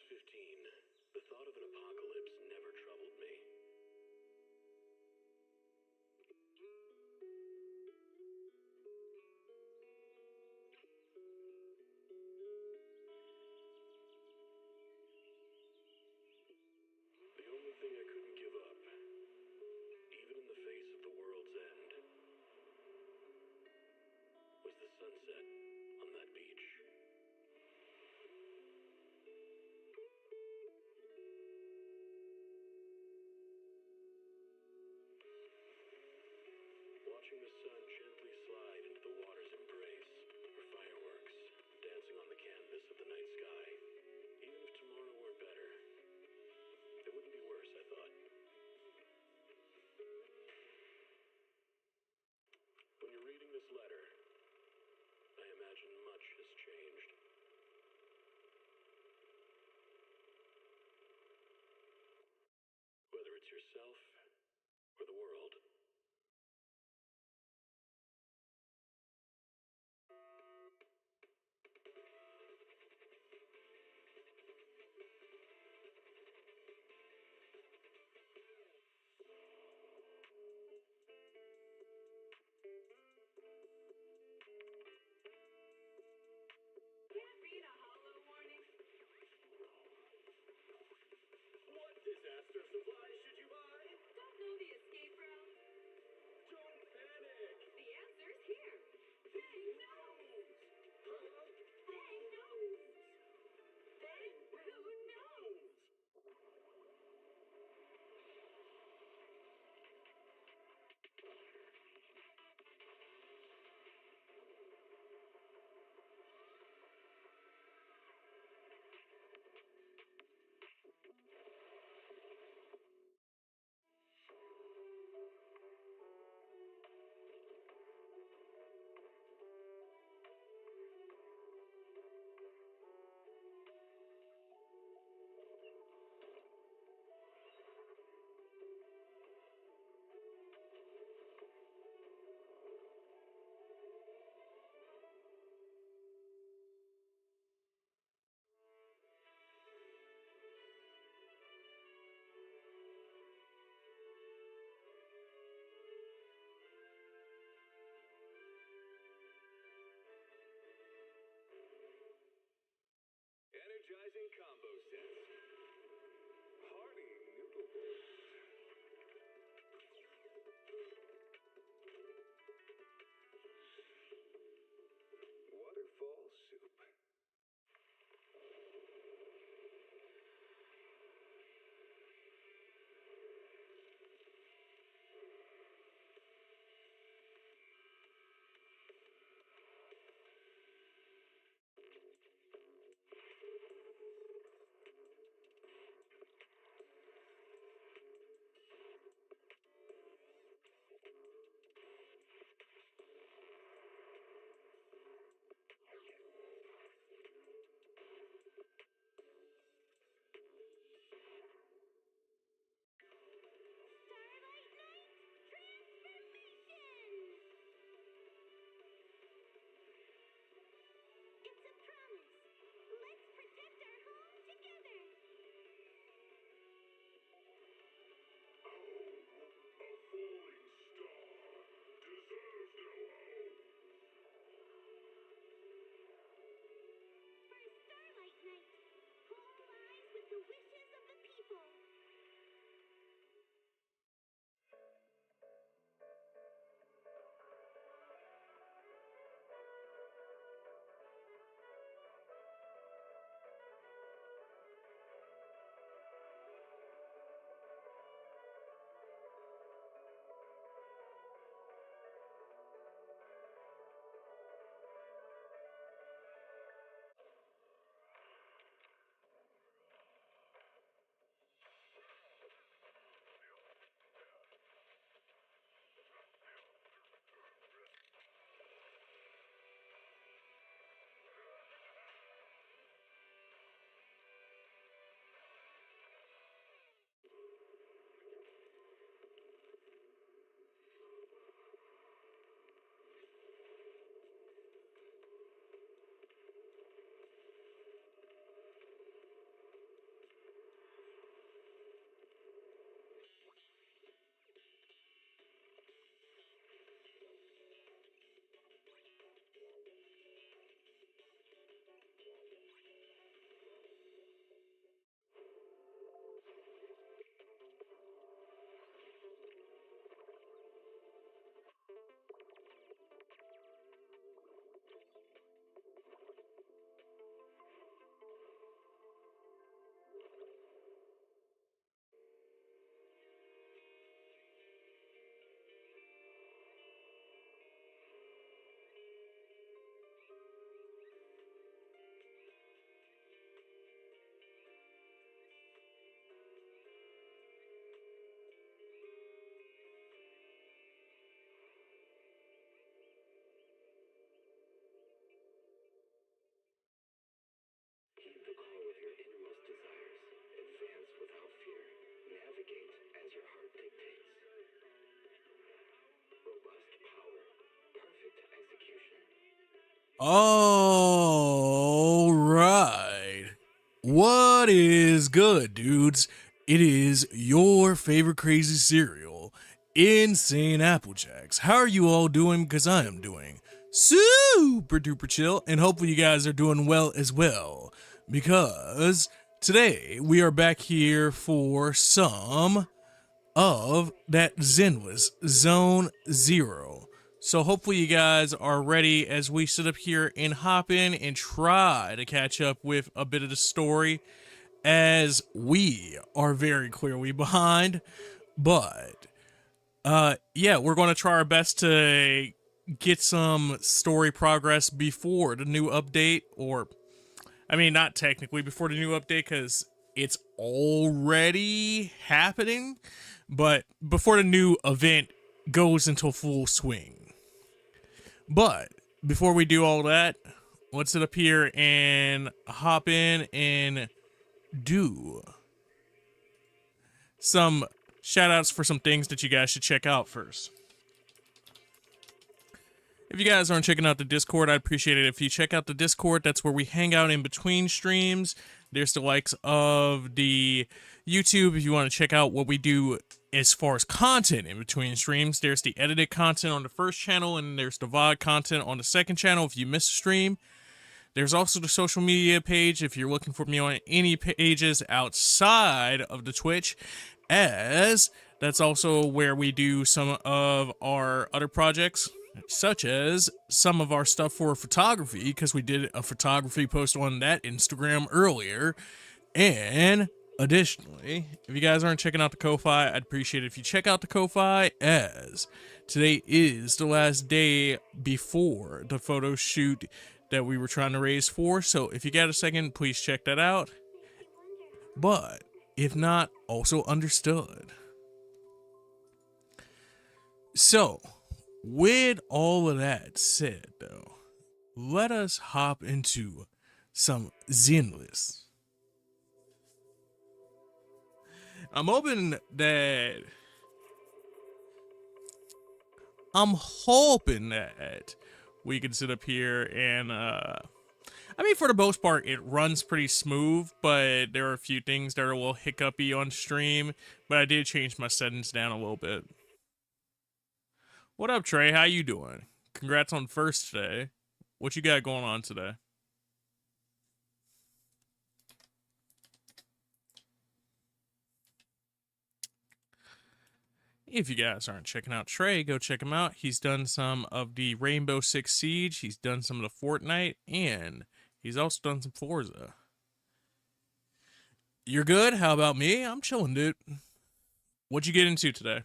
15, the thought of an apocalypse never troubled me. The only thing I couldn't give up, even in the face of the world's end, was the sunset on that beach. Watching the sun gently slide into the water's embrace, or fireworks dancing on the canvas of the night sky. Even if tomorrow weren't better, it wouldn't be worse, I thought. When you're reading this letter, I imagine much has changed. Whether it's yourself or the world. Can't read a hollow warning. What disaster supplies should you buy? Don't know the escape route. Don't panic! The answer's here. Bang knows. Huh? Bang knows. Bang who knows. Energizing combo sets. Hearty noodle bowls. Waterfall soup. All right. What is good, dudes? It is your favorite crazy cereal, Insane Applejackz. How are you all doing? Because I am doing super duper chill, and hopefully you guys are doing well as well. Because today we are back here for some of that Zenless Zone Zero. So hopefully you guys are ready as we sit up here and hop in and try to catch up with a bit of the story, as we are very clearly behind. But yeah, we're going to try our best to get some story progress before the new update, or I mean, not technically before the new update because it's already happening, but before the new event goes into full swing. But before we do all that, let's sit up here and hop in and do some shout outs for some things that you guys should check out first. If you guys aren't checking out the Discord, I'd appreciate it if you check out the Discord. That's where we hang out in between streams. There's the likes of the YouTube if you want to check out what we do as far as content in between streams. There's the edited content on the first channel, and there's the VOD content on the second channel if you miss a stream. There's also the social media page if you're looking for me on any pages outside of the Twitch, as that's also where we do some of our other projects, such as some of our stuff for photography, because we did a photography post on that Instagram earlier. And additionally, if you guys aren't checking out the Ko-Fi, I'd appreciate it if you check out the Ko-Fi, as today is the last day before the photo shoot that we were trying to raise for. So if you got a second, please check that out. But if not, also understood. So with all of that said, though, let us hop into some Zenless. I'm hoping that we can sit up here and I mean, for the most part, it runs pretty smooth, but there are a few things that are a little hiccupy on stream, but I did change my settings down a little bit. What up, Trey? How you doing? Congrats on first today. What you got going on today? If you guys aren't checking out Trey, go check him out. He's done some of the Rainbow Six Siege, he's done some of the Fortnite, and he's also done some Forza. You're good? How about me? I'm chilling, dude. What'd you get into today?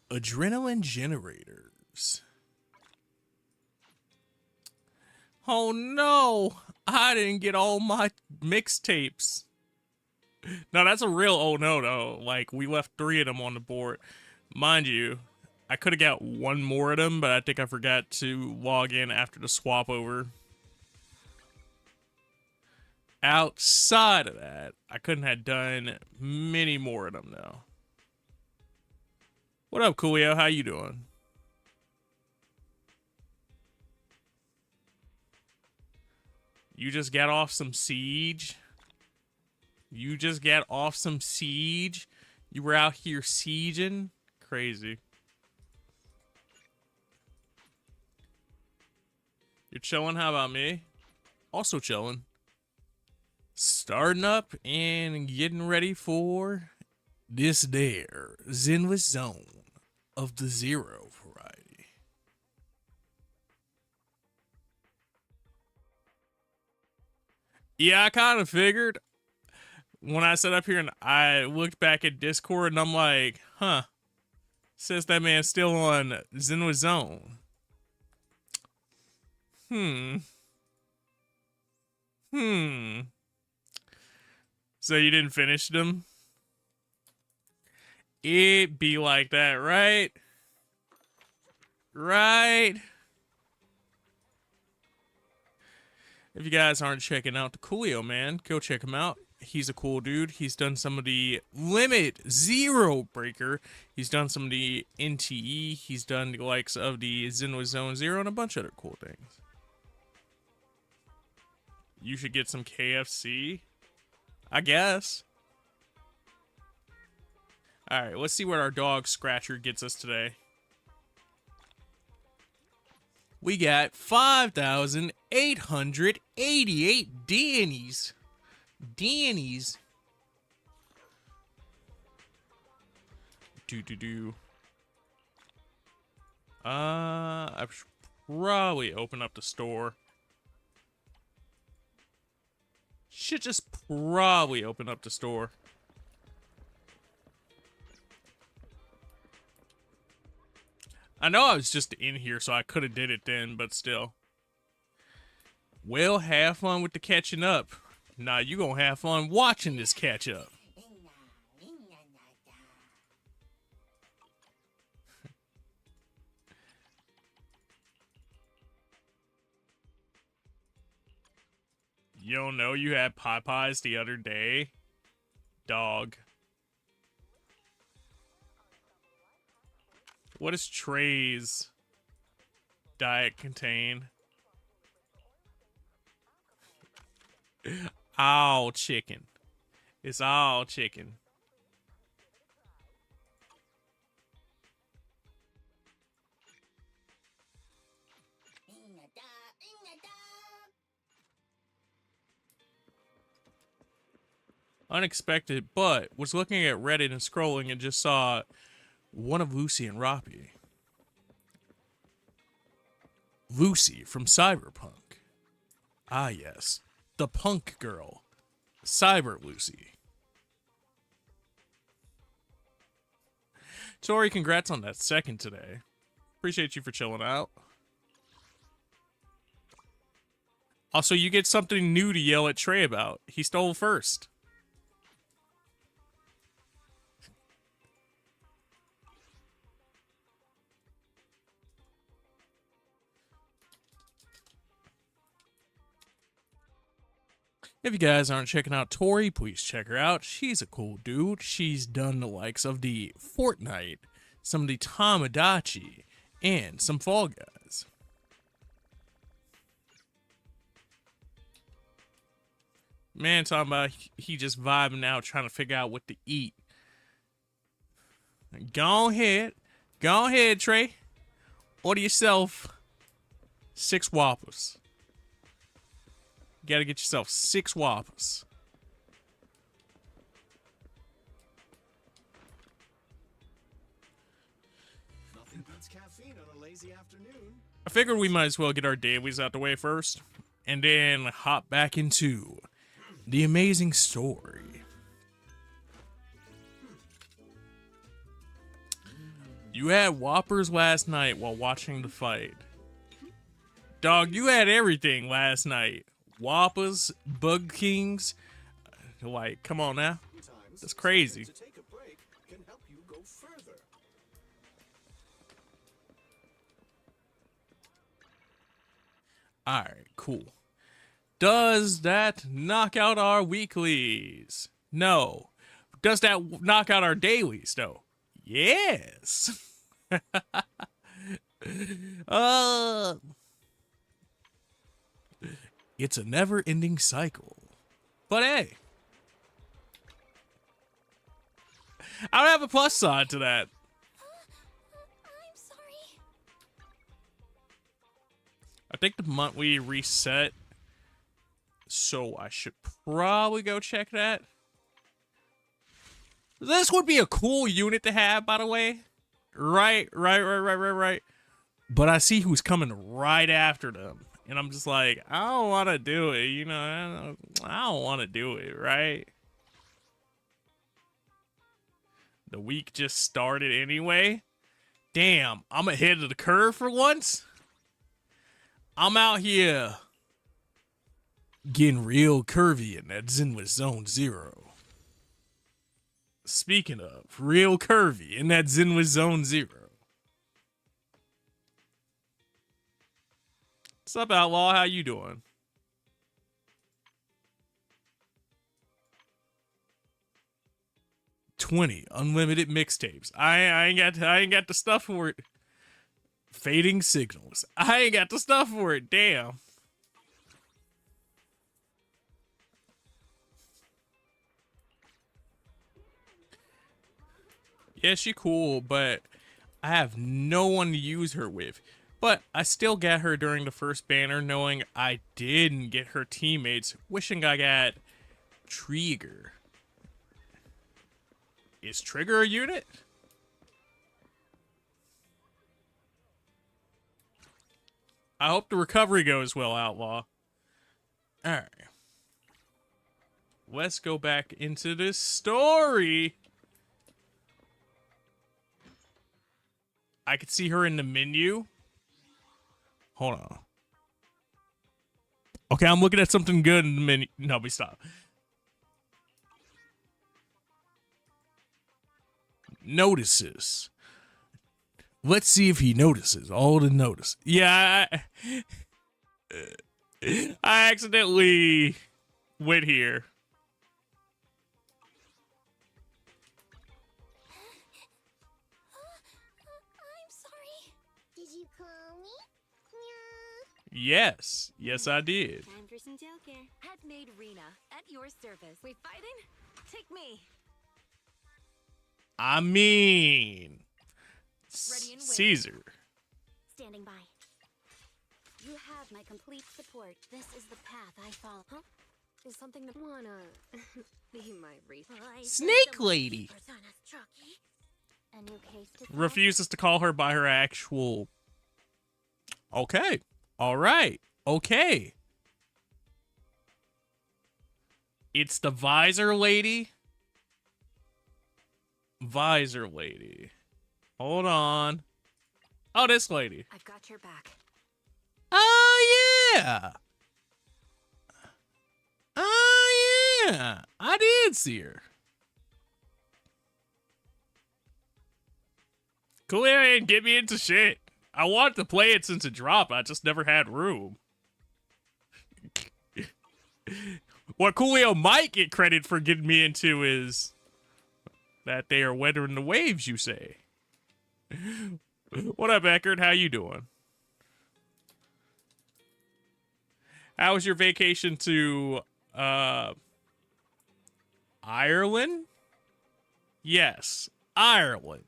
Adrenaline generators. Oh no! I didn't get all my mixtapes. No, that's a real oh no, though. Like, we left 3 of them on the board. Mind you, I could have got 1 more of them, but I think I forgot to log in after the swap over. Outside of that, I couldn't have done many more of them, though. What up, Coolio? How you doing? You just got off some Siege? You just got off some Siege? You were out here sieging? Crazy. You're chilling? How about me? Also chilling. Starting up and getting ready for this there Zenless Zone of the Zero variety. Yeah, I kind of figured. When I sat up here and I looked back at Discord and I'm like, huh, says that man's still on Zenless Zone. So you didn't finish them? It be like that, right? Right? If you guys aren't checking out the Coolio, man, go check him out. He's a cool dude. He's done some of the Limit Zero Breaker. He's done some of the NTE. He's done the likes of the Zenwa Zone Zero and a bunch of other cool things. You should get some KFC, I guess. All right, let's see what our dog Scratcher gets us today. We got 5,888 Dannies. Dannies. I should probably open up the store. Should just probably open up the store. I know I was just in here, so I could have did it then, but still. Well, have fun with the catching up. Nah, you gonna have fun watching this catch up. You don't know you had Popeyes the other day? Dog. What does Trey's diet contain? All chicken. It's all chicken. Unexpected, but was looking at Reddit and scrolling and just saw one of Lucy and Roppy. Lucy from Cyberpunk. Ah, yes. The punk girl. Cyber Lucy. Tori, congrats on that second today. Appreciate you for chilling out. Also, you get something new to yell at Trey about. He stole first. If you guys aren't checking out Tori, please check her out. She's a cool dude. She's done the likes of the Fortnite, some of the Tamagotchi, and some Fall Guys. Man, talking about he just vibing out, trying to figure out what to eat. Go ahead, Trey. Order yourself 6 Whoppers. You gotta get yourself 6 Whoppers. Nothing beats caffeine on a lazy afternoon. I figured we might as well get our dailies out the way first, and then hop back into the amazing story. You had Whoppers last night while watching the fight. Dog, you had everything last night. Whoppers, Bug Kings. Like, come on now. That's crazy. To take a break can help you go further. Alright, cool. Does that knock out our weeklies? No. Does that knock out our dailies, though? Yes. It's a never-ending cycle. But hey, I don't have a plus side to that. I'm sorry. I think the monthly reset, so I should probably go check that. This would be a cool unit to have, by the way. Right. But I see who's coming right after them. And I'm just like, I don't want to do it, you know? I don't want to do it, right? The week just started anyway. Damn, I'm ahead of the curve for once. I'm out here getting real curvy in that Zenwa Zone Zero. Speaking of, real curvy in that Zenwa Zone Zero. What's up, Outlaw? How you doing? 20 unlimited mixtapes. I ain't got the stuff for it. Fading signals. I ain't got the stuff for it. Damn. Yeah, she cool, but I have no one to use her with. But I still got her during the first banner, knowing I didn't get her teammates, wishing I got Trigger. Is Trigger a unit? I hope the recovery goes well, Outlaw. Alright. Let's go back into this story. I could see her in the menu. Hold on. Okay, I'm looking at something good in the menu. No, we stop. Notices. Let's see if he notices. All the notice. Yeah, I accidentally went here. I'm sorry. Did you call me? Yes. Yes, I did. Time for some tailcare. Handmade Rena, at your service. We fighting? Take me. I mean, Ready and waiting. Caesar. Standing by. You have my complete support. This is the path I follow. Huh? Is something that wanna be my reason? Snake Lady. A new case to solve. Refuses to call her by her actual. Okay. All right. Okay. It's the visor lady. Visor lady. Hold on. Oh, this lady. I've got your back. Oh, yeah. Oh, yeah. I did see her. Coolio ain't get me into shit. I wanted to play it since it dropped. I just never had room. What Coolio might get credit for getting me into is that they are weathering the waves, you say. What up, Eckert? How you doing? How was your vacation to Ireland? Yes, Ireland.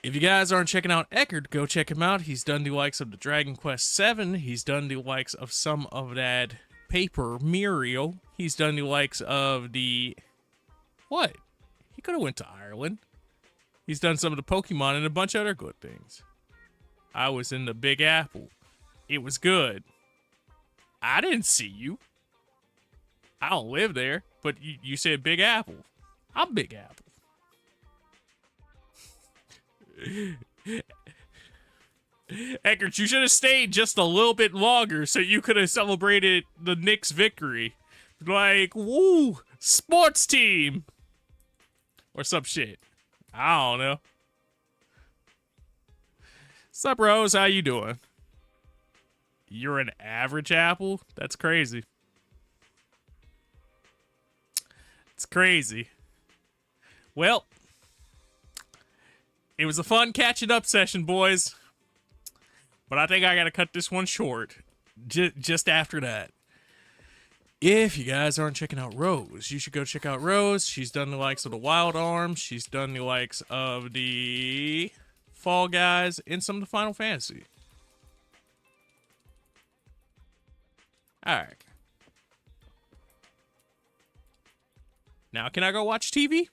If you guys aren't checking out Eckert, go check him out. He's done the likes of the Dragon Quest VII. He's done the likes of some of that Paper Muriel. He's done the likes of the... What? He could have went to Ireland. He's done some of the Pokemon and a bunch of other good things. I was in the Big Apple. It was good. I didn't see you. I don't live there, but you said Big Apple. I'm Big Apple. Eckert, you should have stayed just a little bit longer so you could have celebrated the Knicks' victory. Like, woo, sports team. Or some shit. I don't know. Sup, Rose? How you doing? You're an average apple? That's crazy. It's crazy. Well, it was a fun catching up session, boys. But I think I gotta cut this one short. Just after that. If you guys aren't checking out Rose, you should go check out Rose. She's done the likes of the Wild Arms. She's done the likes of the Fall Guys and some of the Final Fantasy. Alright. Now, can I go watch TV?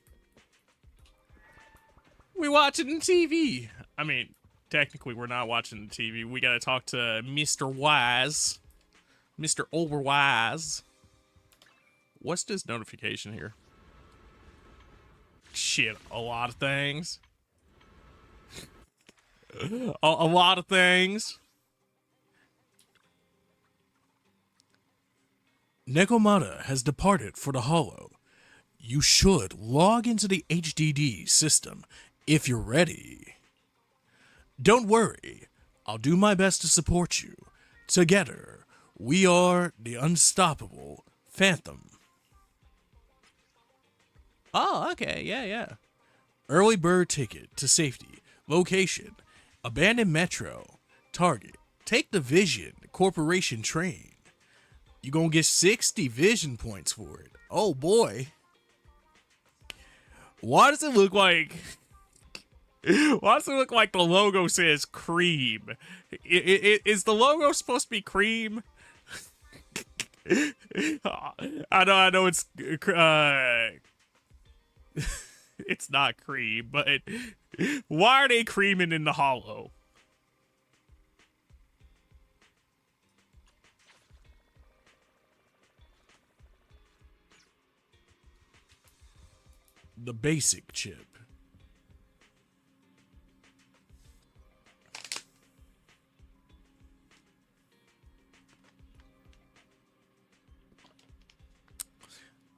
We watching TV. I mean, technically, we're not watching the TV. We gotta talk to Mr. Wise. Mr. Overwise. What's this notification here? Shit, a lot of things. a lot of things. Negomata has departed for the Hollow. You should log into the HDD system if you're ready. Don't worry, I'll do my best to support you. Together, we are the unstoppable Phantom. Oh, okay. Yeah, yeah. Early bird ticket to safety. Location. Abandoned metro. Target. Take the Vision Corporation train. You gonna get 60 vision points for it. Oh boy. Why does it look like... Why does it look like the logo says cream? Is the logo supposed to be cream? I know it's it's not cream, but why are they creaming in the hollow? The basic chip.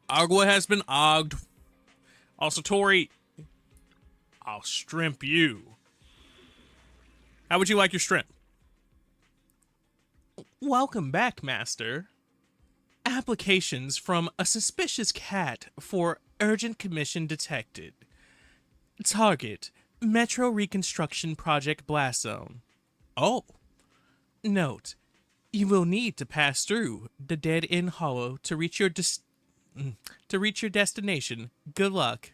Agua has been ogged. Also, Tori, I'll shrimp you. How would you like your shrimp? Welcome back, Master. Applications from a suspicious cat for urgent commission detected. Target, Metro Reconstruction Project Blast Zone. Oh. Note, you will need to pass through the Dead End Hollow to reach your destination. Good luck.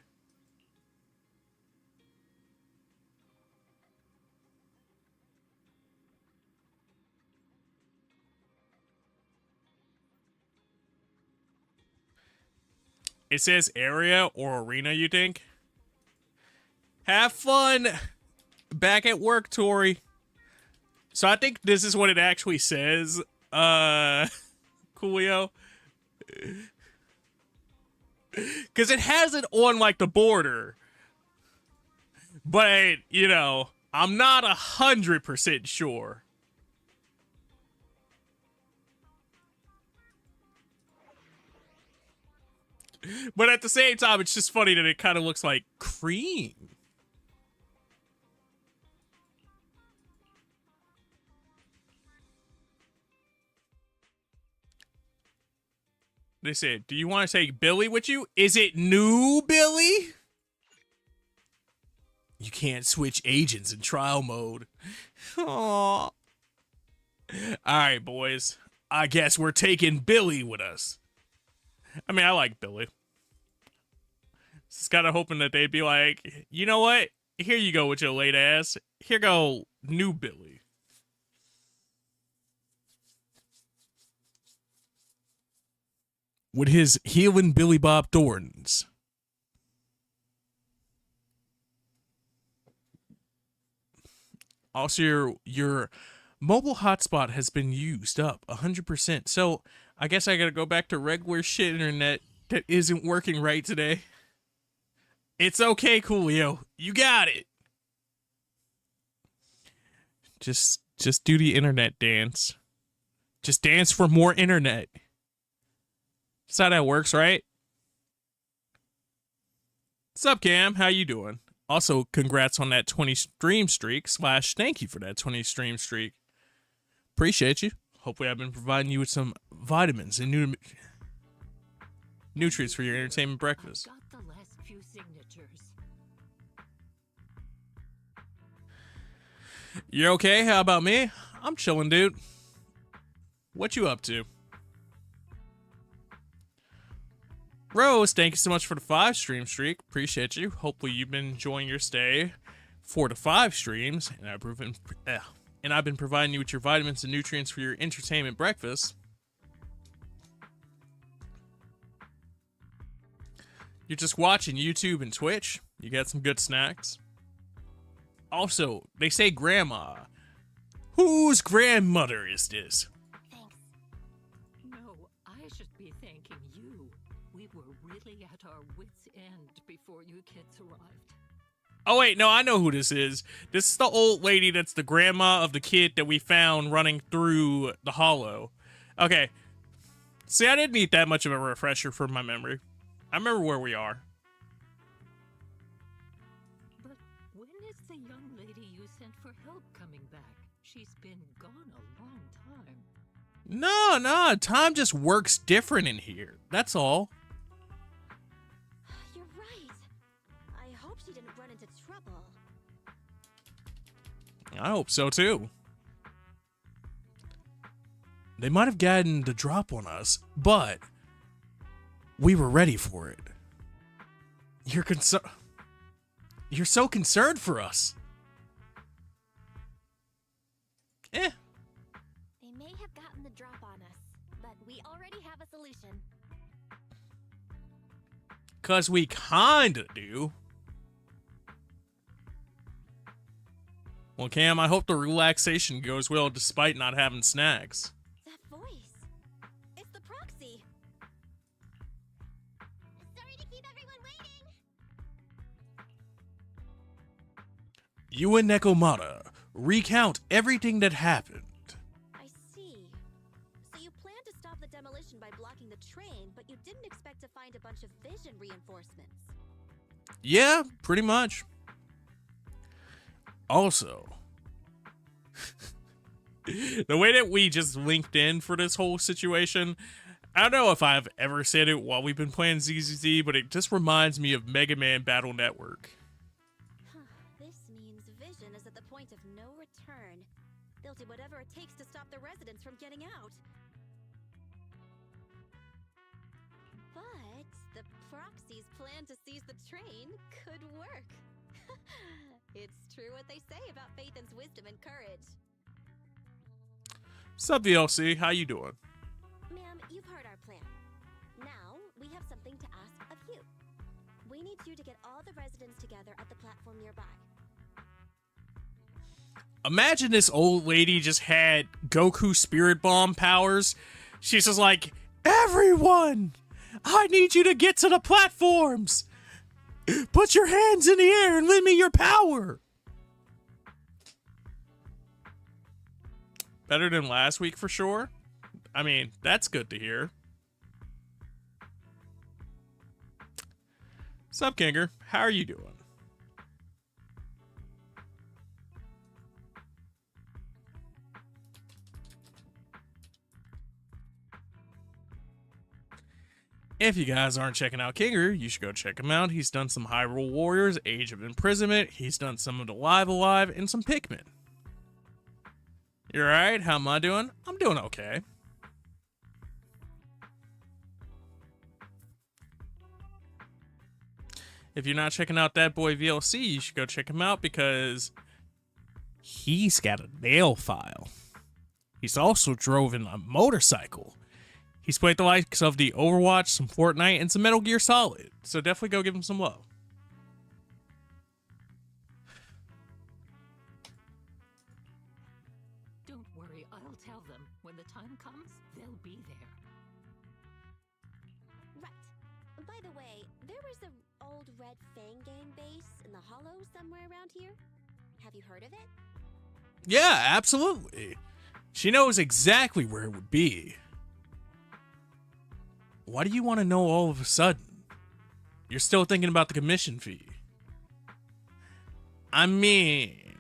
It says area or arena, you think? Have fun back at work, Tori. So I think this is what it actually says, Coolio. Because it has it on, like, the border. But, you know, I'm not 100% sure. But at the same time, it's just funny that it kind of looks like cream. They said, do you want to take Billy with you? Is it new Billy? You can't switch agents in trial mode. Aww. Alright, boys. I guess we're taking Billy with us. I mean, I like Billy. Just kind of hoping that they'd be like, you know what? Here you go with your late ass. Here go new Billy. With his healing Billy Bob Thorntons. Also, your mobile hotspot has been used up 100%. So, I guess I gotta go back to regular shit internet that isn't working right today. It's okay, Coolio. You got it. Just do the internet dance. Just dance for more internet. That's how that works, right? What's up, Cam? How you doing? Also, congrats on that 20 stream streak / thank you for that 20 stream streak. Appreciate you. Hopefully I've been providing you with some vitamins and nutrients for your entertainment breakfast. Got the last few signatures. You're okay? How about me? I'm chilling, dude. What you up to? Rose, thank you so much for the 5 stream streak. Appreciate you. Hopefully you've been enjoying your stay 4 to 5 streams, and I've been providing you with your vitamins and nutrients for your entertainment breakfast. You're just watching YouTube and Twitch. You got some good snacks. Also, they say grandma. Whose grandmother is this? Thanks. No, I should be thanking you. We were really at our wits' end before you kids arrived. Oh wait, no, I know who this is. This is the old lady that's the grandma of the kid that we found running through the hollow. Okay. See, I didn't need that much of a refresher from my memory. I remember where we are. But when is the young lady you sent for help coming back? She's been gone a long time. No, time just works different in here. That's all. You're right. I hope so too. They might have gotten the drop on us, but we were ready for it. You're so concerned for us. They may have gotten the drop on us, but we already have a solution. 'Cause we kinda do. Well, Cam, I hope the relaxation goes well despite not having snacks. That voice. It's the proxy. Sorry to keep everyone waiting. You and Nekomata recount everything that happened. I see. So you planned to stop the demolition by blocking the train, but you didn't expect to find a bunch of vision reinforcements. Yeah, pretty much. Also, the way that we just linked in for this whole situation, I don't know if I've ever said it while we've been playing ZZZ, but it just reminds me of Mega Man Battle Network. This means Vision is at the point of no return. They'll do whatever it takes to stop the residents from getting out. But the proxy's plan to seize the train could work. It's true what they say about Phaeton's wisdom and courage. Sup, VLC? How you doing? Ma'am, you've heard our plan. Now, we have something to ask of you. We need you to get all the residents together at the platform nearby. Imagine this old lady just had Goku Spirit Bomb powers. She's just like, everyone, I need you to get to the platforms. Put your hands in the air and lend me your power. Better than last week for sure. I mean, that's good to hear. Sup, Kinger? How are you doing? If you guys aren't checking out Kinger, you should go check him out. He's done some Hyrule Warriors, Age of Imprisonment. He's done some of the Live Alive and some Pikmin. You alright? How am I doing? I'm doing okay. If you're not checking out that boy VLC, you should go check him out because he's got a nail file. He's also driven a motorcycle. He's played the likes of the Overwatch, some Fortnite, and some Metal Gear Solid. So definitely go give him some love. Don't worry, I'll tell them. When the time comes, they'll be there. Right. By the way, there was an old Red Fang Gang base in the Hollow somewhere around here. Have you heard of it? Yeah, absolutely. She knows exactly where it would be. Why do you want to know all of a sudden? You're still thinking about the commission fee. I mean,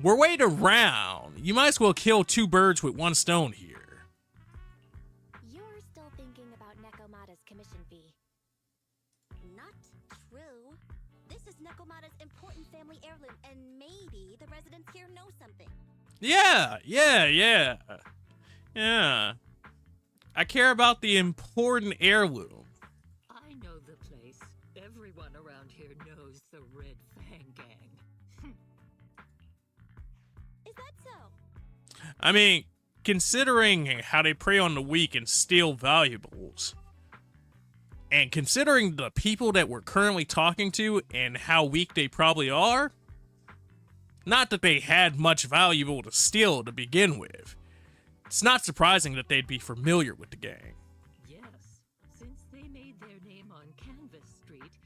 we're waiting around. You might as well kill two birds with one stone here. You're still thinking about Nekomata's commission fee. Not true. This is Nekomata's important family heirloom, and maybe the residents here know something. Yeah. I care about the important heirloom. I know the place. Everyone around here knows the Red Fang Gang. Is that so? I mean, considering how they prey on the weak and steal valuables, and considering the people that we're currently talking to and how weak they probably are, not that they had much valuable to steal to begin with, it's not surprising that they'd be familiar with the gang. Yes, since they made their name on Canvas Street,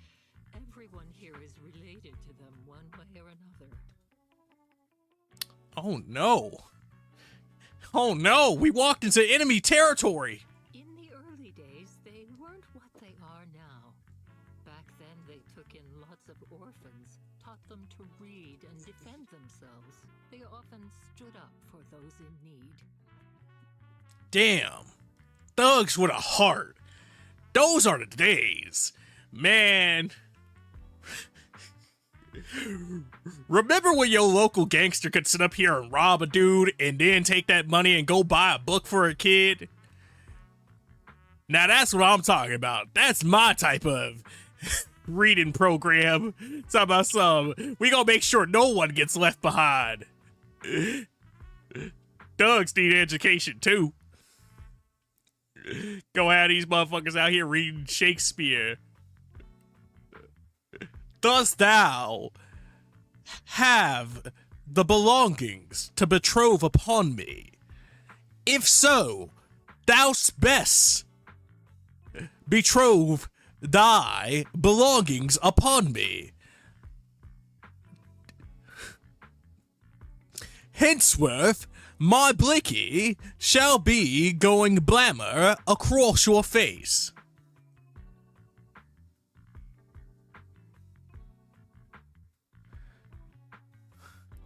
everyone here is related to them one way or another. Oh no. Oh no, we walked into enemy territory. In the early days, they weren't what they are now. Back then, they took in lots of orphans, taught them to read and defend themselves. They often stood up for those in need. Damn. Thugs with a heart. Those are the days. Man. Remember when your local gangster could sit up here and rob a dude and then take that money and go buy a book for a kid? Now that's what I'm talking about. That's my type of reading program. Talking about some, we gonna make sure no one gets left behind. Thugs need education too. Go have these motherfuckers out here reading Shakespeare. Dost thou have the belongings to betroth upon me? If so, thou'st best betroth thy belongings upon me. Henceforth, my blicky shall be going blammer across your face.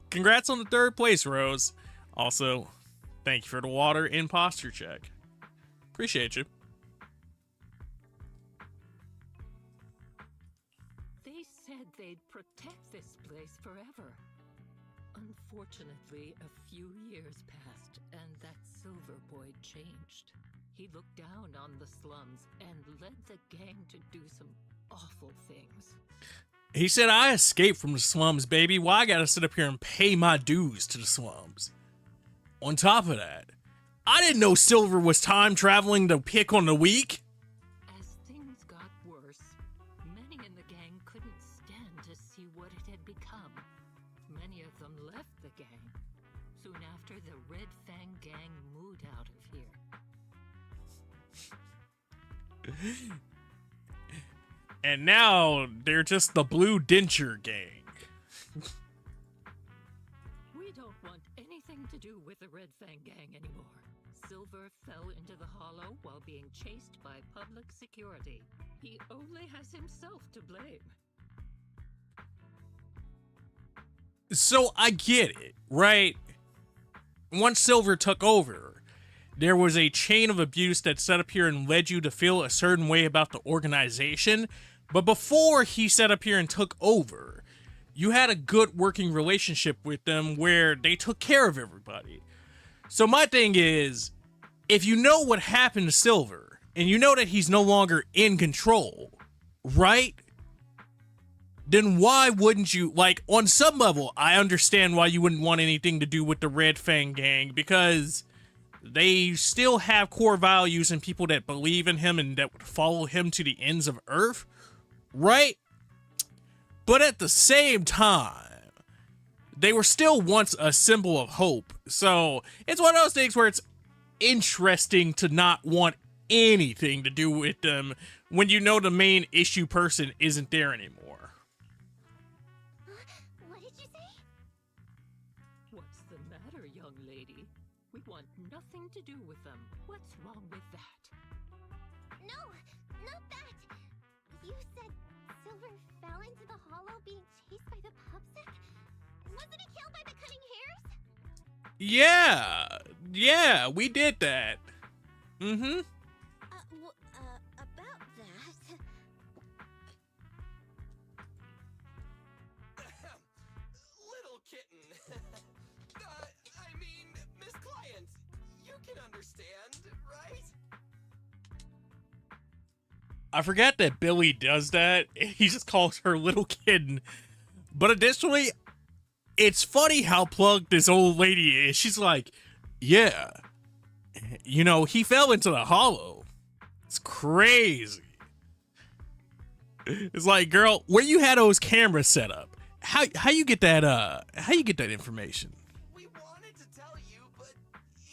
Congrats on the 3rd place, Rose. Also, thank you for the water and posture check. Appreciate you. They said they'd protect this place forever. Unfortunately, a few years passed, and that Silver Boy changed. He looked down on the slums and led the gang to do some awful things. He said, I escaped from the slums, baby. Why I gotta sit up here and pay my dues to the slums? On top of that, I didn't know Silver was time traveling to pick on the weak. As things got worse, many in the gang couldn't stand to see what it had become. Many of them left the gang. Soon after, the Red Fang gang moved out of here. And now they're just the Blue Denture gang. We don't want anything to do with the Red Fang gang anymore. Silver fell into the hollow while being chased by public security. He only has himself to blame. So I get it, right? Once Silver took over, there was a chain of abuse that set up here and led you to feel a certain way about the organization. But before he set up here and took over, you had a good working relationship with them where they took care of everybody. So my thing is, if you know what happened to Silver, and you know that he's no longer in control, right? Then why wouldn't you, like, on some level, I understand why you wouldn't want anything to do with the Red Fang gang, because they still have core values and people that believe in him and that would follow him to the ends of Earth, right? But at the same time, they were still once a symbol of hope. So it's one of those things where it's interesting to not want anything to do with them when you know the main issue person isn't there anymore. What did you say? What's the matter, young lady? We want nothing to do with them. What's wrong with that? No, not that. You said Silver fell into the hollow being chased by the pubsec? Wasn't he killed by the cutting hairs? Yeah, we did that. Mm-hmm. About that. Little kitten. I mean, Miss Client, you can understand, right? I forgot that Billy does that. He just calls her little kitten. But additionally, it's funny how plugged this old lady is. She's like, yeah, you know, he fell into the hollow. It's crazy. It's like, girl, where you had those cameras set up? How you get that information? We wanted to tell you, but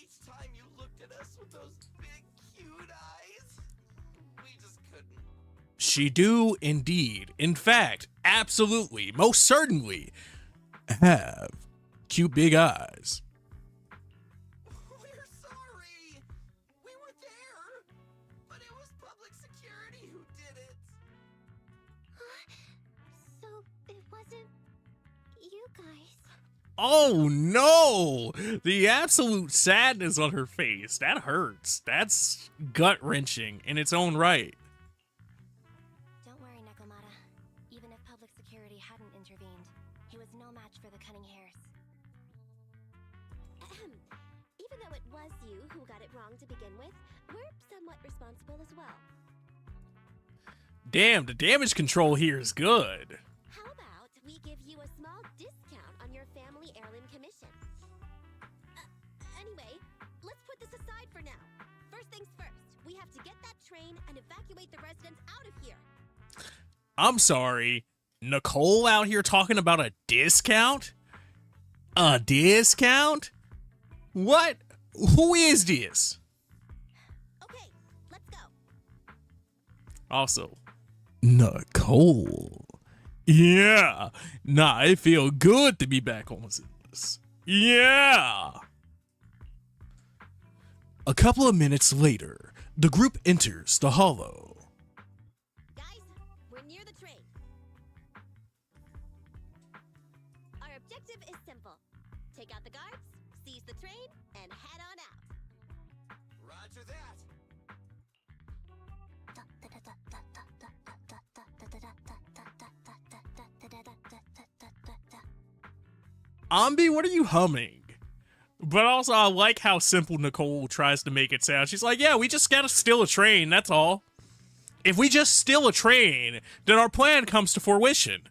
each time you looked at us with those big, cute eyes, we just couldn't. She do indeed. In fact, absolutely, most certainly have cute big eyes. We're sorry. We were there, but it was public security who did it. So it wasn't you guys. Oh no! The absolute sadness on her face. That hurts. That's gut-wrenching in its own right. Don't worry, Nekomata. Even if public security hadn't intervened, who got it wrong to begin with, we're somewhat responsible as well. Damn, the damage control here is good. How about we give you a small discount on your family heirloom commission? Anyway, let's put this aside for now. First things first, we have to get that train and evacuate the residents out of here. I'm sorry. Nicole out here talking about a discount? A discount? What? Who is this? Okay, let's go. Also, Nicole. Yeah. Nah, it feel good to be back on this. Yeah. A couple of minutes later, the group enters the hollow. Guys, we're near the train. Our objective is simple. Take out the guards, seize the train, and head on out. Roger that. Ambi, what are you humming? But also, I like how simple Nicole tries to make it sound. She's like, yeah, we just gotta steal a train, that's all. If we just steal a train, then our plan comes to fruition.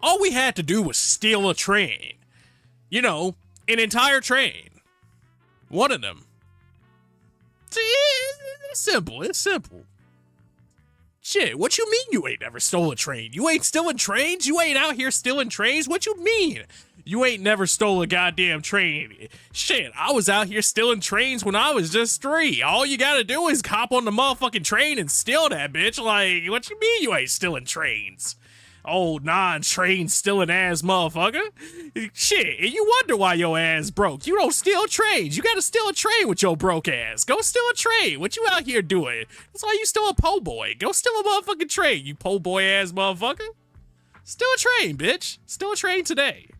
All we had to do was steal a train. You know, an entire train. One of them. See, it's simple, it's simple. Shit, what you mean you ain't never stole a train? You ain't stealing trains? You ain't out here stealing trains? What you mean? You ain't never stole a goddamn train. Shit, I was out here stealing trains when I was just 3. All you gotta do is hop on the motherfucking train and steal that bitch. Like, what you mean you ain't stealing trains? Old non-train stealing ass motherfucker. Shit, and you wonder why your ass broke. You don't steal trains. You gotta steal a train with your broke ass. Go steal a train. What you out here doing? That's why you still a po' boy. Go steal a motherfucking train, you po' boy ass motherfucker. Steal a train, bitch. Steal a train today.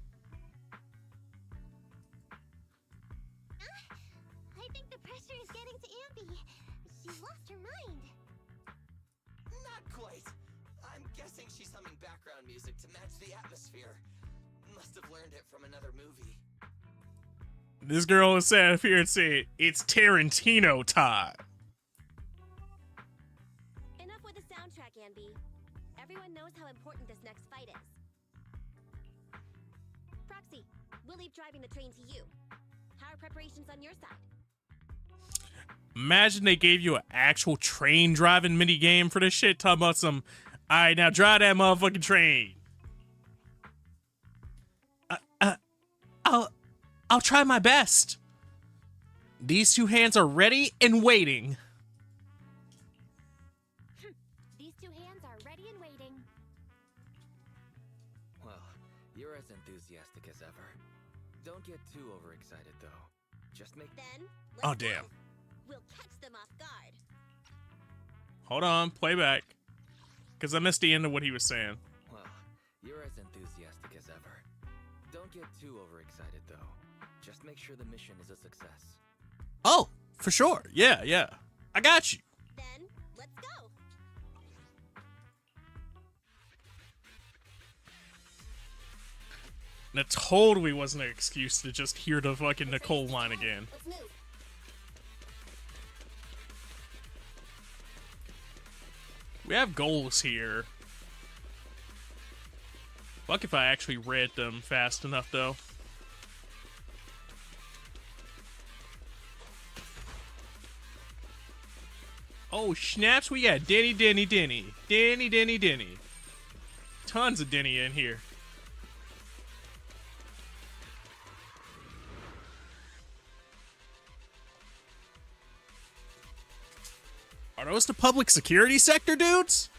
I think the pressure is getting to Ambi. She lost her mind. Not quite. I'm guessing she's humming background music to match the atmosphere. Must have learned it from another movie. This girl is sat up here and said, it's Tarantino time. Enough with the soundtrack, Ambi. Everyone knows how important this next fight is. Proxy, we'll leave driving the train to you. How are preparations on your side? Imagine they gave you an actual train driving mini game for this shit. Talking about some, all right, now drive that motherfucking train. I'll try my best. These two hands are ready and waiting. These two hands are ready and waiting. Well, you're as enthusiastic as ever. Don't get too overexcited, though. Just make... Then, Oh, let's damn. go. We'll catch them off guard. Hold on, play back. Because I missed the end of what he was saying. Well, you're as enthusiastic as ever. Don't get too overexcited, though. Just make sure the mission is a success. Oh, for sure. Yeah, yeah. I got you. Then, let's go. That totally wasn't an excuse to just hear the fucking Nicole line again. Let's move. We have goals here. Fuck if I actually read them fast enough, though. Oh, snaps, we got Denny. Tons of Denny in here. Are those the public security sector dudes?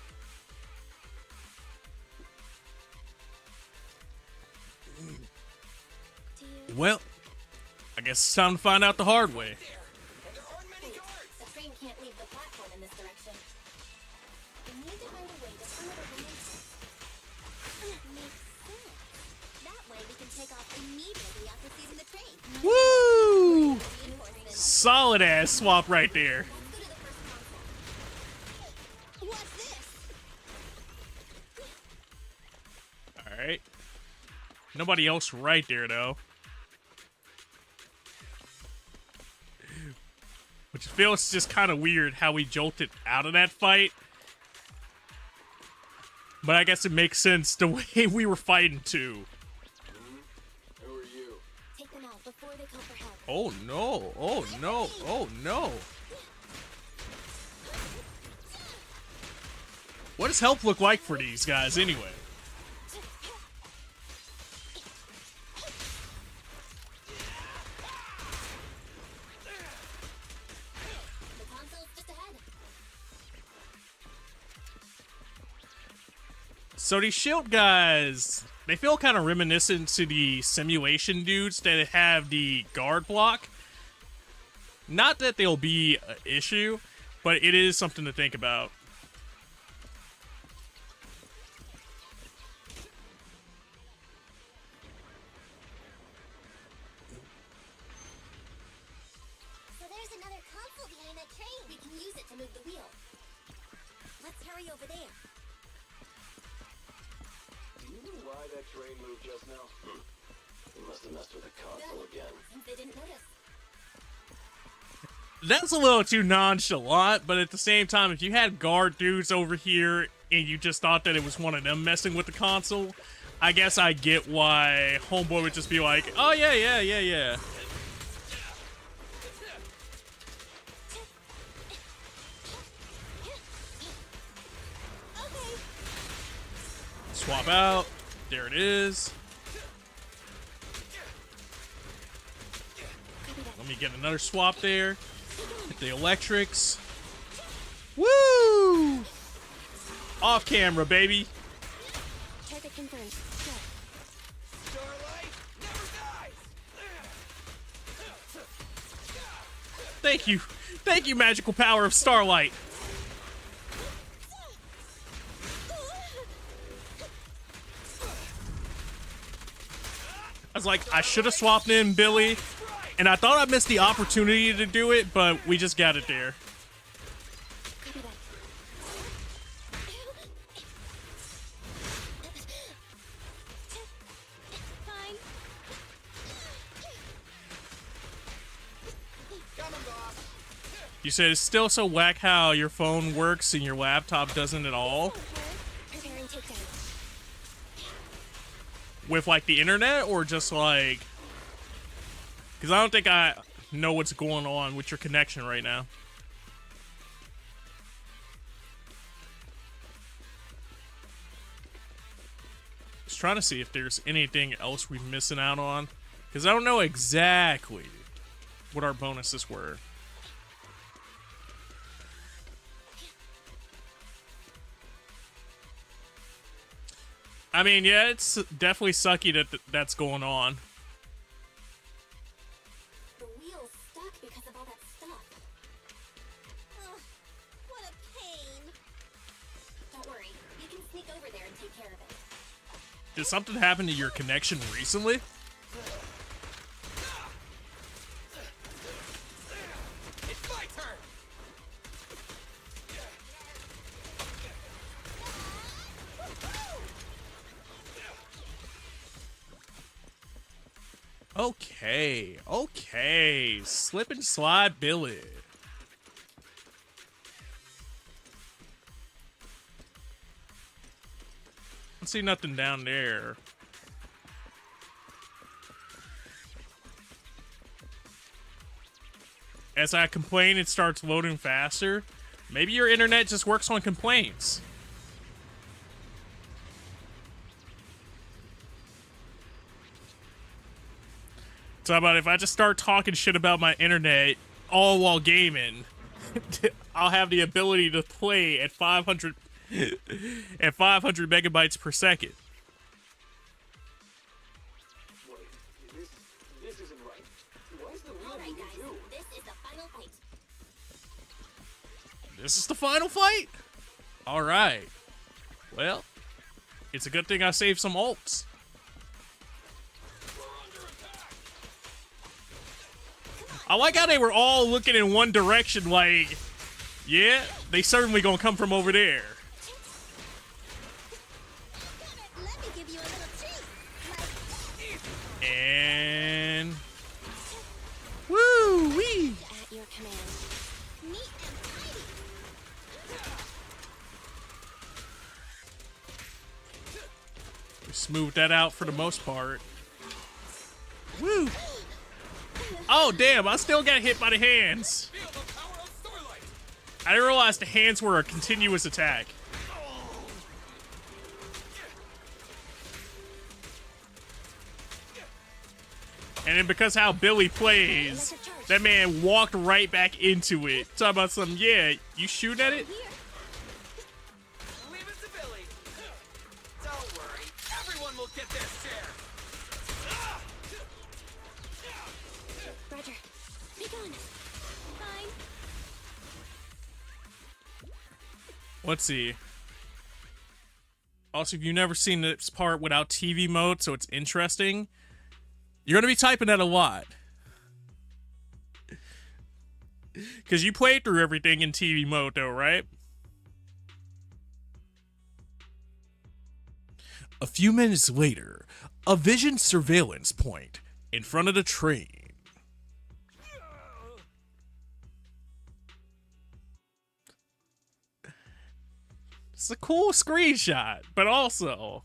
Well, I guess it's time to find out the hard way. There aren't many guards. The train can't leave the platform in this direction. We need to find a way to split the makes sense. That way we can take off immediately after seizing the train. Woo! Reinforcements. Solid ass swap right there. Let's go to the first console. What's this? Alright. Nobody else right there, though. which feels just kind of weird how we jolted out of that fight. But I guess it makes sense the way we were fighting too. Who are you? Take them out before they call for help. Oh no, oh no, oh no. What does help look like for these guys anyway? The console's just ahead. So these shield guys, they feel kind of reminiscent to the simulation dudes that have the guard block. Not that they'll be an issue, but it is something to think about. So there's another console behind that train. We can use it to move the wheel. Let's hurry over there. Do you know why that train moved just now? You must have messed with the console again. Since they didn't notice. That's a little too nonchalant, but at the same time, if you had guard dudes over here and you just thought that it was one of them messing with the console, I guess I get why Homeboy would just be like, oh yeah, yeah, yeah, yeah. Okay. Swap out. There it is. Let me get another swap there. Hit the electrics. Woo! Off camera, baby. Target confirmed. Go. Starlight never dies! Thank you. Thank you, magical power of Starlight. I was like, I should have swapped in Billy, and I thought I missed the opportunity to do it, but we just got it there. Copy that. Fine. Coming, boss! You said it's still so whack how your phone works and your laptop doesn't at all? Preparing takedown. With, like, the internet, or just, like... Because I don't think I know what's going on with your connection right now. Just trying to see if there's anything else we're missing out on. Because I don't know exactly what our bonuses were. I mean, yeah, it's definitely sucky that that's going on. The wheel's stuck because of all that stuff. Ugh, what a pain. Don't worry, you can sneak over there and take care of it. Did something happen to your connection recently? It's my turn! Okay, okay. Slip and slide Billy. Don't see nothing down there. As I complain, it starts loading faster. Maybe your internet just works on complaints. So how about if I just start talking shit about my internet all while gaming, I'll have the ability to play at 500 at 500 megabytes per second. Wait, this isn't right. Why is the wheel Alright, moving guys, too? this is the final fight. This is the final fight? All right. Well, it's a good thing I saved some ults. I like how they were all looking in one direction like, yeah, they certainly gonna come from over there. Let me give you a little treat. And... woo-wee! At your command. smoothed that out for the most part. Woo! Oh, damn, I still got hit by the hands. I didn't realize the hands were a continuous attack. And then because how Billy plays, that man walked right back into it. Talk about some, yeah, you shoot at it? Leave it to Billy. Don't worry, everyone will get their share. Roger. Be gone. Fine. Let's see. Also, if you've never seen this part without TV mode, so it's interesting, you're going to be typing that a lot. Because you played through everything in TV mode, though, right? A few minutes later, a vision surveillance point in front of the train. It's a cool screenshot, but also...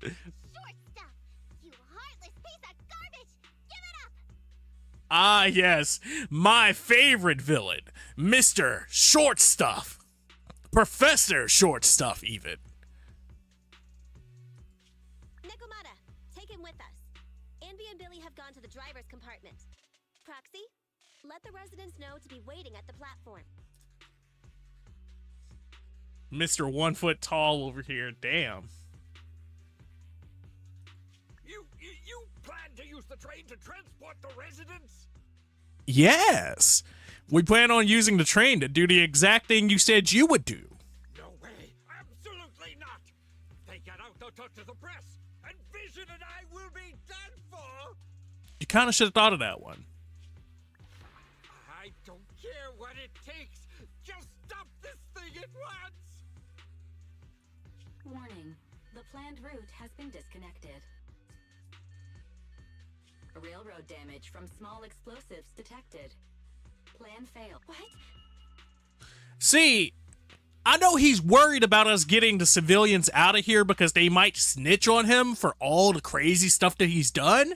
Short stuff. You heartless piece of garbage. Give it up. Ah, yes, my favorite villain, Mr. Short Stuff. Professor Short Stuff, even. Nekomata, take him with us. Anby and Billy have gone to the driver's compartment. Proxy, let the residents know to be waiting at the platform. Mr. 1 foot tall over here, damn. You plan to use the train to transport the residents? Yes, we plan on using the train to do the exact thing you said you would do. No way. Absolutely not. If they get out, they'll talk to the press, and Vision and I will be done for. You kind of should have thought of that one. I don't care what it takes. Just stop this thing at once. Warning. The planned route has been disconnected. Railroad damage from small explosives detected. Plan failed. What? See, I know he's worried about us getting the civilians out of here because they might snitch on him for all the crazy stuff that he's done.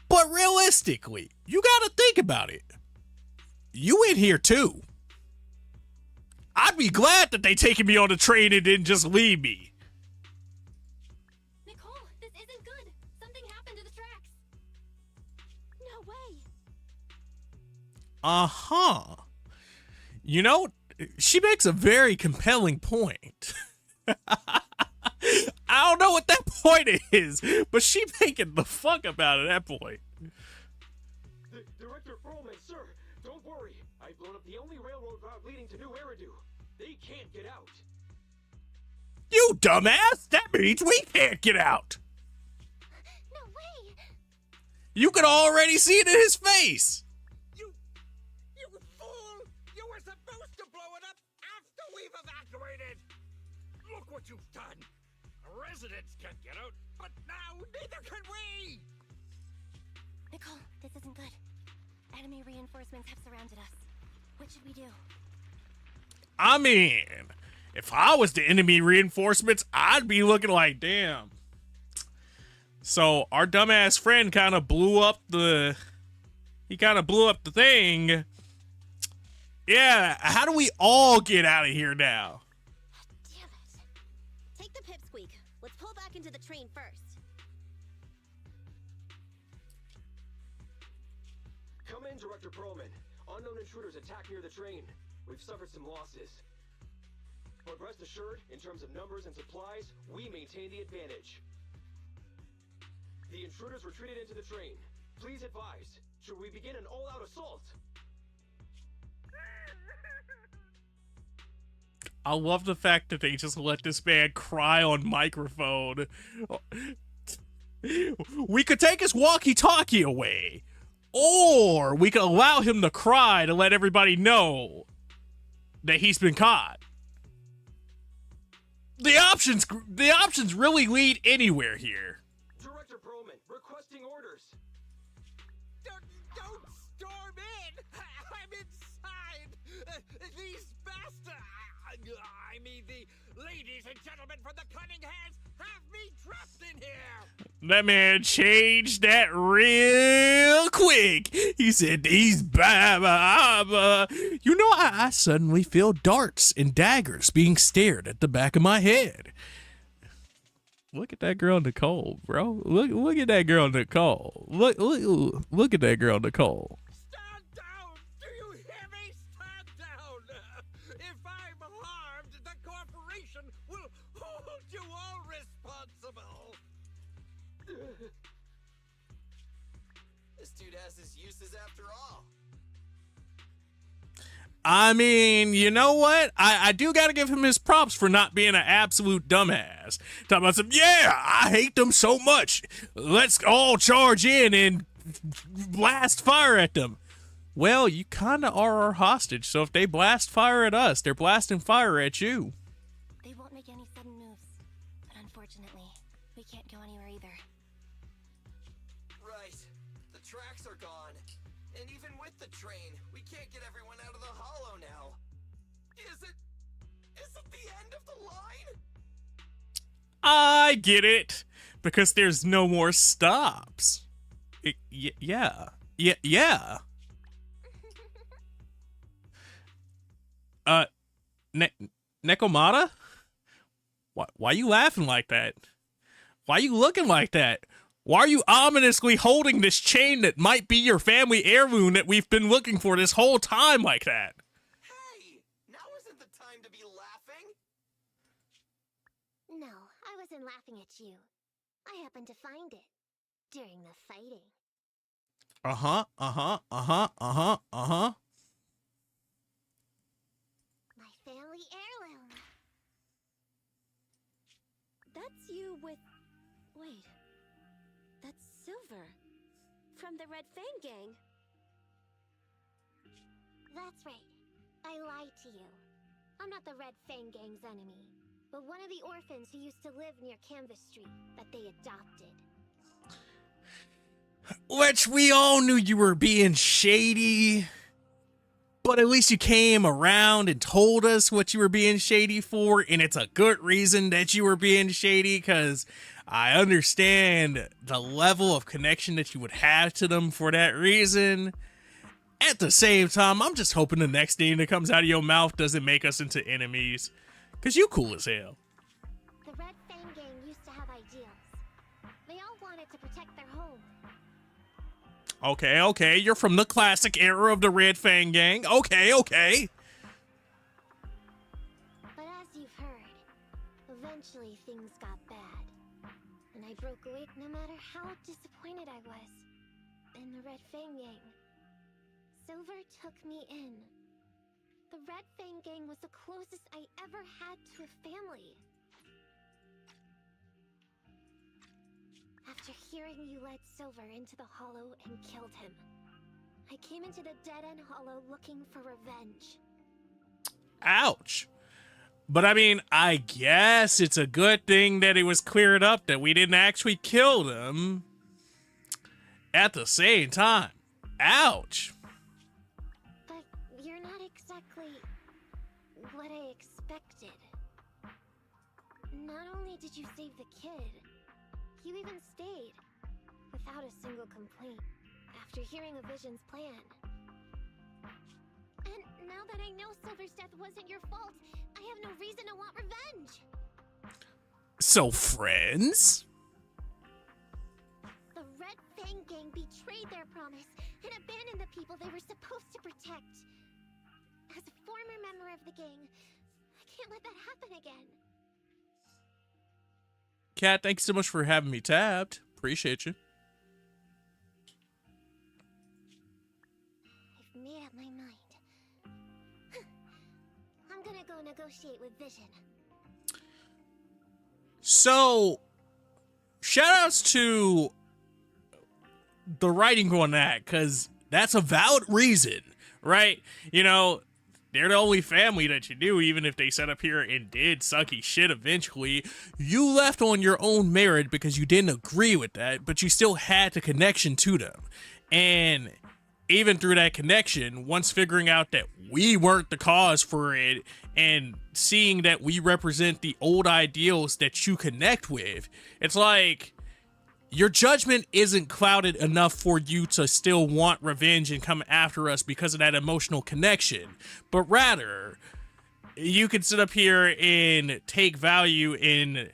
But realistically, you gotta think about it. You in here too. I'd be glad that they taken me on the train and didn't just leave me. Nicole, this isn't good. Something happened to the tracks. No way. Uh-huh. You know, she makes a very compelling point. I don't know what that point is, but she making the fuck about it, that point. Director Perlman, sir, don't worry. I've blown up the only railroad route leading to New Eridu. They can't get out. You dumbass! That means we can't get out! No way. You could already see it in his face! You fool! You were supposed to blow it up after we've evacuated. Look what you've done. Residents can't get out, but now neither can we. Nicole, this isn't good. Enemy reinforcements have surrounded us. What should we do? I mean, if I was the enemy reinforcements, I'd be looking like, damn. So, our dumbass friend kind of blew up the... He kind of blew up the thing. Yeah, how do we all get out of here now? Damn it. Take the pipsqueak. Let's pull back into the train first. Come in, Director Perlman. Unknown intruders attacked near the train. We've suffered some losses. But rest assured, in terms of numbers and supplies, we maintain the advantage. The intruders retreated into the train. Please advise, should we begin an all-out assault? I love the fact that they just let this man cry on microphone. We could take his walkie-talkie away. Or we could allow him to cry to let everybody know that he's been caught. The options really lead anywhere here. Director Perlman, requesting orders. Don't storm in. I'm inside. These bastards. I mean, the ladies and gentlemen from the Cunninghams have me trapped in here. That man changed that real quick. He said, these baba. You know, I suddenly feel darts and daggers being stared at the back of my head. Look at that girl Nicole, bro. Look at that girl Nicole. Look at that girl Nicole. Stand down! Do you hear me? Stand down! If I'm harmed, the corporation will hold you all responsible. This dude has his uses after all. I mean, you know what? I do got to give him his props for not being an absolute dumbass. Talking about some, yeah, I hate them so much. Let's all charge in and blast fire at them. Well, you kind of are our hostage, so if they blast fire at us, they're blasting fire at you. They won't make any sudden moves, but unfortunately, we can't go anywhere either. Right. The tracks are gone. And even with the train, we can't get everyone out of the hollow now. Is it the end of the line? I get it, because there's no more stops. Yeah. Nekomata? Why you laughing like that? Why you looking like that? Why are you ominously holding this chain that might be your family heirloom that we've been looking for this whole time like that? Hey, now isn't the time to be laughing. No, I wasn't laughing at you. I happened to find it during the fighting. My family heirloom. That's you with... Wait. That's Silver. From the Red Fang Gang. That's right. I lied to you. I'm not the Red Fang Gang's enemy, but one of the orphans who used to live near Canvas Street that they adopted. Which we all knew you were being shady, but at least you came around and told us what you were being shady for, and it's a good reason that you were being shady, because I understand the level of connection that you would have to them for that reason. At the same time, I'm just hoping the next thing that comes out of your mouth doesn't make us into enemies, because you cool as hell. The Red Fang Gang used to have ideals. They all wanted to protect their home. Okay, you're from the classic era of the Red Fang Gang. Okay. But as you've heard, eventually things got bad. And I broke away no matter how disappointed I was in the Red Fang Gang. Silver took me in. The Red Fang Gang was the closest I ever had to a family. After hearing you led Silver into the Hollow and killed him, I came into the dead-end Hollow looking for revenge. Ouch. But I mean, I guess it's a good thing that it was cleared up that we didn't actually kill them. At the same time, ouch. But you're not exactly what I expected. Not only did you save the kid, you even stayed, without a single complaint, after hearing a Vision's plan. And now that I know Silver's death wasn't your fault, I have no reason to want revenge! So, friends? The Red Fang Gang betrayed their promise and abandoned the people they were supposed to protect. As a former member of the gang, I can't let that happen again. Kat, thanks so much for having me tabbed. Appreciate you. I've made up my mind. I'm gonna go negotiate with Vision. So, shoutouts to the writing on that, because that's a valid reason, right? You know, they're the only family that you knew, even if they set up here and did sucky shit eventually. You left on your own merit because you didn't agree with that, but you still had the connection to them. And even through that connection, once figuring out that we weren't the cause for it and seeing that we represent the old ideals that you connect with, it's like your judgment isn't clouded enough for you to still want revenge and come after us because of that emotional connection, but rather you can sit up here and take value in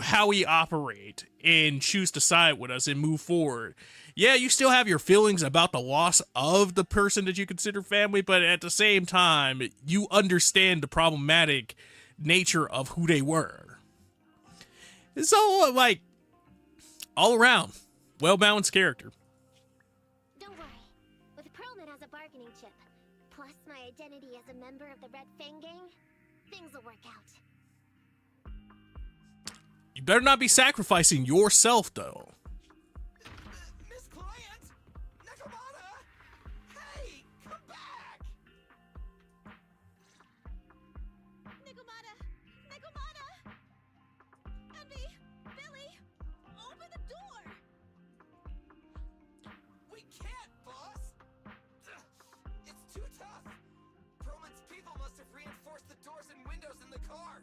how we operate and choose to side with us and move forward. Yeah, you still have your feelings about the loss of the person that you consider family, but at the same time, you understand the problematic nature of who they were. So, like, all around, well-balanced character. Don't worry. With Perlman as a bargaining chip, plus my identity as a member of the Red Fang Gang, things will work out. You better not be sacrificing yourself, though. Miss Client! Nakamata! Hey, come back! Nakamata! Nakamata! Envy! Billy! Open the door! We can't, boss! It's too tough! Perlman's people must have reinforced the doors and windows in the car!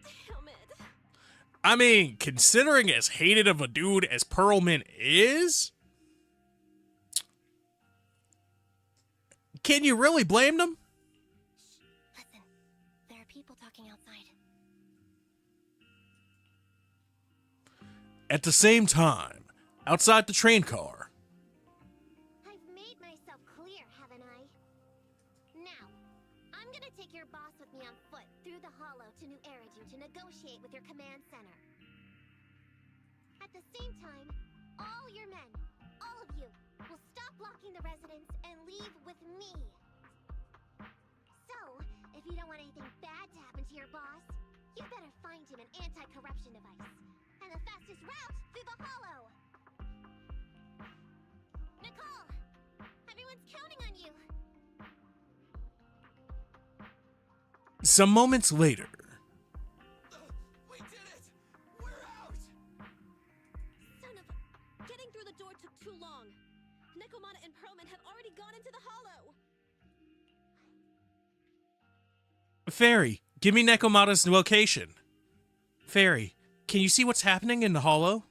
Damn it. I mean, considering as hated of a dude as Perlman is, can you really blame them? Listen, there are people talking outside. At the same time, outside the train car, I've made myself clear, haven't I? Now, I'm gonna take your boss with me on foot through the hollow to New Eridu to negotiate with your command center. At the same time, all your men, all of you, will stop blocking the residents and leave with me. So, if you don't want anything bad to happen to your boss, you better find him an anti-corruption device. And the fastest route through the hollow. Nicole! Everyone's counting on you! some moments later, We did it! We're out! Son of... Getting through the door took too long. Nekomata and Perlman have already gone into the hollow. Fairy, give me Nekomata's location. Fairy, can you see what's happening in the hollow?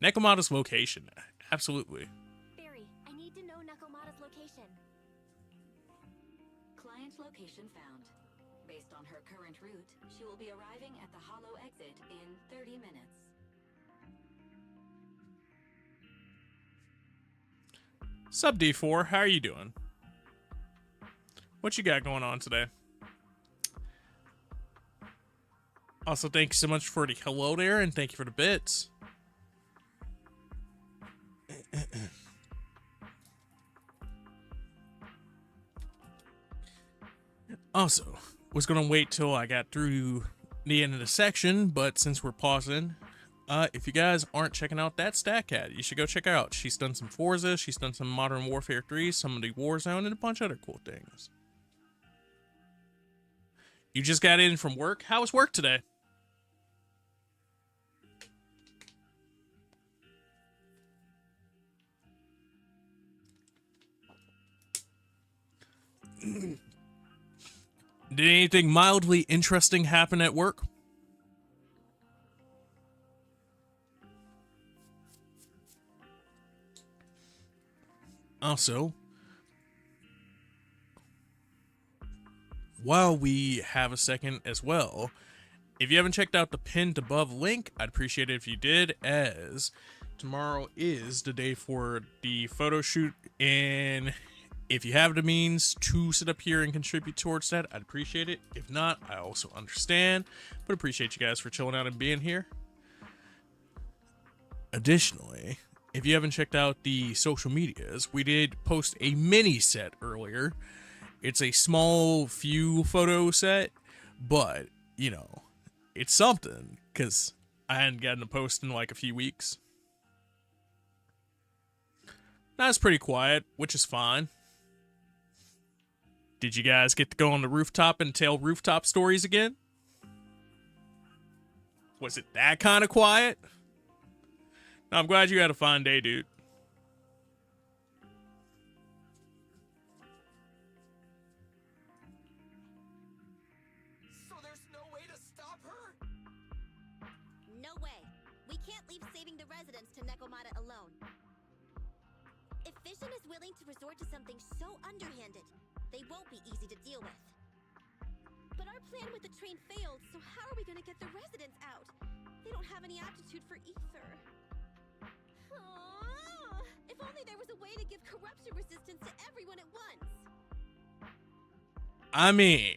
Nekomata's location, absolutely. Barry, I need to know Nekomata's location. Client location found. Based on her current route, she will be arriving at the hollow exit in 30 minutes. Sup, D4, how are you doing? What you got going on today? Also, thank you so much for the hello there, and thank you for the bits. Also, was gonna wait till I got through the end of the section, but since we're pausing, if you guys aren't checking out that Stat Cat, you should go check her out. She's done some Forza, she's done some Modern Warfare 3, some of the Warzone, and a bunch of other cool things. You just got in from work? How was work today? Did anything mildly interesting happen at work? Also, while we have a second as well, if you haven't checked out the pinned above link, I'd appreciate it if you did, as tomorrow is the day for the photo shoot, and if you have the means to sit up here and contribute towards that, I'd appreciate it. If not, I also understand, but appreciate you guys for chilling out and being here. Additionally, if you haven't checked out the social medias, we did post a mini set earlier. It's a small few photo set, but, you know, it's something, because I hadn't gotten a post in like a few weeks. Now it's pretty quiet, which is fine. Did you guys get to go on the rooftop and tell rooftop stories again? Was it that kind of quiet? No, I'm glad you had a fine day, dude. to Nekomata alone. If Vision is willing to resort to something so underhanded, they won't be easy to deal with. But our plan with the train failed, so how are we gonna get the residents out? They don't have any aptitude for ether. Aww, if only there was a way to give corruption resistance to everyone at once. I mean,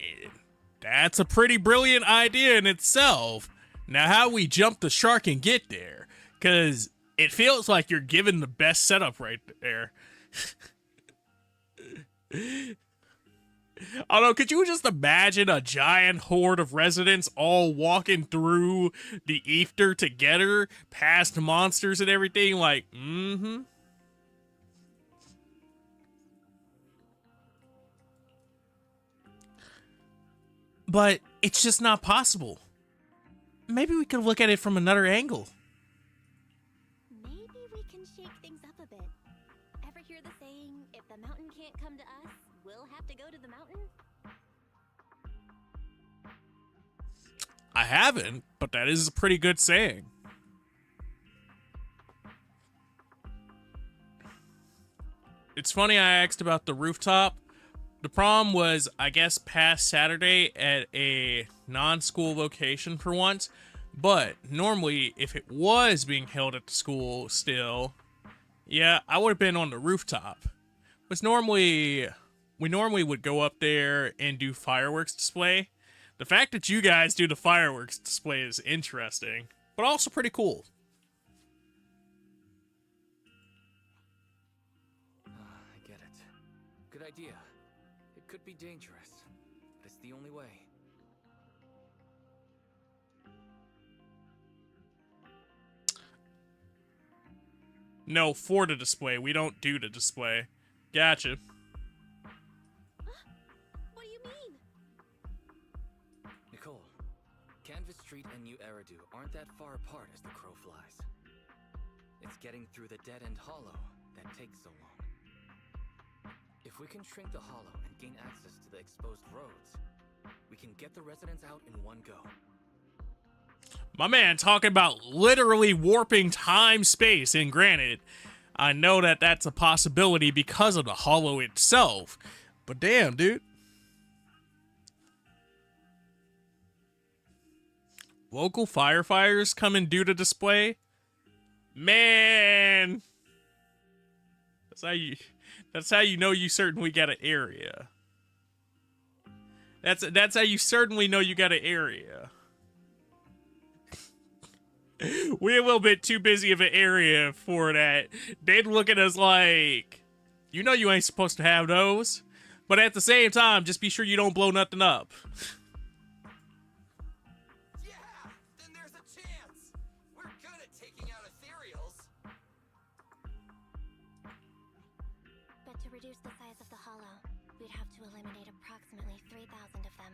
that's a pretty brilliant idea in itself. Now, how we jump the shark and get there? Because it feels like you're given the best setup right there. I don't know, could you just imagine a giant horde of residents all walking through the ether together, past monsters and everything? Like, But it's just not possible. Maybe we could look at it from another angle. Maybe we can shake things up a bit. Ever hear the saying, if the mountain can't come to us, we'll have to go to the mountain? I haven't, but that is a pretty good saying. It's funny I asked about the rooftop. The problem was, I guess, past Saturday at a non-school location for once. But normally, if it was being held at the school still, yeah, I would have been on the rooftop. We normally would go up there and do fireworks display. The fact that you guys do the fireworks display is interesting, but also pretty cool. I get it. Good idea. It could be dangerous, but it's the only way. No, for the display. We don't do the display. Gotcha. What do you mean? Nicole, Canvas Street and New Eridu aren't that far apart as the crow flies. It's getting through the dead-end hollow that takes so long. If we can shrink the hollow and gain access to the exposed roads, we can get the residents out in one go. My man talking about literally warping time-space, and granted, I know that that's a possibility because of the hollow itself, but damn, dude. Local firefighters come and do the display? Man! That's how you know you certainly got an area. That's how you certainly know you got an area. We're a little bit too busy of an area for that. They'd look at us like, you know you ain't supposed to have those. But at the same time, just be sure you don't blow nothing up. Yeah, then there's a chance. We're good at taking out ethereals. But to reduce the size of the hollow, we'd have to eliminate approximately 3,000 of them.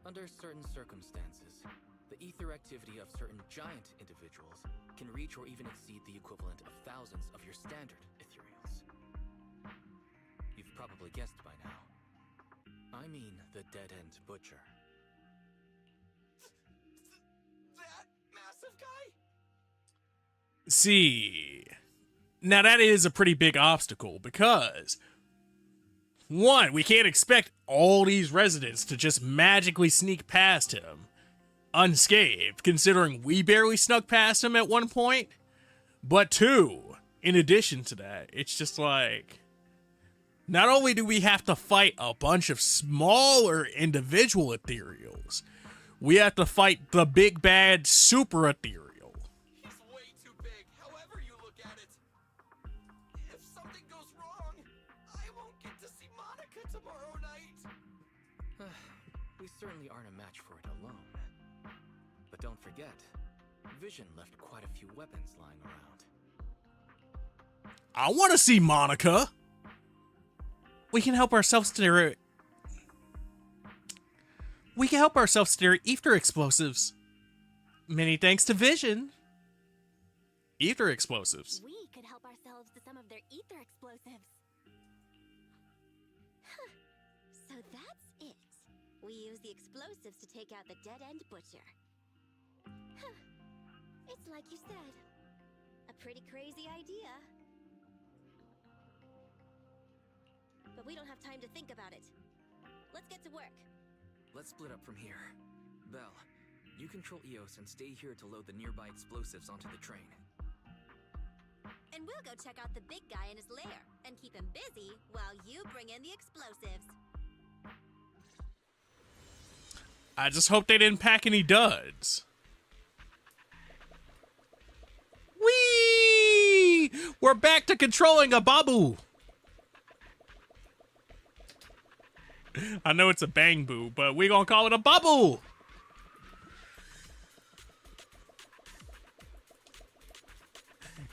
Under certain circumstances, the ether activity of certain giant individuals can reach or even exceed the equivalent of thousands of your standard ethereals. You've probably guessed by now. I mean the dead-end butcher. That massive guy? See, now that is a pretty big obstacle because, one, we can't expect all these residents to just magically sneak past him unscathed, considering we barely snuck past him at one point. But two, in addition to that, it's just like, not only do we have to fight a bunch of smaller individual ethereals, we have to fight the big bad super ethereal. He's way too big, however you look at it. If something goes wrong, I won't get to see Monica tomorrow night. We certainly aren't a match for it alone. But don't forget, Vision left quite a few weapons lying around. I want to see Monica. We can help ourselves to their... We can help ourselves to their ether explosives. Many thanks to Vision. Ether explosives. We could help ourselves to some of their ether explosives. Huh. So that's it. We use the explosives to take out the dead-end butcher. It's like you said. A pretty crazy idea. But we don't have time to think about it. Let's get to work. Let's split up from here. Belle, you control Eos and stay here to load the nearby explosives onto the train. And we'll go check out the big guy in his lair and keep him busy while you bring in the explosives. I just hope they didn't pack any duds. Whee! We're back to controlling a babu. I know it's a bang boo, but we're gonna call it a babu.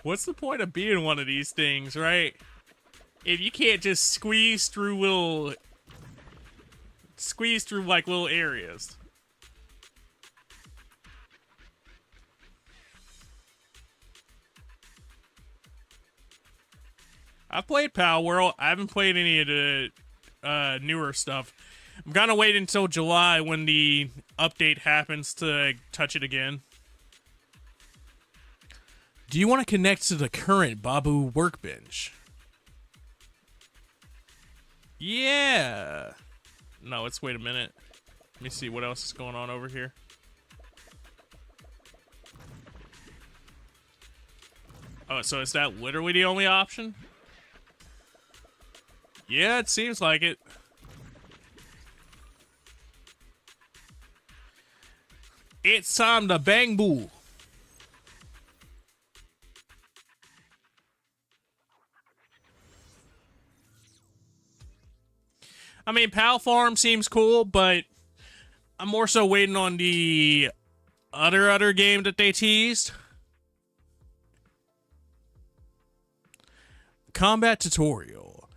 What's the point of being one of these things, right? If you can't just squeeze through like little areas. I've played Power World. I haven't played any of the newer stuff. I'm gonna wait until July when the update happens to touch it again. Do you want to connect to the current Babu workbench? Yeah. No, let's wait a minute. Let me see what else is going on over here. Oh, so is that literally the only option? Yeah, it seems like it. It's time to bang boo. I mean, Pal Farm seems cool, but I'm more so waiting on the other game that they teased. Combat tutorial.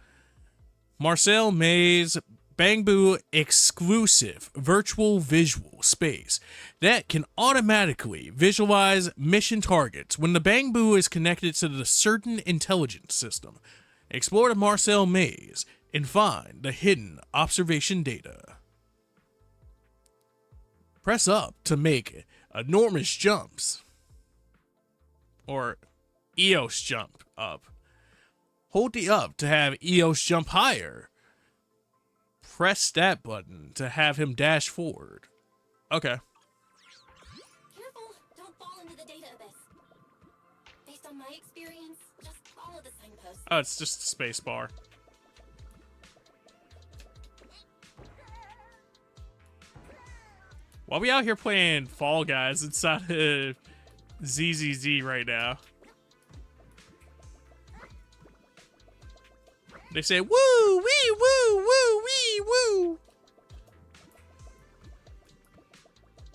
Marcel Mays Bang Boo exclusive virtual visual space that can automatically visualize mission targets when the Bang Boo is connected to the certain intelligence system. Explore the Marcel Maze and find the hidden observation data. Press up to make enormous jumps. Or Eos jump up. Hold the up to have Eos jump higher. Press that button to have him dash forward. Okay. Careful, don't fall into the data abyss. Based on my experience, just follow the signposts. Oh, it's just a space bar. While we out here playing Fall Guys inside of ZZZ right now. They say, woo, wee, woo, woo, wee, woo.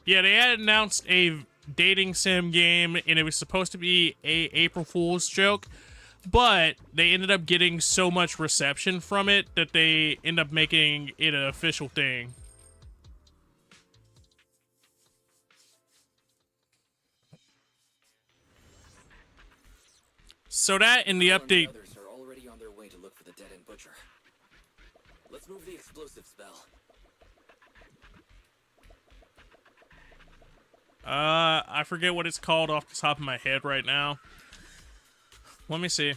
Yeah, they had announced a dating sim game, and it was supposed to be a April Fool's joke, but they ended up getting so much reception from it that they end up making it an official thing. So that in the update. Others are already on their way to look for the dead-end butcher. Let's move the explosives, Belle. I forget what it's called off the top of my head right now. Let me see.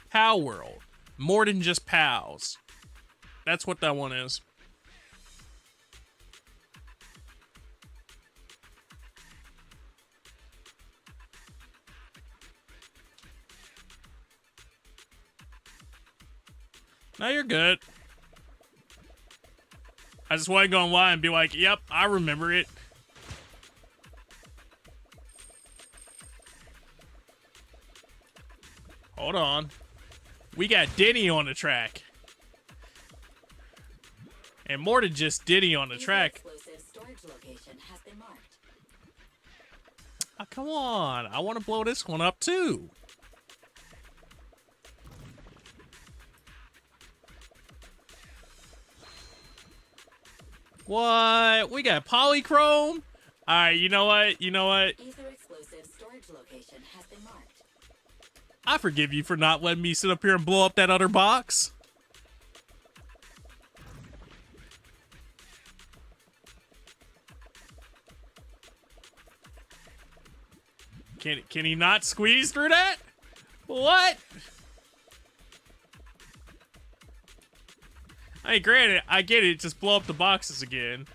Pow World. More than just pals. That's what that one is. Now you're good. I just want to go online and be like, yep, I remember it. Hold on. We got Diddy on the track. And more than just Diddy on the track. Storage location has been marked. Oh, come on. I want to blow this one up too. What? We got polychrome? Alright, you know what? You know what? Ether explosive storage location has been marked. I forgive you for not letting me sit up here and blow up that other box. Can he not squeeze through that? What? Hey, granted, I get it. Just blow up the boxes again.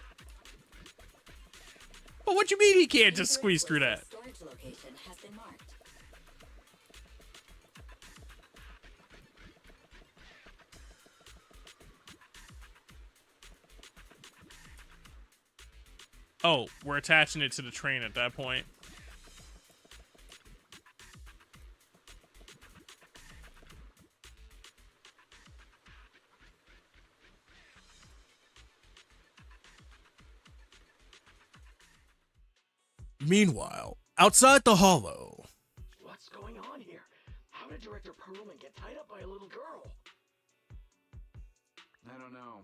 But what you mean he can't just squeeze through that? Storage location has been marked. Oh, we're attaching it to the train at that point. Meanwhile, outside the hollow. What's going on here? How did Director Perlman get tied up by a little girl? I don't know,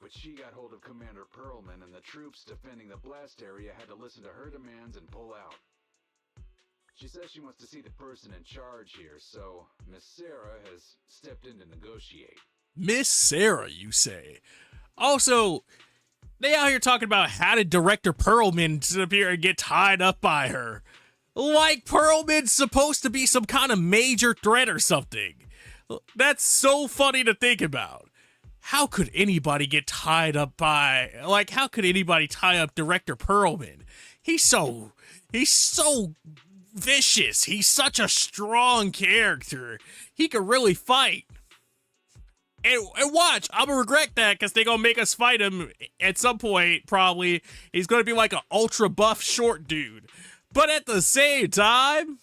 but she got hold of Commander Perlman, and the troops defending the blast area had to listen to her demands and pull out. She says she wants to see the person in charge here, so Miss Sarah has stepped in to negotiate. Miss Sarah, you say? Also, they out here talking about how did Director Perlman disappear and get tied up by her. Like Perlman's supposed to be some kind of major threat or something. That's so funny to think about. How could anybody get tied up by, like, how could anybody tie up Director Perlman? He's so vicious. He's such a strong character. He could really fight. And watch, I'm gonna regret that because they're gonna make us fight him at some point, probably. He's gonna be like an ultra buff short dude. But at the same time,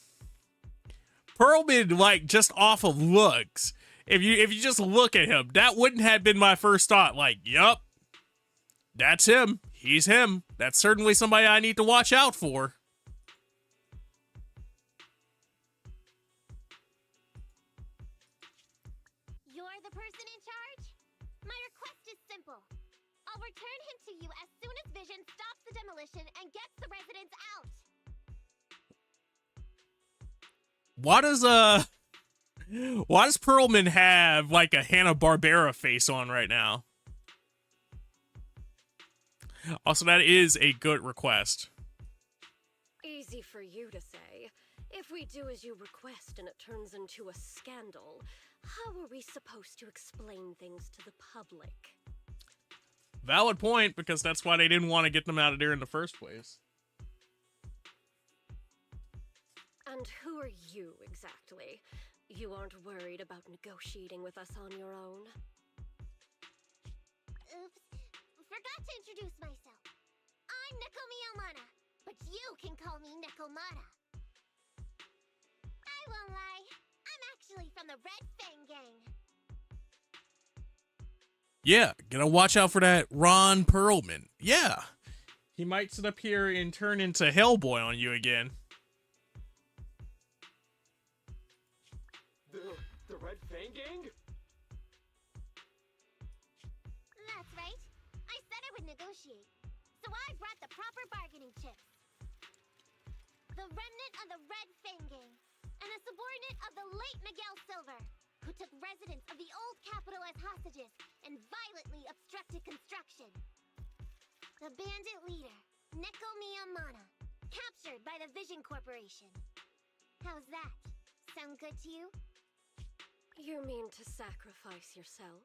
Perlman, like, just off of looks, if you just look at him, that wouldn't have been my first thought. Like, yup, that's him. He's him. That's certainly somebody I need to watch out for. You're the person in charge? My request is simple. I'll return him to you as soon as Vision stops the demolition and gets the residents out. Why does Perlman have like a Hanna-Barbera face on right now? Also, that is a good request. Easy for you to say. If we do as you request and it turns into a scandal, how are we supposed to explain things to the public? Valid point, because that's why they didn't want to get them out of there in the first place. And who are you, exactly? You aren't worried about negotiating with us on your own? Oops. Forgot to introduce myself. I'm Neko Miyamata, but you can call me Nekomata. I won't lie. I'm actually from the Red Fang Gang. Yeah, gotta watch out for that Ron Perlman. Yeah. He might sit up here and turn into Hellboy on you again. The Red Fang Gang? That's right. I said I would negotiate. So I brought the proper bargaining chips. The remnant of the Red Fang Gang, and a subordinate of the late Miguel Silver, who took residents of the old capital as hostages and violently obstructed construction. The bandit leader, Neko Miyamata, captured by the Vision Corporation. How's that? Sound good to you? You mean to sacrifice yourself?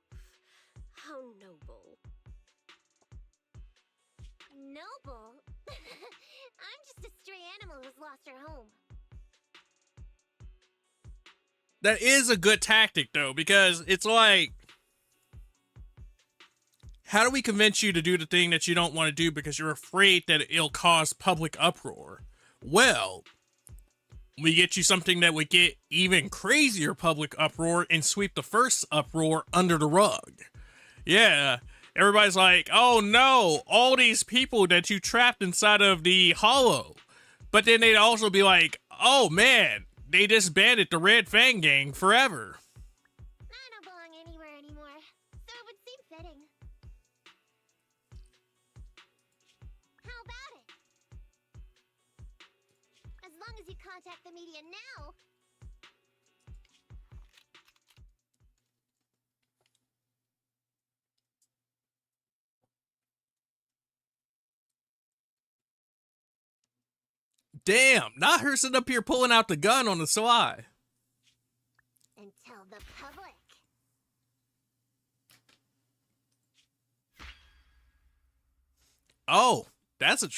How noble. Noble? I'm just a stray animal who's lost her home. That is a good tactic, though, because it's like, how do we convince you to do the thing that you don't want to do because you're afraid that it'll cause public uproar? Well, we get you something that would get even crazier public uproar and sweep the first uproar under the rug. Yeah, everybody's like, oh no, all these people that you trapped inside of the hollow. But then they'd also be like, oh man, they disbanded the Red Fang Gang forever. I don't belong anywhere anymore, so it would seem fitting. How about it? As long as you contact the media now, Damn, not her sitting up here pulling out the gun on the sly. And tell the public. Oh, that's a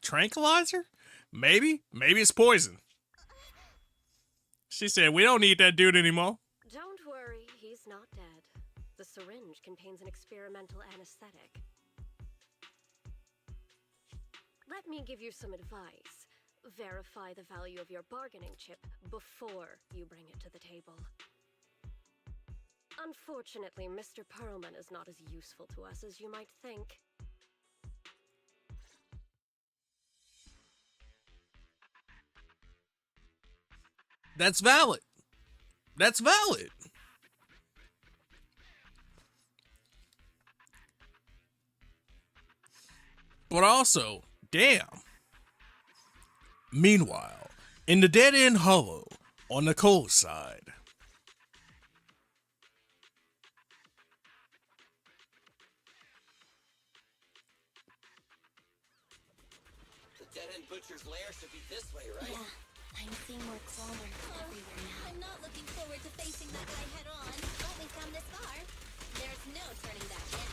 tranquilizer? Maybe it's poison. She said, we don't need that dude anymore. Don't worry, he's not dead. The syringe contains an experimental anesthetic. Let me give you some advice. Verify the value of your bargaining chip before you bring it to the table. Unfortunately, Mr. Perlman is not as useful to us as you might think. That's valid. That's valid. But also, damn. Meanwhile, in the dead-end hollow, on the cold side. The dead-end butcher's lair should be this way, right? Yeah, I'm seeing more clones everywhere now. I'm not looking forward to facing that guy head on. But we've come this far. There's no turning back now.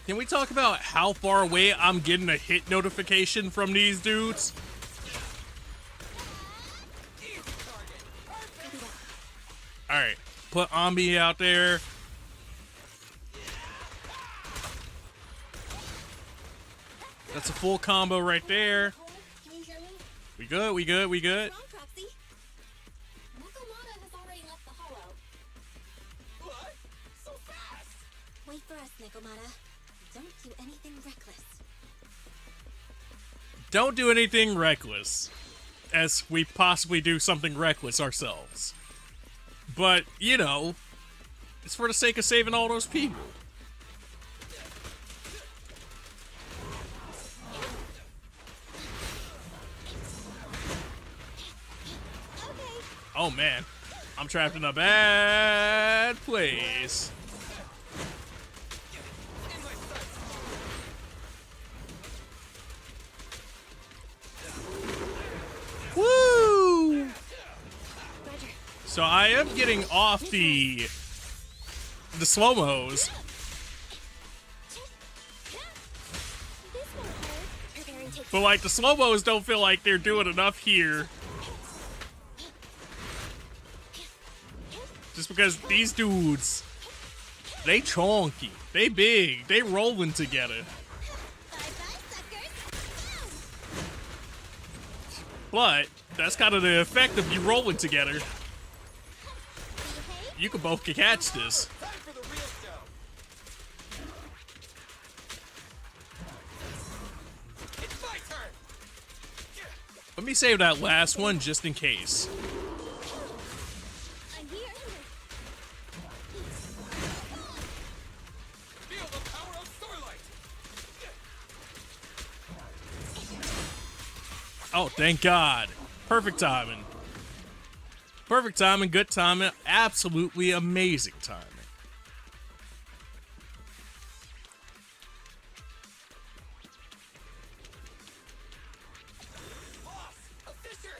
Can we talk about how far away I'm getting a hit notification from these dudes? Alright, put Ambi out there. That's a full combo right there. Can you hear me? We good, we good, we good. Wrong, Proxy. Nakamata has already left the hollow. What? So fast? Wait for us, Nakamata. Don't do anything reckless. Don't do anything reckless, as we possibly do something reckless ourselves. But, you know, it's for the sake of saving all those people. Oh man, I'm trapped in a bad place. Woo! So I am getting off the slow-mos. But like the slow-mos don't feel like they're doing enough here. Just because these dudes, they chonky, they big, they rolling together. But that's kind of the effect of you rolling together. You can both catch this. Time for the real show. It's my turn. Let me save that last one just in case. I'm here. Feel the power of Starlight. Oh, thank God. Perfect timing. Perfect timing, good timing, absolutely amazing timing. Boss, a fisher.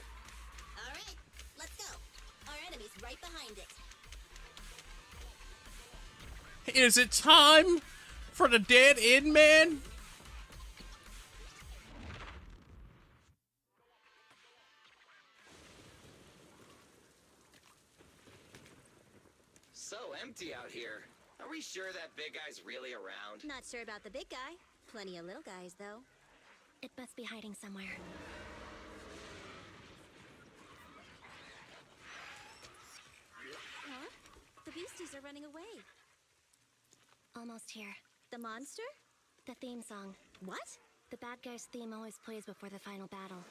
All right, let's go. Our enemy's right behind it. Is it time for the dead end man? So empty out here. Are we sure that big guy's really around? Not sure about the big guy. Plenty of little guys, though. It must be hiding somewhere. Huh? The beasties are running away. Almost here. The monster? The theme song. What? The bad guy's theme always plays before the final battle.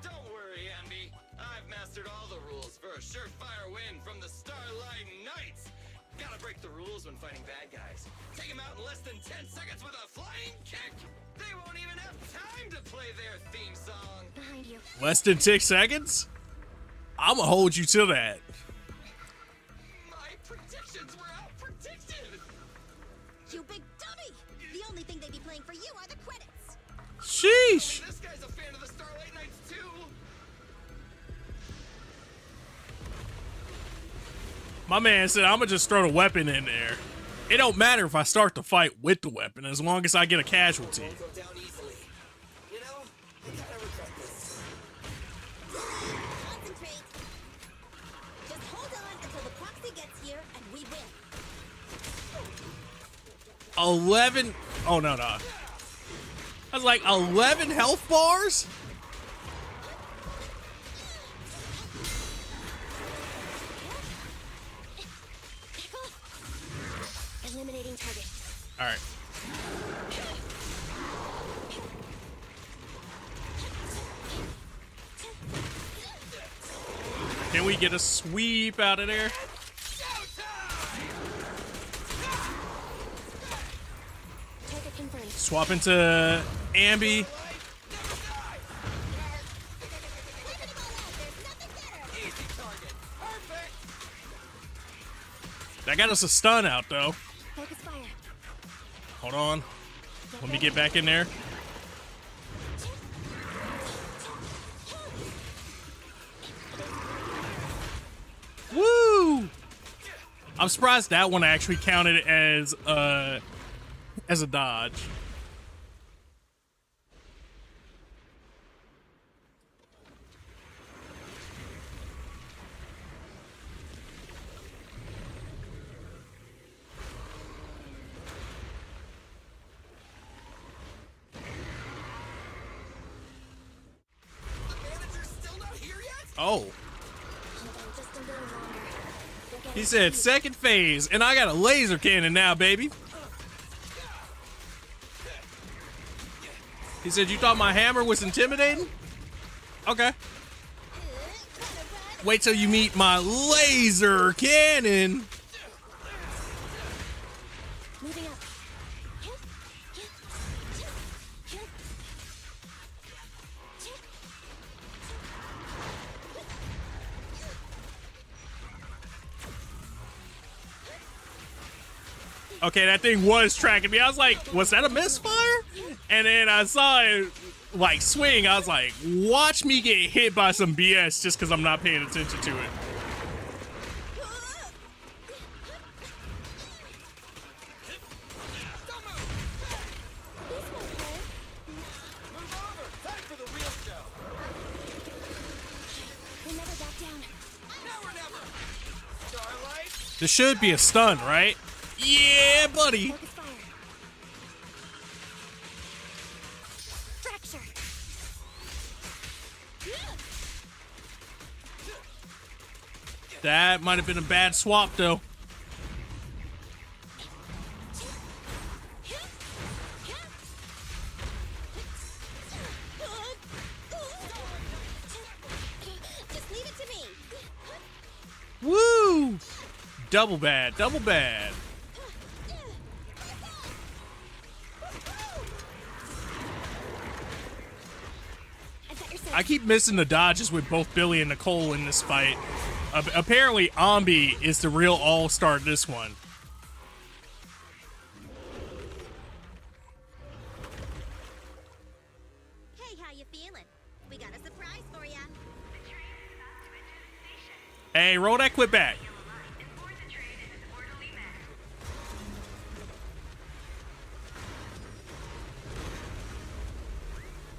Don't worry, Ambi. I've mastered all the rules for a surefire win from the Starlight Knights. Gotta break the rules when fighting bad guys. Take them out in less than 10 seconds with a flying kick. They won't even have time to play their theme song. Behind you. Less than 6 seconds? I'ma hold you to that. My predictions were out predicted. Sheesh. This guy's a fan of the Starlight Knights too. My man said, I'm gonna just throw the weapon in there. It don't matter if I start the fight with the weapon, as long as I get a casualty. Won't go down easily. You know, I kinda regret this. Concentrate. Just hold on until the proxy gets here and we win. 11. Oh, no. I was like, 11 health bars? Eliminating target. All right. Can we get a sweep out of there? Target confirmed. Swap into Ambi. That got us a stun out, though. Focus fire. Hold on. Let me get back in there. Woo! I'm surprised that one actually counted as a dodge. Oh. Just a little longer. He said second phase, and I got a laser cannon now, baby. He said, you thought my hammer was intimidating? Okay. Wait till you meet my laser cannon. Moving up. Okay, that thing was tracking me. I was like, was that a misfire? And then I saw it like swing. I was like, watch me get hit by some BS just because I'm not paying attention to it. This should be a stun, right? Yeah, buddy. Fracture. That might have been a bad swap, though. Just leave it to me. Woo! Double bad, double bad. I keep missing the dodges with both Billy and Nicole in this fight. Apparently, Ambi is the real all-star this one. Hey, how you feeling? We got a surprise for ya. Hey, roll that clip back.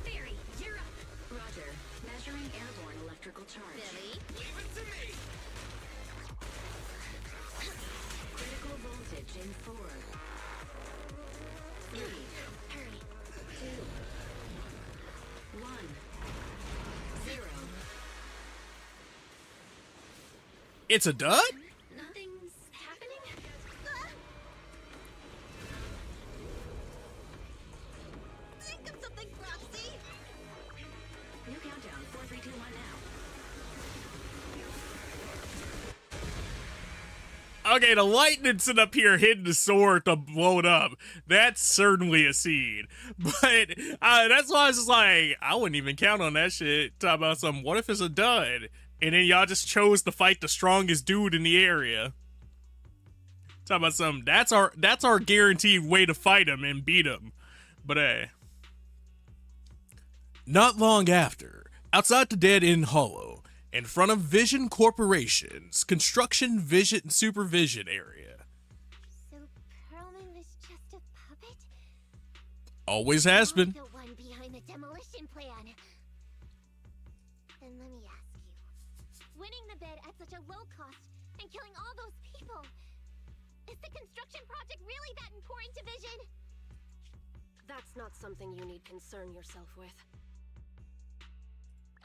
Barry, you're up. Roger. Measuring airborne electrical charge. Billy. Leave it to me. Critical voltage in 4. 3. Hurry. 2. 1. 0. It's a dud? Nothing's happening? Think of something, Proxy. New countdown. 4, 3, 2, 1 now. Okay, the lightning sitting up here hitting the sword to blow it up. That's certainly a scene. But that's why I was just like, I wouldn't even count on that shit. Talk about something. What if it's a dud? And then y'all just chose to fight the strongest dude in the area. Talk about something. That's our guaranteed way to fight him and beat him. But hey. Not long after, outside the Dead End Hollow, in front of Vision Corporation's construction vision supervision area. So Perlman was just a puppet? Always has been. The one behind the demolition plan. Then let me ask you, winning the bid at such a low cost and killing all those people, is the construction project really that important to Vision? That's not something you need concern yourself with.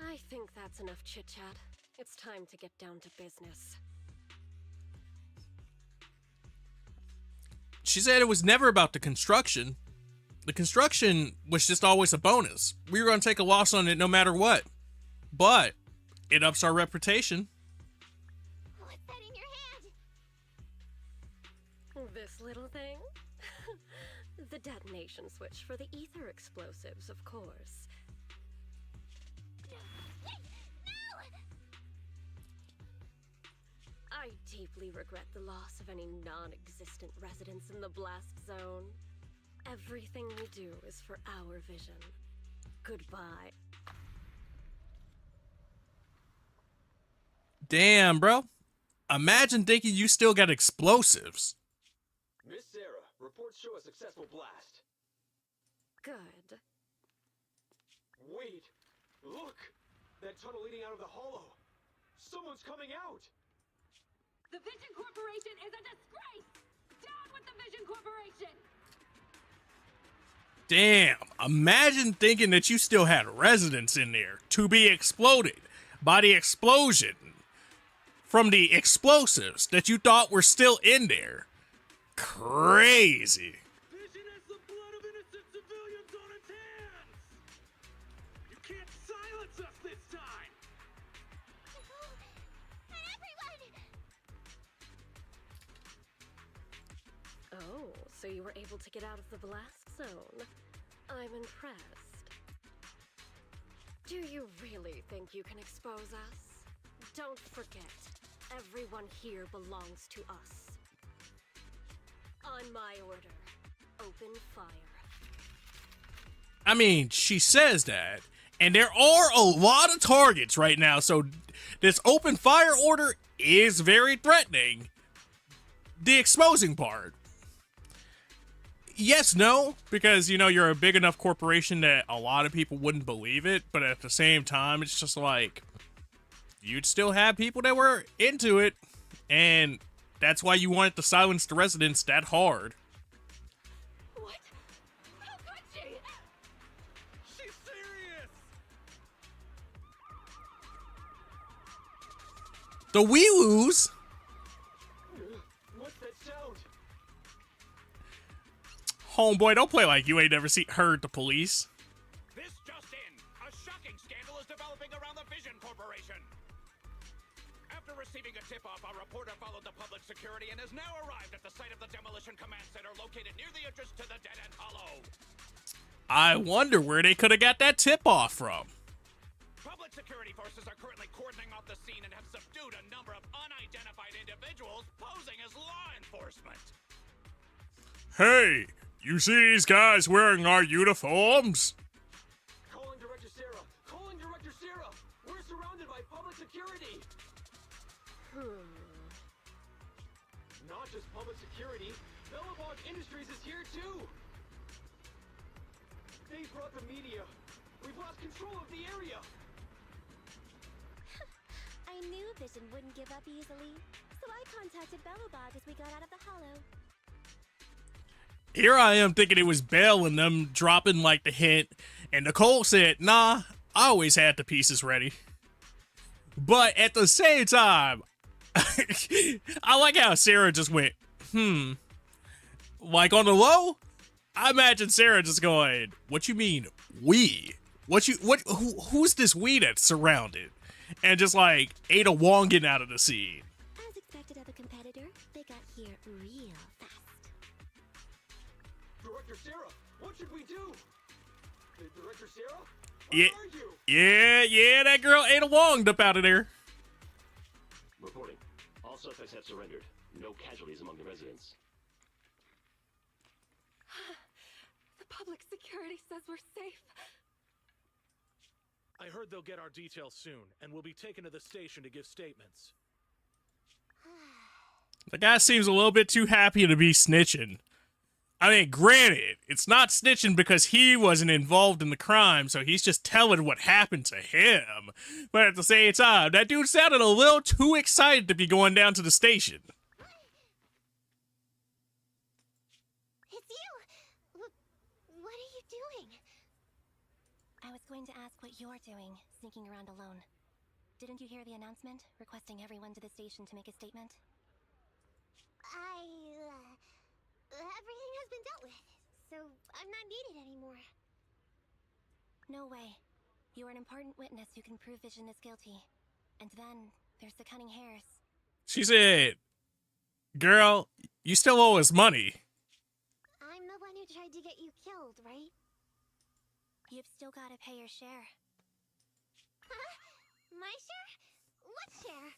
I think that's enough chit-chat. It's time to get down to business. She said it was never about the construction. The construction was just always a bonus. We were going to take a loss on it no matter what. But it ups our reputation. What's that in your hand? This little thing? The detonation switch for the ether explosives, of course. I deeply regret the loss of any non-existent residents in the blast zone. Everything we do is for our vision. Goodbye. Damn, bro. Imagine thinking you still got explosives. Miss Sarah, reports show a successful blast. Good. Wait! Look! That tunnel leading out of the hollow! Someone's coming out! The Vision Corporation is a disgrace! Down with the Vision Corporation! Damn, imagine thinking that you still had residents in there to be exploded by the explosion from the explosives that you thought were still in there. Crazy. Vision has the blood of innocent civilians on its hands! You can't silence us this time! Oh, so you were able to get out of the blast zone. I'm impressed. Do you really think you can expose us? Don't forget, everyone here belongs to us. On my order, open fire. I mean, she says that, and there are a lot of targets right now, so this open fire order is very threatening. The exposing part. Yes, no, because, you know, you're a big enough corporation that a lot of people wouldn't believe it, but at the same time, it's just like, you'd still have people that were into it, and that's why you wanted to silence the residents that hard. What? How could she? She's serious! The wee-woos? What's that sound? Homeboy, don't play like you ain't never heard the police. This just in! A shocking scandal is developing around the Vision Corporation! After receiving a tip-off, our reporter followed the public security and has now arrived at the site of the Demolition Command Center located near the entrance to the Dead End Hollow. I wonder where they could have got that tip-off from. Public security forces are currently cordoning off the scene and have subdued a number of unidentified individuals posing as law enforcement. Hey, you see these guys wearing our uniforms? Calling Director Sarah! Calling Director Sarah! We're surrounded by public security! Not just public security, Bellabog Industries is here too! They brought the media! We've lost control of the area! I knew Vision wouldn't give up easily, so I contacted Bellabog as we got out of the hollow. Here I am thinking it was Bell and them dropping like the hint, and Nicole said, nah, I always had the pieces ready. But at the same time, I like how Sarah just went, Like on the low, I imagine Sarah just going, what you mean, we? Who's this we that's surrounded? And just like, ate a Wongan out of the scene. As expected of a competitor, they got here real fast. Director Sarah, what should we do? Director Sarah? Yeah, Where are you? yeah, that girl ate a Wong up out of there. Reporting. All suspects have surrendered. No casualties among the residents. The public security says we're safe. I heard they'll get our details soon, and we'll be taken to the station to give statements. The guy seems a little bit too happy to be snitching. I mean, granted, it's not snitching because he wasn't involved in the crime, so he's just telling what happened to him. But at the same time, that dude sounded a little too excited to be going down to the station. It's you! What are you doing? I was going to ask what you're doing, sneaking around alone. Didn't you hear the announcement, requesting everyone to the station to make a statement? Everything has been dealt with, so I'm not needed anymore. No way. You're an important witness who can prove Vision is guilty. And then, there's the cunning hares. She said, girl, you still owe us money. I'm the one who tried to get you killed, right? You've still got to pay your share. Huh? My share? What share?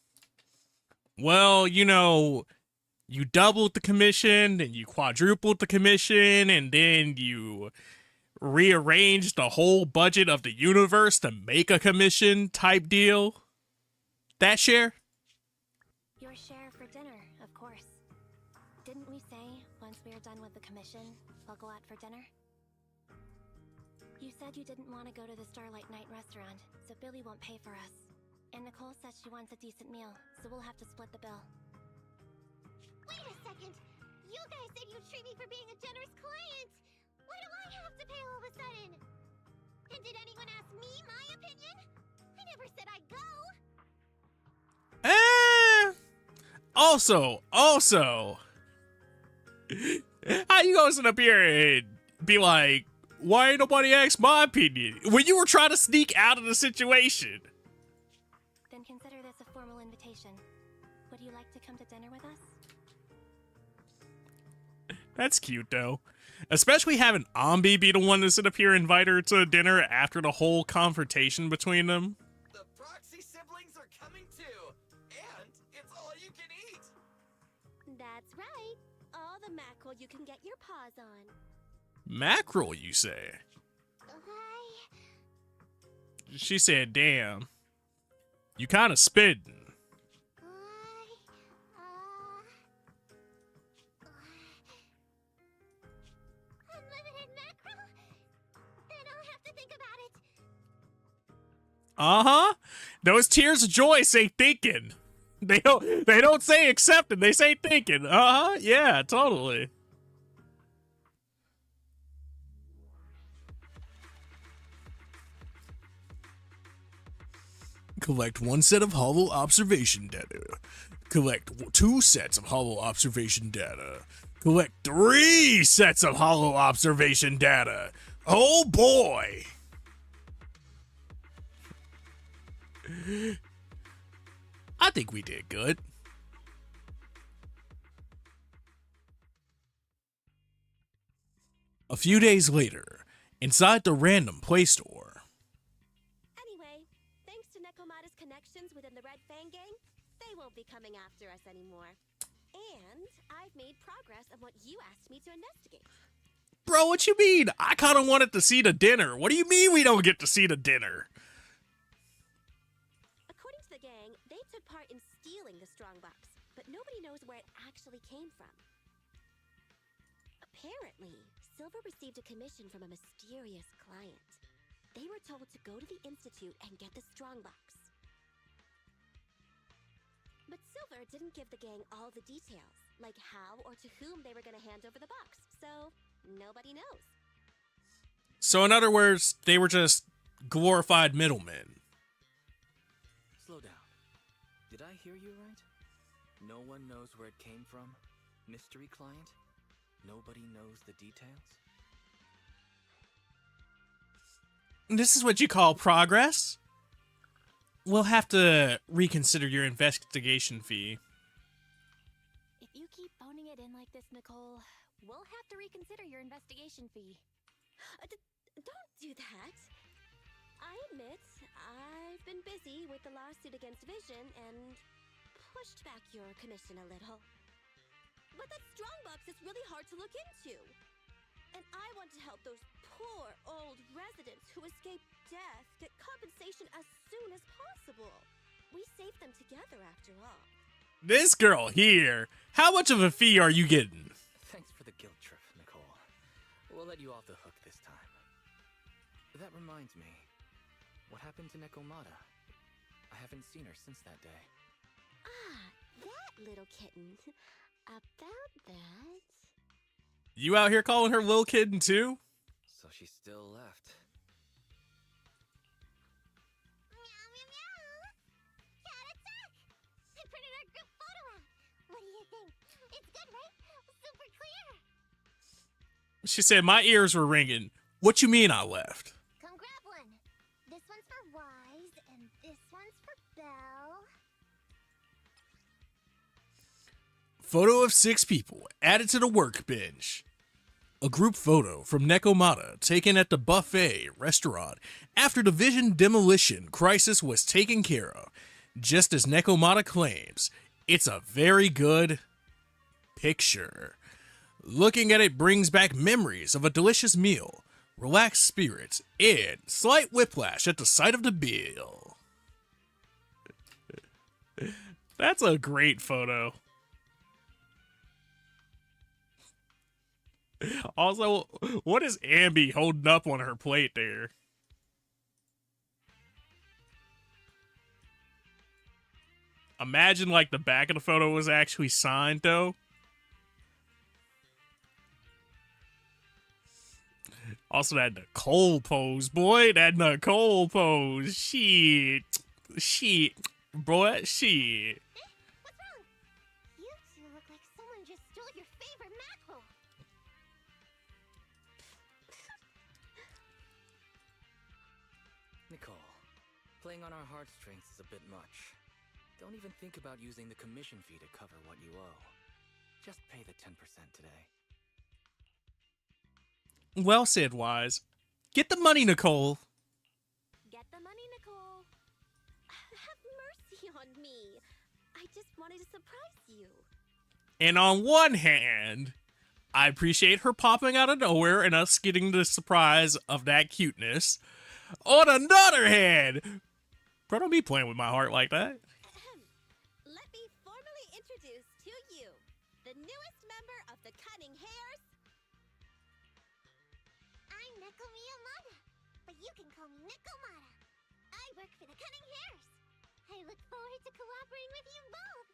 Well, you know, you doubled the commission, then you quadrupled the commission, and then you rearranged the whole budget of the universe to make a commission type deal. That share? Your share for dinner, of course. Didn't we say, once we're done with the commission, we'll go out for dinner? You said you didn't want to go to the Starlight Night restaurant, so Billy won't pay for us. And Nicole says she wants a decent meal, so we'll have to split the bill. Wait a second! You guys said you'd treat me for being a generous client! Why do I have to pay all of a sudden? And did anyone ask me my opinion? I never said I'd go! Also, how you gonna sit up here and be like, why ain't nobody asked my opinion? When you were trying to sneak out of the situation. Then consider this a formal invitation. Would you like to come to dinner with us? That's cute, though. Especially having Ambi be the one to sit up here and invite her to dinner after the whole confrontation between them. The proxy siblings are coming too, and it's all you can eat. That's right. All the mackerel you can get your paws on. Mackerel, you say? She said, damn. You kind of spitting. Unlimited mackerel? Then I'll have to think about it. Uh-huh. Those tears of joy say thinking. They don't say accepting, they say thinking. Uh-huh. Yeah, totally. Collect 1 set of hollow observation data. Collect 2 sets of hollow observation data. Collect 3 sets of hollow observation data. Oh boy! I think we did good. A few days later, inside the random Play Store. Anyway, thanks to Nekomata's connections within the Red Fang gang, they won't be coming after us anymore. And I've made progress on what you asked me to investigate. Bro, what you mean? I kind of wanted to see the dinner. What do you mean we don't get to see the dinner? According to the gang, they took part in stealing the strongbox, but nobody knows where it actually came from. Apparently, Silver received a commission from a mysterious client. They were told to go to the Institute and get the strongbox. But Silver didn't give the gang all the details, like how or to whom they were going to hand over the box, so nobody knows. So in other words, they were just glorified middlemen. Slow down. Did I hear you right? No one knows where it came from? Mystery client? Nobody knows the details? This is what you call progress? We'll have to reconsider your investigation fee. If you keep phoning it in like this, Nicole, we'll have to reconsider your investigation fee. Don't do that. I admit, I've been busy with the lawsuit against Vision and pushed back your commission a little. But that strongbox is really hard to look into. And I want to help those poor old residents who escaped death get compensation as soon as possible. We saved them together after all. This girl here. How much of a fee are you getting? Thanks for the guilt trip, Nicole. We'll let you off the hook this time. That reminds me. What happened to Nekomata? I haven't seen her since that day. Ah, that little kitten. About that... You out here calling her little kitten too? So she still left. Meow, meow, meow! Cat attack! I printed our group photo out. What do you think? It's good, right? Super clear. She said my ears were ringing. What you mean I left? Come grab one. This one's for Wise, and this one's for Belle. Photo of 6 people added to the workbench. A group photo from Nekomata taken at the buffet restaurant after the Vision demolition crisis was taken care of. Just as Nekomata claims, it's a very good picture. Looking at it brings back memories of a delicious meal, relaxed spirits, and slight whiplash at the sight of the bill. That's a great photo. Also, what is Ambi holding up on her plate there? Imagine like the back of the photo was actually signed though. Also that Nicole pose, boy. That Nicole pose. Shit. Boy, shit. What's wrong? You two look like someone just stole your favorite mackerel. Nicole, playing on our heartstrings is a bit much. Don't even think about using the commission fee to cover what you owe. Just pay the 10% today. Well said, Wise. Get the money, Nicole. Get the money, Nicole. Have mercy on me. I just wanted to surprise you. And on one hand, I appreciate her popping out of nowhere and us getting the surprise of that cuteness. On another hand, bro, don't be playing with my heart like that. Let me formally introduce to you the newest member of the Cunning Hares. I'm Neko Miyamada, but you can call me Nekomata. I work for the Cunning Hares. I look forward to cooperating with you both.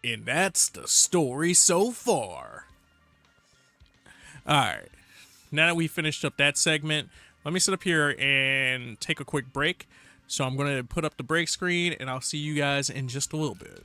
Meow. And that's the story so far. Alright, now that we finished up that segment, let me sit up here and take a quick break. So I'm going to put up the break screen and I'll see you guys in just a little bit.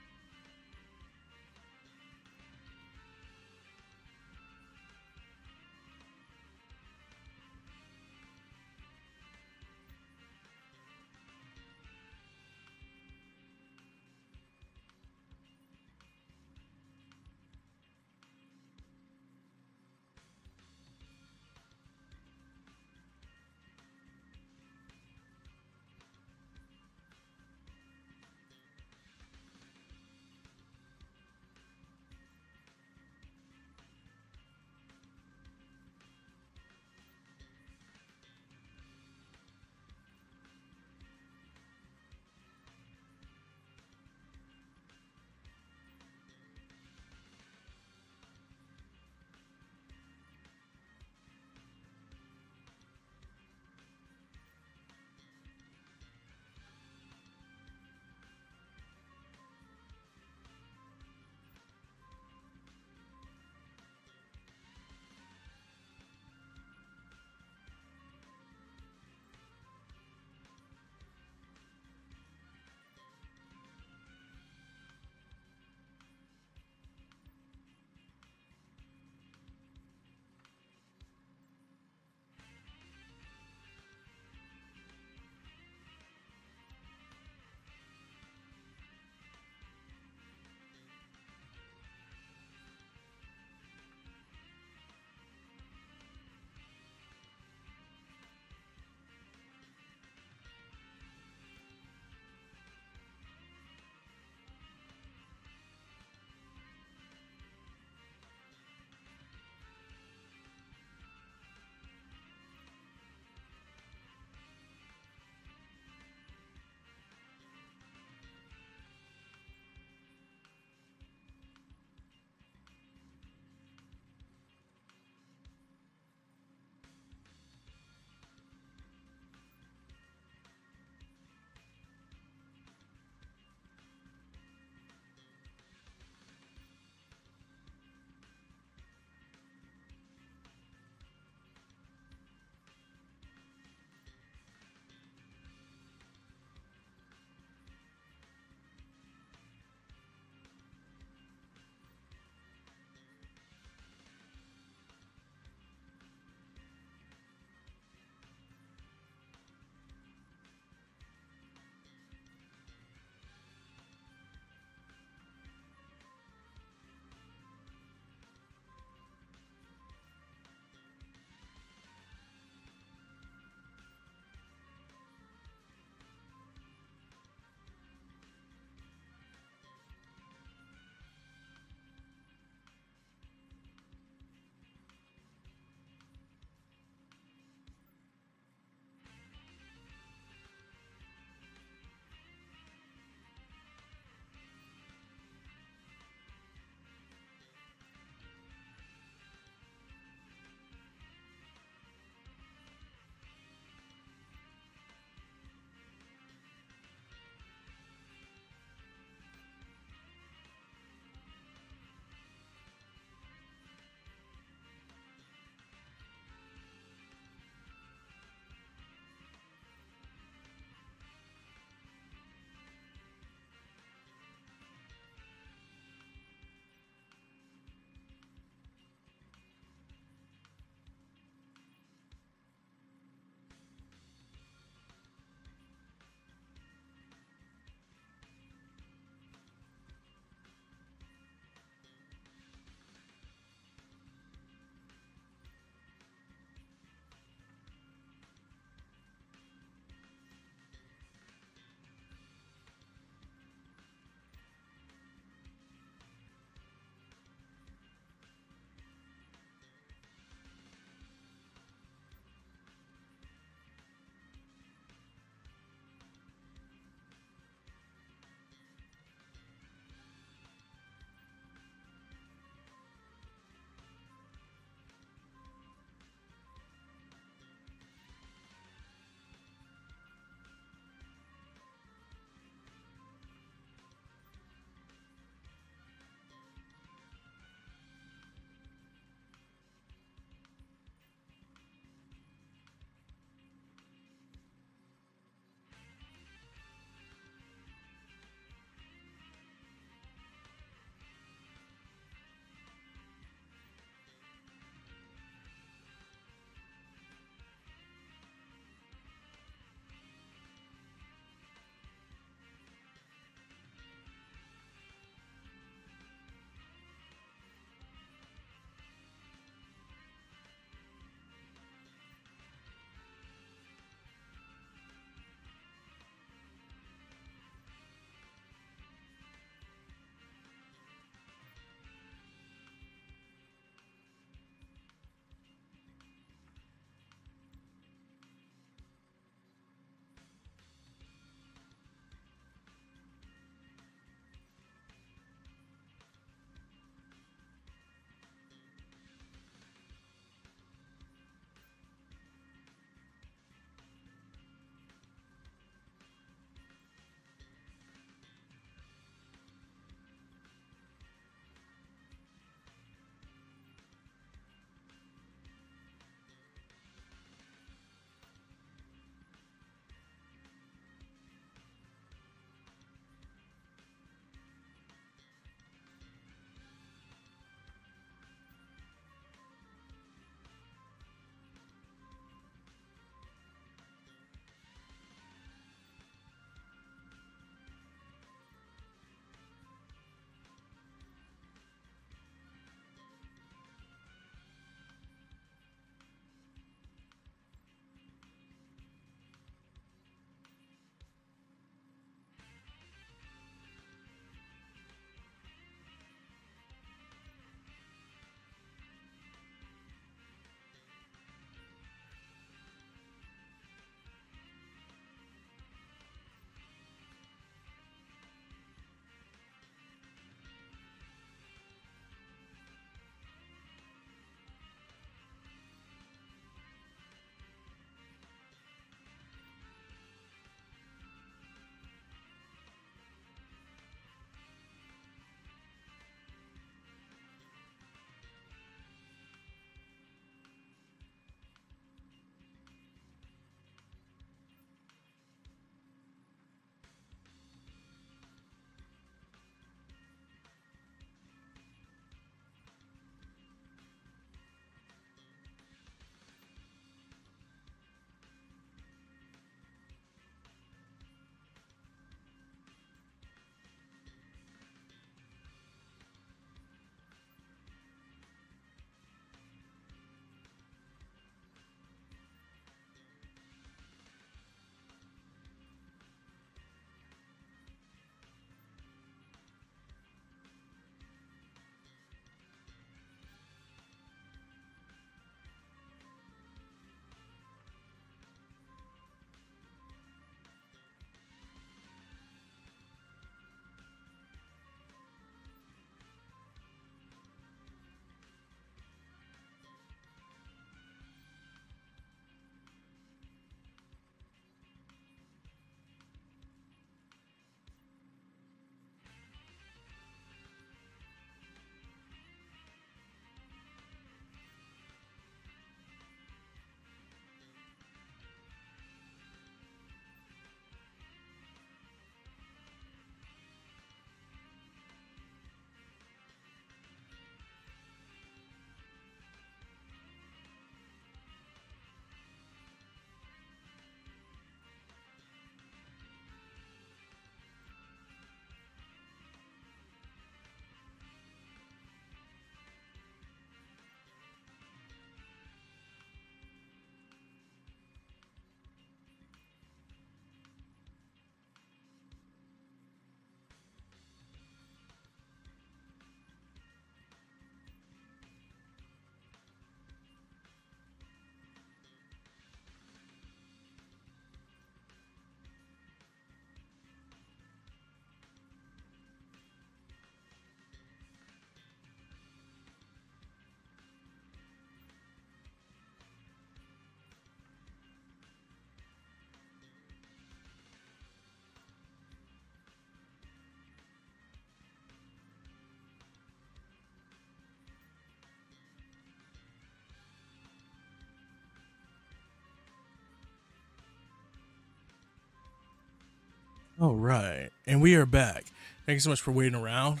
All right, and we are back. Thank you so much for waiting around.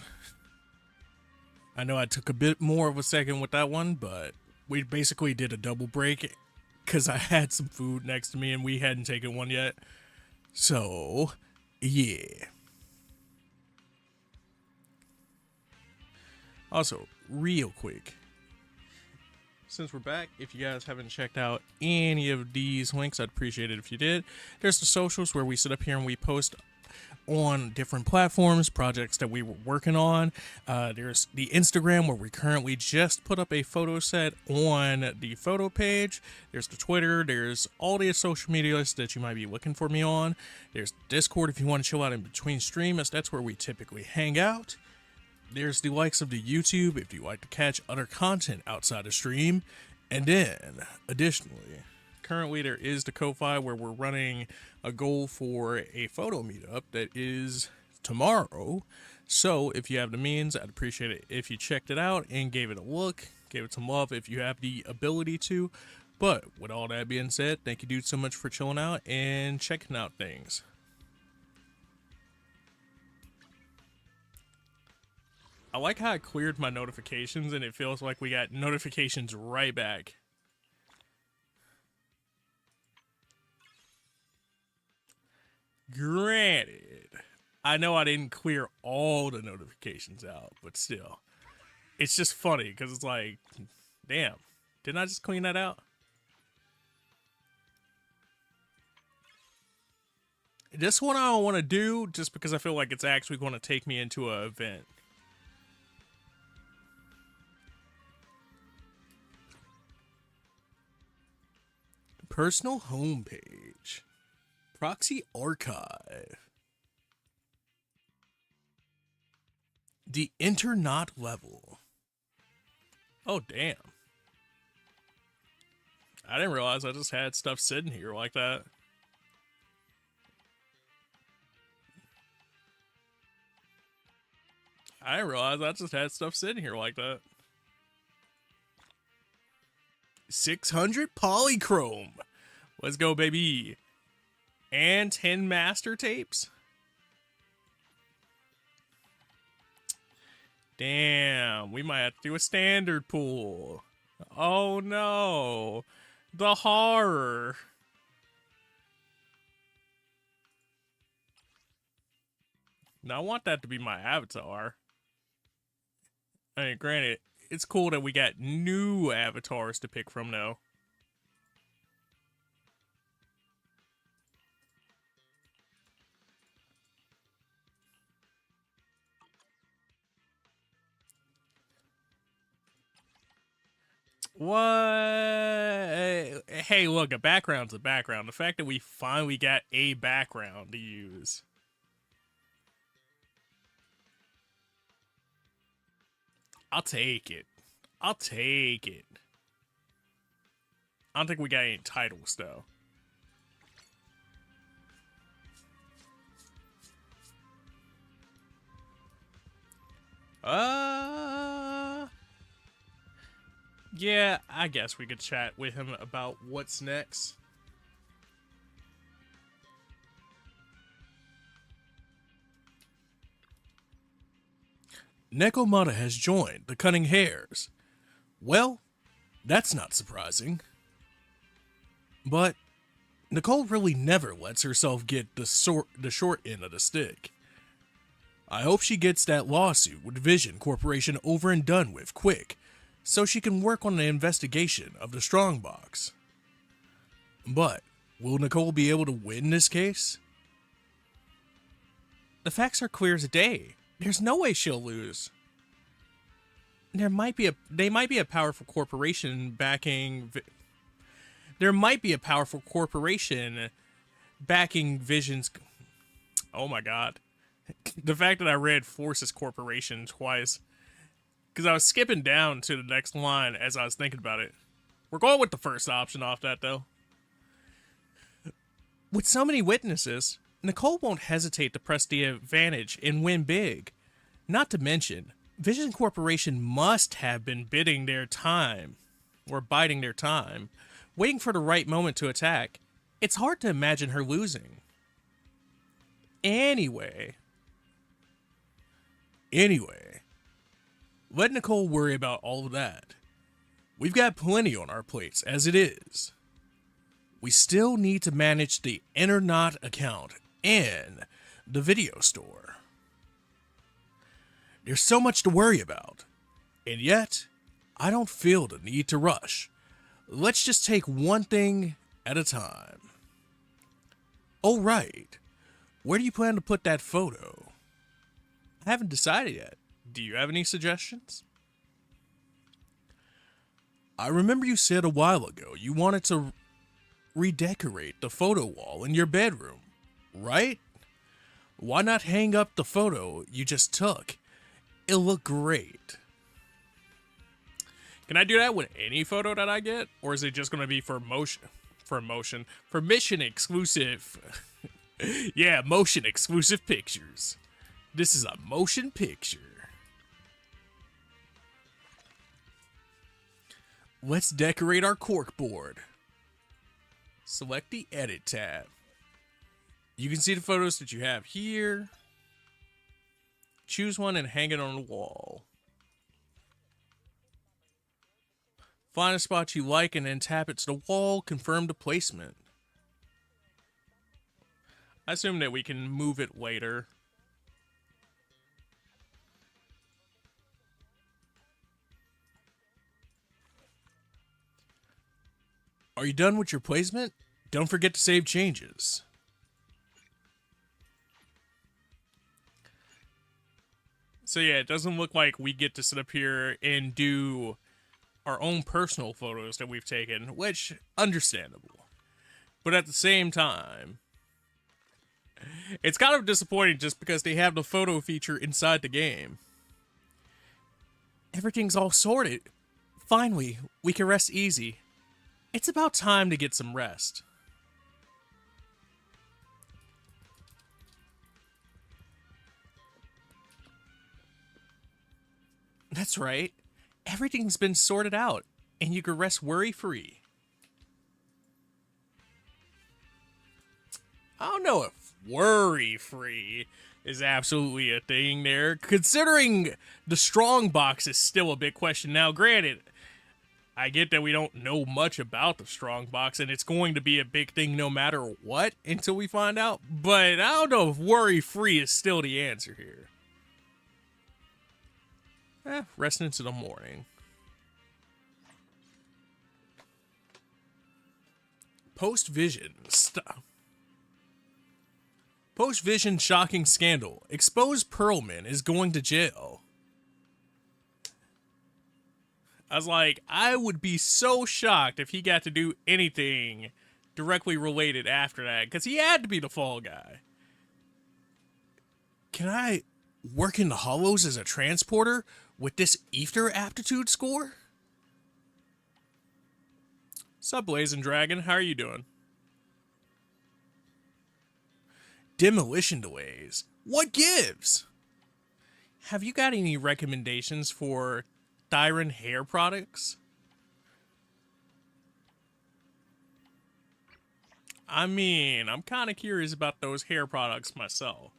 I know I took a bit more of a second with that one, but we basically did a double break because I had some food next to me and we hadn't taken one yet. So, yeah. Also, real quick, since we're back, if you guys haven't checked out any of these links, I'd appreciate it if you did. There's the socials where we sit up here and we post on different platforms, projects that we were working on. There's the Instagram where we currently just put up a photo set on the photo page. There's the Twitter. There's all the social media lists that you might be looking for me on. There's Discord if you want to chill out in between streams. That's where we typically hang out. There's the likes of the YouTube if you like to catch other content outside of stream. And then, additionally, currently there is the Ko-Fi where we're running a goal for a photo meetup that is tomorrow. So if you have the means, I'd appreciate it if you checked it out and gave it a look, gave it some love if you have the ability to. But with all that being said, thank you dude so much for chilling out and checking out things. I like how I cleared my notifications and it feels like we got notifications right back. Granted, I know I didn't clear all the notifications out, but still. It's just funny because it's like, damn, didn't I just clean that out? This one I don't want to do just because I feel like it's actually going to take me into an event. Personal homepage. Proxy archive. The Internaut level. Oh, damn. I didn't realize I just had stuff sitting here like that. I didn't realize I just had stuff sitting here like that. 600 polychrome. Let's go, baby. And 10 master tapes. Damn, we might have to do a standard pool. Oh no. The horror. Now I want that to be my avatar. I mean, granted, it's cool that we got new avatars to pick from now. What? Hey, look, a background's a background. The fact that we finally got a background to use. I'll take it. I'll take it. I don't think we got any titles, though. Yeah, I guess we could chat with him about what's next. Nekomata has joined the Cunning Hares. Well, that's not surprising. But Nicole really never lets herself get the short end of the stick. I hope she gets that lawsuit with Vision Corporation over and done with quick, so she can work on the investigation of the Strongbox. But will Nicole be able to win this case? The facts are clear as day. There's no way she'll lose. They might be a powerful corporation backing Vision's. Oh my god. The fact that I read Forces Corporation twice, because I was skipping down to the next line as I was thinking about it. We're going with the first option off that, though. With so many witnesses, Nicole won't hesitate to press the advantage and win big. Not to mention, Vision Corporation must have been biding their time, or biding their time, waiting for the right moment to attack. It's hard to imagine her losing. Anyway, let Nicole worry about all of that. We've got plenty on our plates as it is. We still need to manage the Internet account and the video store. There's so much to worry about, and yet I don't feel the need to rush. Let's just take one thing at a time. Oh, right. Where do you plan to put that photo? I haven't decided yet. Do you have any suggestions? I remember you said a while ago you wanted to redecorate the photo wall in your bedroom, right? Why not hang up the photo you just took? It'll look great. Can I do that with any photo that I get? Or is it just going to be for mission exclusive? Yeah, motion exclusive pictures. This is a motion picture. Let's decorate our corkboard. Select the Edit tab. You can see the photos that you have here. Choose one and hang it on the wall. Find a spot you like and then tap it to the wall. Confirm the placement. I assume that we can move it later. Are you done with your placement? Don't forget to save changes. So yeah, it doesn't look like we get to sit up here and do our own personal photos that we've taken, which, understandable. But at the same time, it's kind of disappointing just because they have the photo feature inside the game. Everything's all sorted. Finally, we can rest easy. It's about time to get some rest. That's right. Everything's been sorted out, and you can rest worry-free. I don't know if worry-free is absolutely a thing there, considering the strong box is still a big question. Now, granted, I get that we don't know much about the strong box, and it's going to be a big thing no matter what until we find out, but I don't know if worry-free is still the answer here. Rest into the morning. Post-vision stuff. Post-vision shocking scandal. Exposed Pearlman is going to jail. I was like, I would be so shocked if he got to do anything directly related after that, because he had to be the fall guy. Can I work in the hollows as a transporter with this ether aptitude score? Sup, Blazing Dragon, how are you doing? Demolition delays. What gives? Have you got any recommendations for Thyron hair products? I mean, I'm kind of curious about those hair products myself.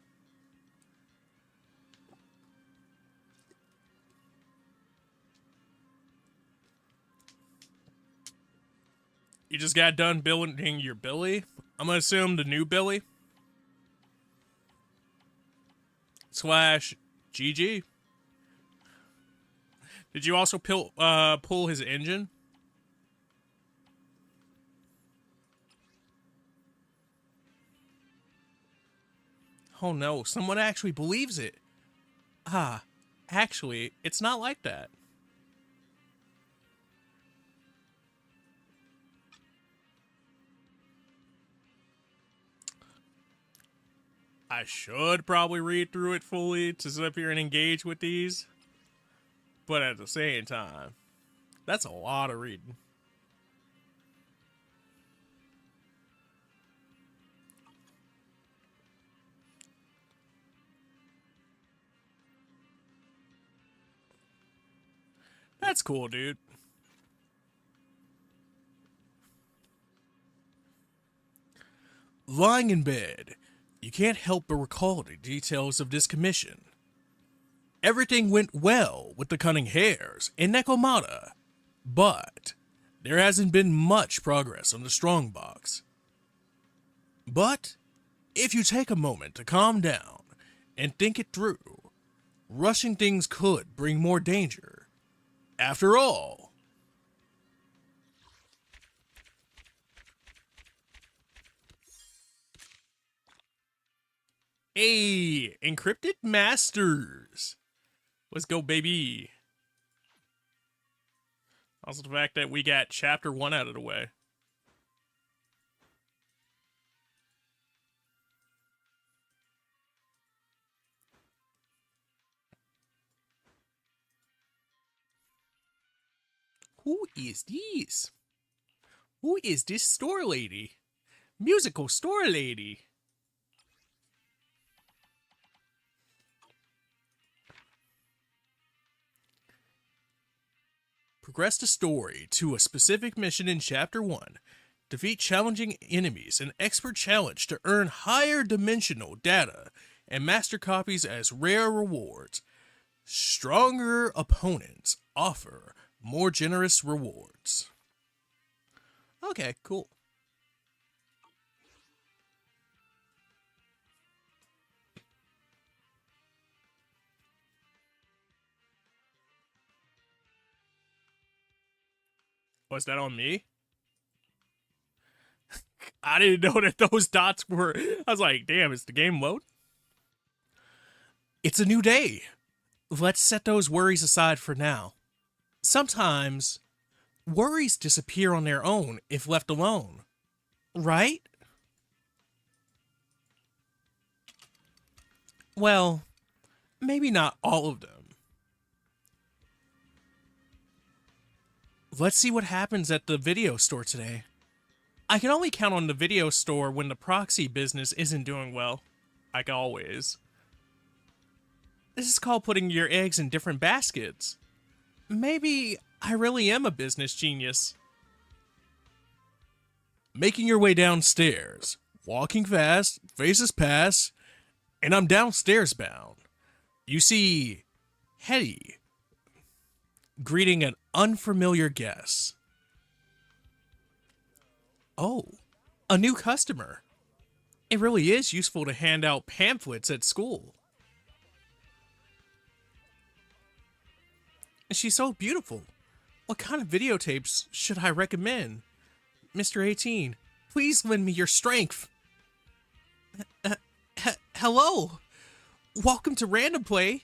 You just got done building your Billy? I'm gonna assume the new Billy? / GG. Did you also pull his engine? Oh no, someone actually believes it. Actually, it's not like that. I should probably read through it fully to sit up here and engage with these. But at the same time, that's a lot of reading. That's cool, dude. Lying in bed, you can't help but recall the details of this commission. Everything went well with the cunning hares in Nekomata, but there hasn't been much progress on the strongbox. But if you take a moment to calm down and think it through, rushing things could bring more danger. After all, hey, Encrypted Masters. Let's go, baby. Also, the fact that we got chapter 1 out of the way. Who is this? Who is this store lady? Musical store lady. Progress the story to a specific mission in Chapter 1. Defeat challenging enemies and expert challenge to earn higher dimensional data and master copies as rare rewards. Stronger opponents offer more generous rewards. Okay, cool. Was that on me? I didn't know that those dots were... I was like, damn, is the game mode? It's a new day. Let's set those worries aside for now. Sometimes, worries disappear on their own if left alone. Right? Well, maybe not all of them. Let's see what happens at the video store today. I can only count on the video store when the proxy business isn't doing well. Like always. This is called putting your eggs in different baskets. Maybe I really am a business genius. Making your way downstairs. Walking fast, faces pass, and I'm downstairs bound. You see Hetty greeting an unfamiliar guest. Oh, a new customer. It really is useful to hand out pamphlets at school. She's so beautiful. What kind of videotapes should I recommend? Mr. 18, please lend me your strength. Hello. Welcome to Random Play.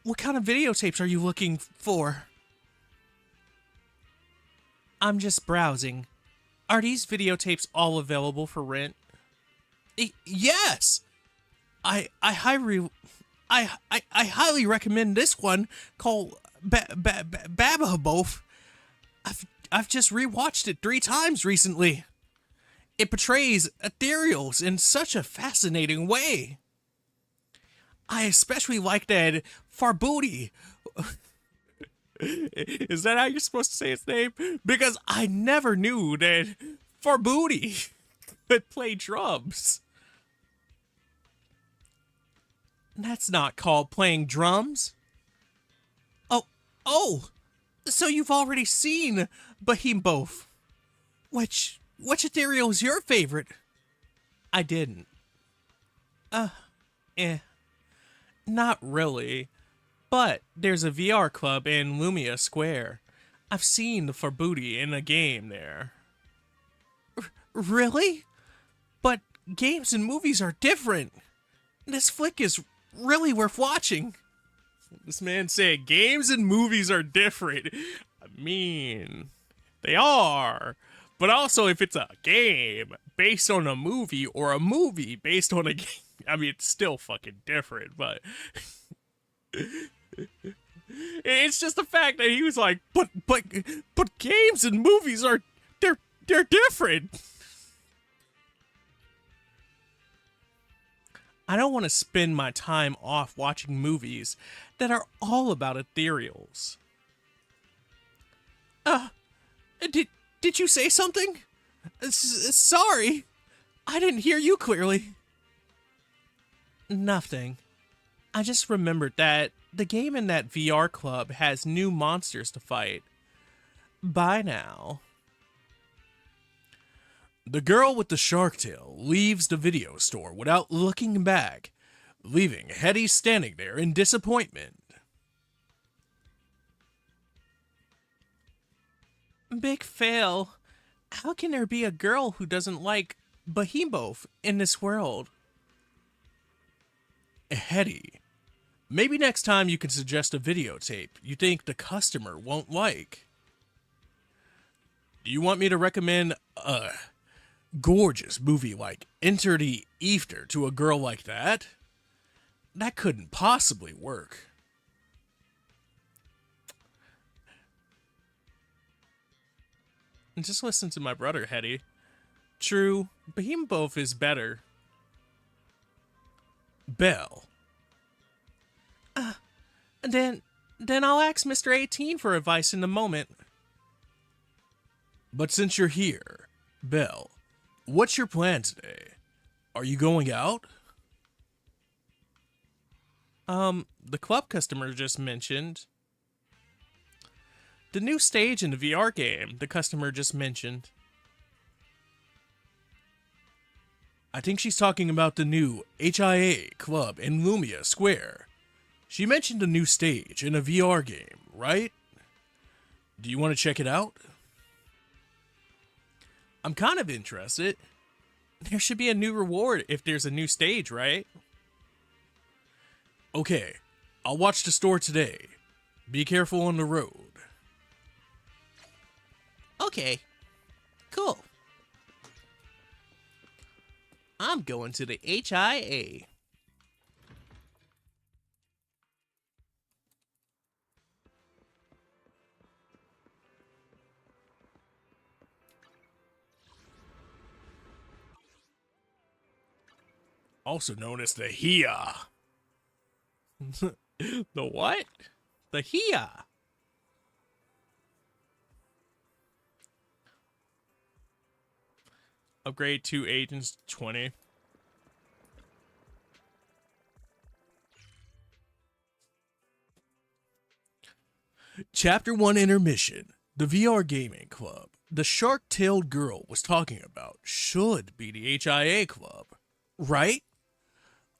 What kind of videotapes are you looking for? I'm just browsing. Are these videotapes all available for rent? Yes. I highly recommend this one called Bababof. I've just rewatched it 3 times recently. It portrays ethereals in such a fascinating way. I especially like that Farboody. Is that how you're supposed to say its name? Because I never knew that Farboody could play drums. That's not called playing drums. Oh, so you've already seen Bahimbof. Which ethereal is your favorite? I didn't. Not really. But there's a VR club in Lumia Square. I've seen the Farboody in a game there. Really? But games and movies are different. This flick is really worth watching. This man said games and movies are different. I mean, they are. But also if it's a game based on a movie or a movie based on a game, I mean, it's still fucking different, but... It's just the fact that he was like, but games and movies are, they're different. I don't want to spend my time off watching movies that are all about ethereals. Did you say something? Sorry, I didn't hear you clearly. Nothing. I just remembered that the game in that VR club has new monsters to fight. Bye now. The girl with the shark tail leaves the video store without looking back, leaving Hetty standing there in disappointment. Big fail. How can there be a girl who doesn't like Behemoth in this world? Hetty, maybe next time you can suggest a videotape you think the customer won't like. Do you want me to recommend a gorgeous movie like Enter the Ether to a girl like that? That couldn't possibly work. Just listen to my brother, Hetty. True, Behemoth is better. Belle. Then I'll ask Mr. 18 for advice in a moment. But since you're here, Belle, what's your plan today? Are you going out? The club customer just mentioned. The new stage in the VR game the customer just mentioned. I think she's talking about the new HIA club in Lumia Square. She mentioned a new stage in a VR game, right? Do you want to check it out? I'm kind of interested. There should be a new reward if there's a new stage, right? Okay, I'll watch the store today. Be careful on the road. Okay, cool. I'm going to the HIA. Also known as the HIA. The what? The HIA. Upgrade 2 agents 20. Chapter 1 intermission. The VR gaming club the shark-tailed girl was talking about should be the HIA club, right?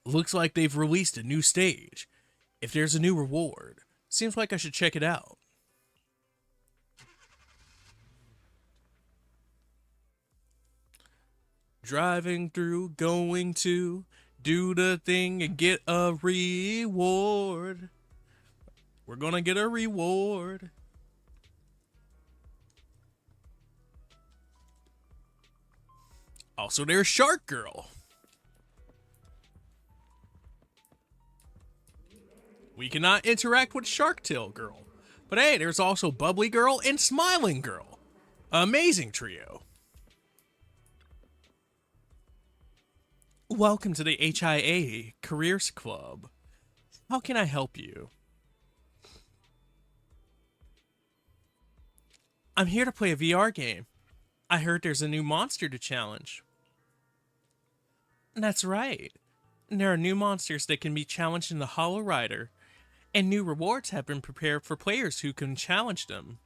Looks like they've released a new stage. If there's a new reward, seems like I should check it out. Driving through, going to do the thing and get a reward. We're gonna get a reward. Also, there's Shark Girl. We cannot interact with Shark Tail Girl. But hey, there's also Bubbly Girl and Smiling Girl. Amazing trio. Welcome to the HIA Careers Club. How can I help you? I'm here to play a VR game. I heard there's a new monster to challenge. That's right. There are new monsters that can be challenged in the Hollow Rider, and new rewards have been prepared for players who can challenge them.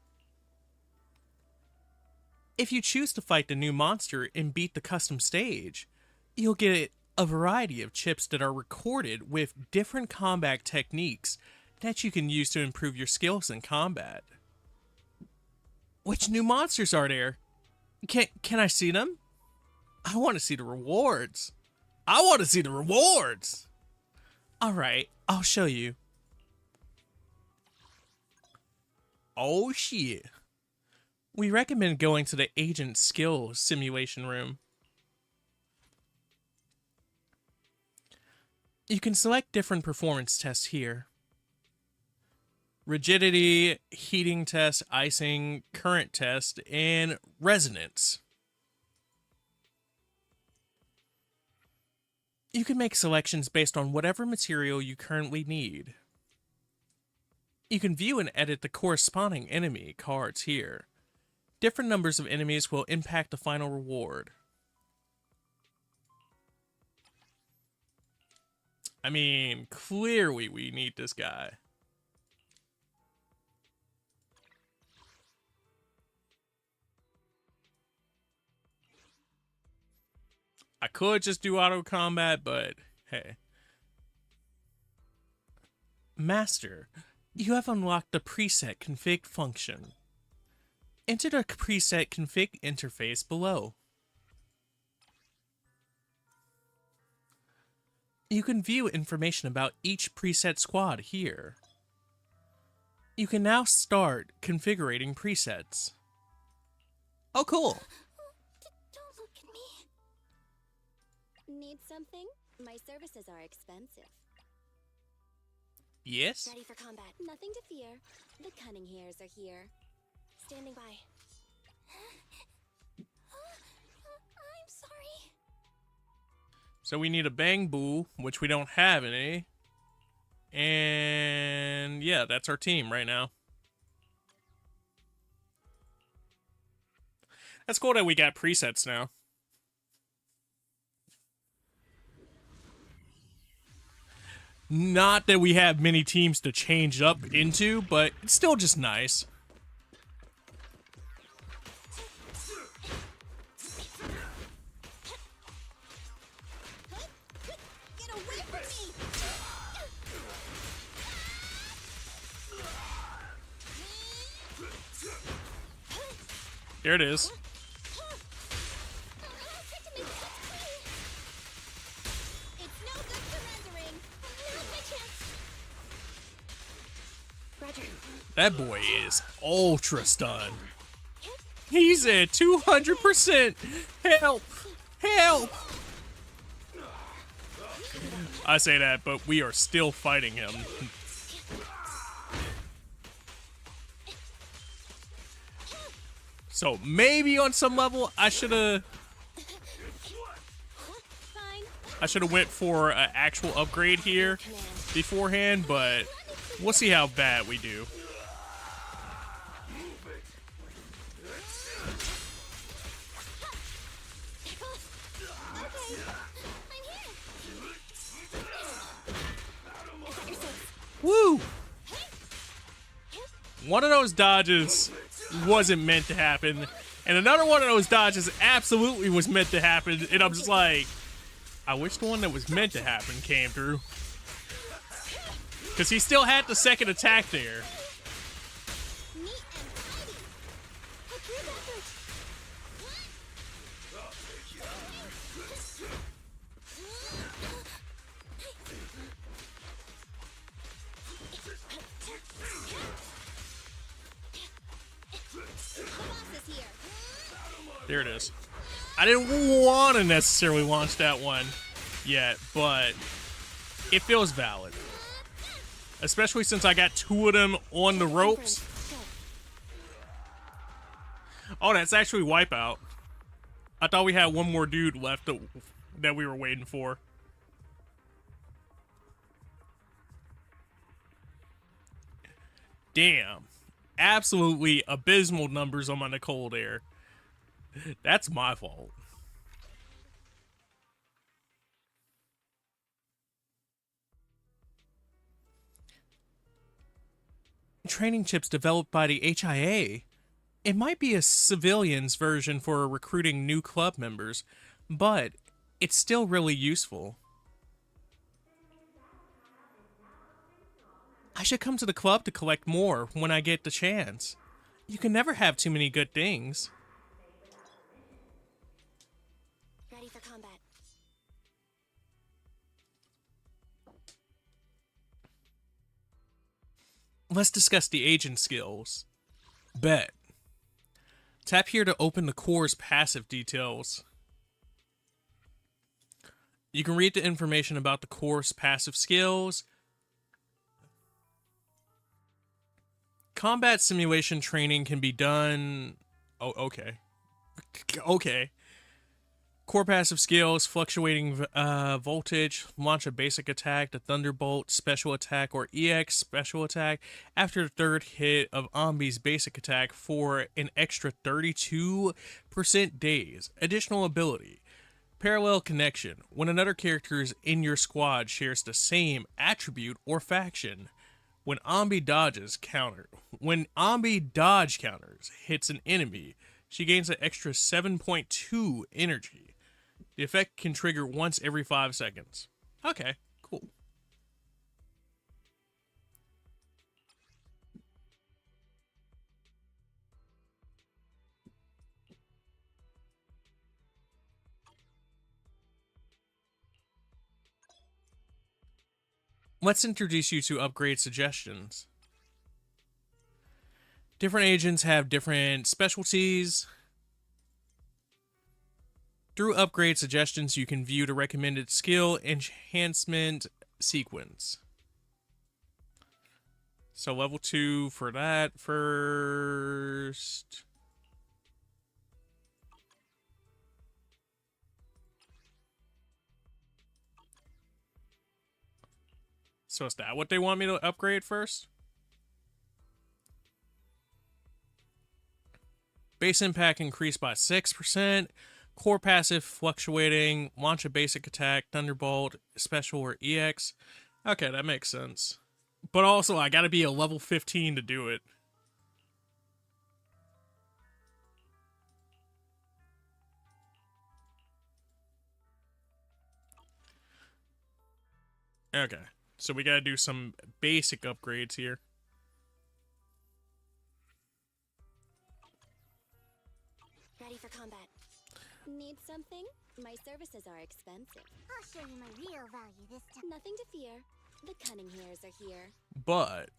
If you choose to fight the new monster and beat the custom stage, you'll get a variety of chips that are recorded with different combat techniques that you can use to improve your skills in combat. Which new monsters are there? Can I see them? I want to see the rewards. I want to see the rewards! Alright, I'll show you. Oh shit. We recommend going to the Agent Skill Simulation Room. You can select different performance tests here. Rigidity, heating test, icing, current test, and resonance. You can make selections based on whatever material you currently need. You can view and edit the corresponding enemy cards here. Different numbers of enemies will impact the final reward. I mean, clearly we need this guy. I could just do auto combat, but hey. Master, you have unlocked the preset config function. Enter the preset config interface below. You can view information about each preset squad here. You can now start configuring presets. Oh, cool. Don't look at me. Need something? My services are expensive. Yes? Ready for combat. Nothing to fear. The cunning hairs are here. Standing by. I'm sorry. So we need a Bang Boo, which we don't have any. And yeah, that's our team right now. That's cool that we got presets now. Not that we have many teams to change up into, but it's still just nice. Get away from me! There it is. That boy is ultra stunned. He's at 200%. Help! Help! I say that, but we are still fighting him. So maybe on some level I should have went for an actual upgrade here beforehand, but we'll see how bad we do. Woo! One of those dodges wasn't meant to happen, and another one of those dodges absolutely was meant to happen, and I'm just like, I wish the one that was meant to happen came through. Because he still had the second attack there. There it is. I didn't want to necessarily launch that one yet, but it feels valid. Especially since I got two of them on the ropes. Oh, that's actually Wipeout. I thought we had one more dude left that we were waiting for. Damn. Absolutely abysmal numbers on my Nicole there. That's my fault. Training chips developed by the HIA. It might be a civilian's version for recruiting new club members, but it's still really useful. I should come to the club to collect more when I get the chance. You can never have too many good things. Ready for combat. Let's discuss the agent skills. Bet. Tap here to open the core's passive details. You can read the information about the core's passive skills. Combat simulation training can be done... Oh, okay. Okay. Core passive skills, fluctuating voltage, launch a basic attack, the Thunderbolt special attack, or EX special attack after the third hit of Ombi's basic attack for an extra 32% days. Additional ability. Parallel connection. When another character in your squad shares the same attribute or faction. When Ambi dodge counters hits an enemy, she gains an extra 7.2 energy. The effect can trigger once every 5 seconds. Okay, cool. Let's introduce you to upgrade suggestions. Different agents have different specialties. Through upgrade suggestions, you can view the recommended skill enhancement sequence. So level 2 for that first. So is that what they want me to upgrade first? Base impact increased by 6%. Core passive fluctuating. Launch a basic attack. Thunderbolt. Special or EX. Okay, that makes sense. But also, I gotta be a level 15 to do it. Okay. So we gotta do some basic upgrades here. Ready for combat. Need something? My services are expensive. I'll show you my real value this time. Nothing to fear. The cunning hairs are here. But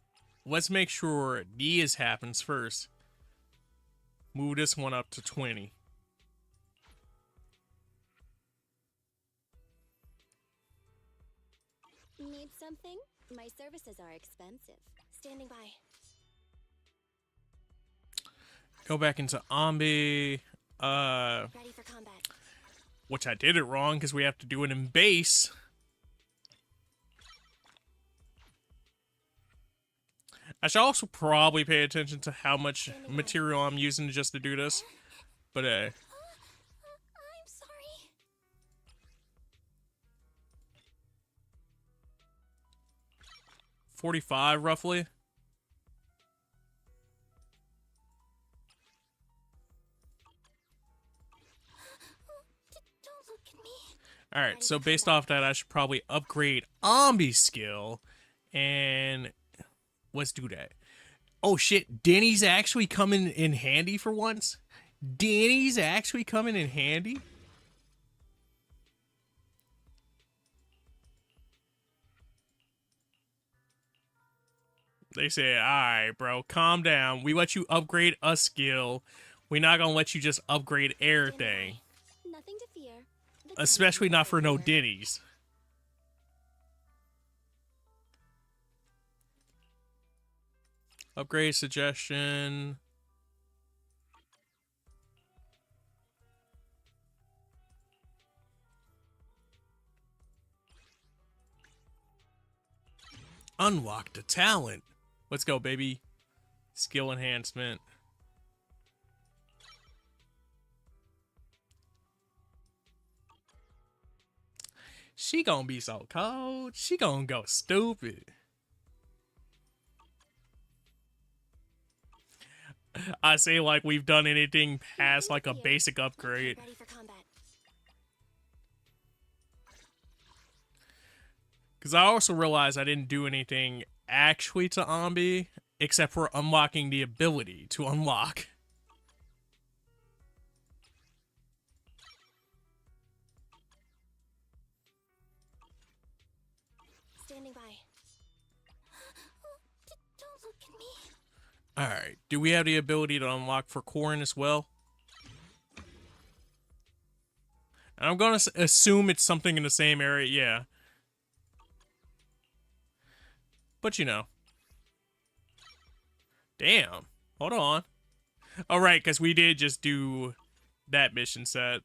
let's make sure these happens first. Move this one up to 20. Need something? My services are expensive. Standing by. Go back into Ambi. Ready for combat. Which I did it wrong because we have to do it in base. I should also probably pay attention to how much material I'm using just to do this. But I'm sorry. 45 roughly. Don't look at me. Alright, so based off that, I should probably upgrade Ambi's skill. And let's do that. Oh shit, Denny's actually coming in handy for once? Denny's actually coming in handy? They say, alright, bro, calm down. We let you upgrade a skill. We're not gonna let you just upgrade everything. Nothing to fear. Especially not for no Denny's. Upgrade suggestion. Unlock the talent. Let's go, baby. Skill enhancement. She gonna be so cold. She gonna go stupid. I say like we've done anything past like a basic upgrade. Ready for combat. Because I also realized I didn't do anything actually to Ambi, except for unlocking the ability to unlock. Standing by. Don't look at me. Alright, do we have the ability to unlock for Corrin as well? And I'm gonna assume it's something in the same area, yeah. But you know. Damn. Hold on. Alright, because we did just do that mission set.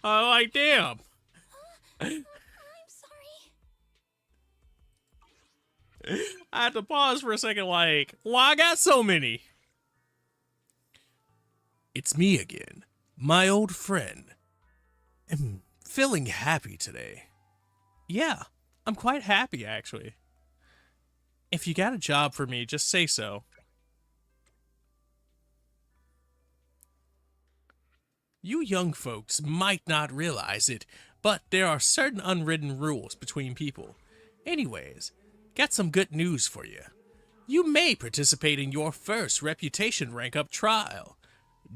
Like, damn. I'm sorry. I had to pause for a second, like, well, I got so many. It's me again, my old friend. am feeling happy today. Yeah, I'm quite happy, actually. If you got a job for me, just say so. You young folks might not realize it, but there are certain unwritten rules between people. Anyways, got some good news for you. You may participate in your first reputation rank up trial.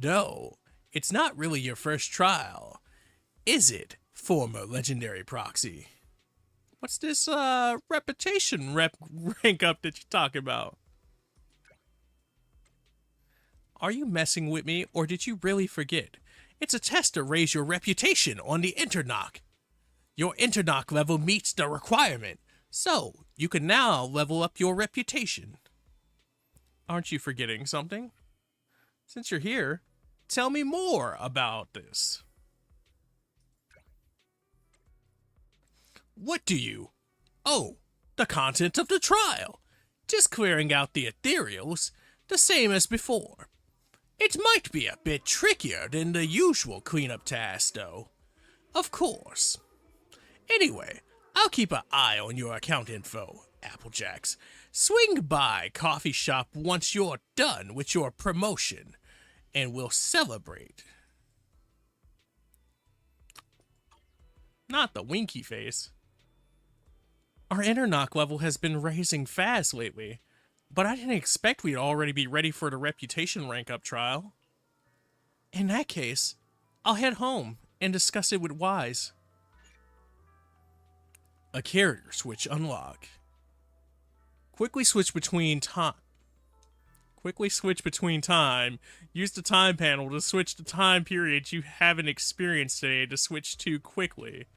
No, it's not really your first trial. Is it, former legendary proxy? What's this reputation rank up that you're talking about? Are you messing with me, or did you really forget? It's a test to raise your reputation on the Internock. Your Internock level meets the requirement, so you can now level up your reputation. Aren't you forgetting something? Since you're here, tell me more about this. What do you? Oh, the content of the trial. Just clearing out the ethereals, the same as before. It might be a bit trickier than the usual cleanup task, though. Of course. Anyway, I'll keep an eye on your account info, Applejackz. Swing by coffee shop once you're done with your promotion, and we'll celebrate. Not the winky face. Our Internock level has been raising fast lately, but I didn't expect we'd already be ready for the reputation rank up trial. In that case, I'll head home and discuss it with Wise. A character switch unlock. Quickly switch between time. Use the time panel to switch the time period you haven't experienced today to switch to quickly.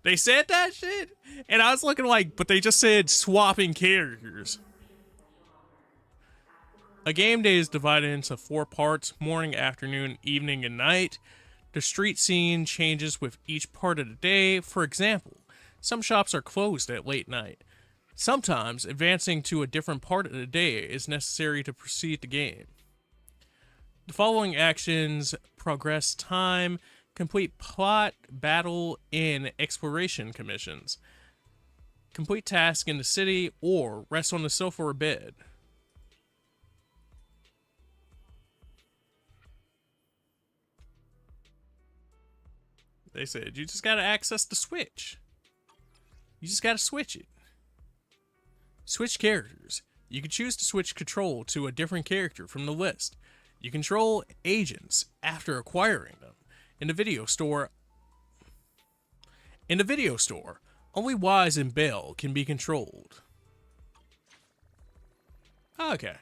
They said that shit? And I was looking like, but they just said swapping characters. A game day is divided into 4 parts: morning, afternoon, evening, and night. The street scene changes with each part of the day. For example, some shops are closed at late night. Sometimes, advancing to a different part of the day is necessary to proceed the game. The following actions progress time, complete plot, battle, and exploration commissions. Complete task in the city, or rest on the sofa or bed. They said, you just gotta access the Switch. You just gotta switch it. Switch characters. You can choose to switch control to a different character from the list. You control agents after acquiring them. In the video store, only Wise and Bell can be controlled. Okay.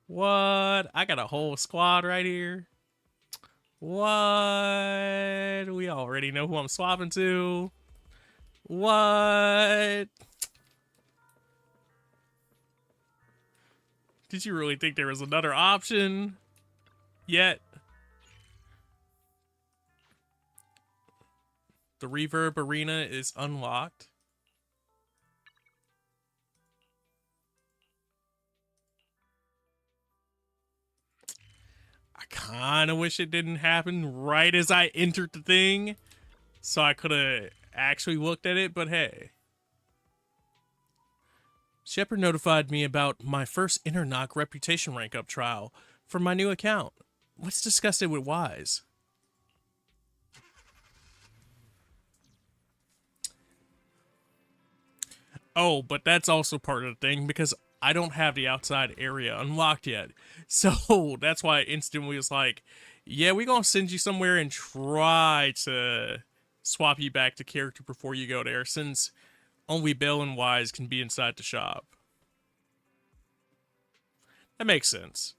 What? I got a whole squad right here. What? We already know who I'm swapping to. What? Did you really think there was another option yet? The Reverb Arena is unlocked. I kind of wish it didn't happen right as I entered the thing, so I could have actually looked at it, but hey. Shepard notified me about my first Internock reputation rank up trial for my new account. Let's discuss it with Wise. Oh, but that's also part of the thing, because I don't have the outside area unlocked yet. So that's why I instantly was like, yeah, we're going to send you somewhere and try to swap you back to character before you go there, since only Bell and Wise can be inside the shop. That makes sense.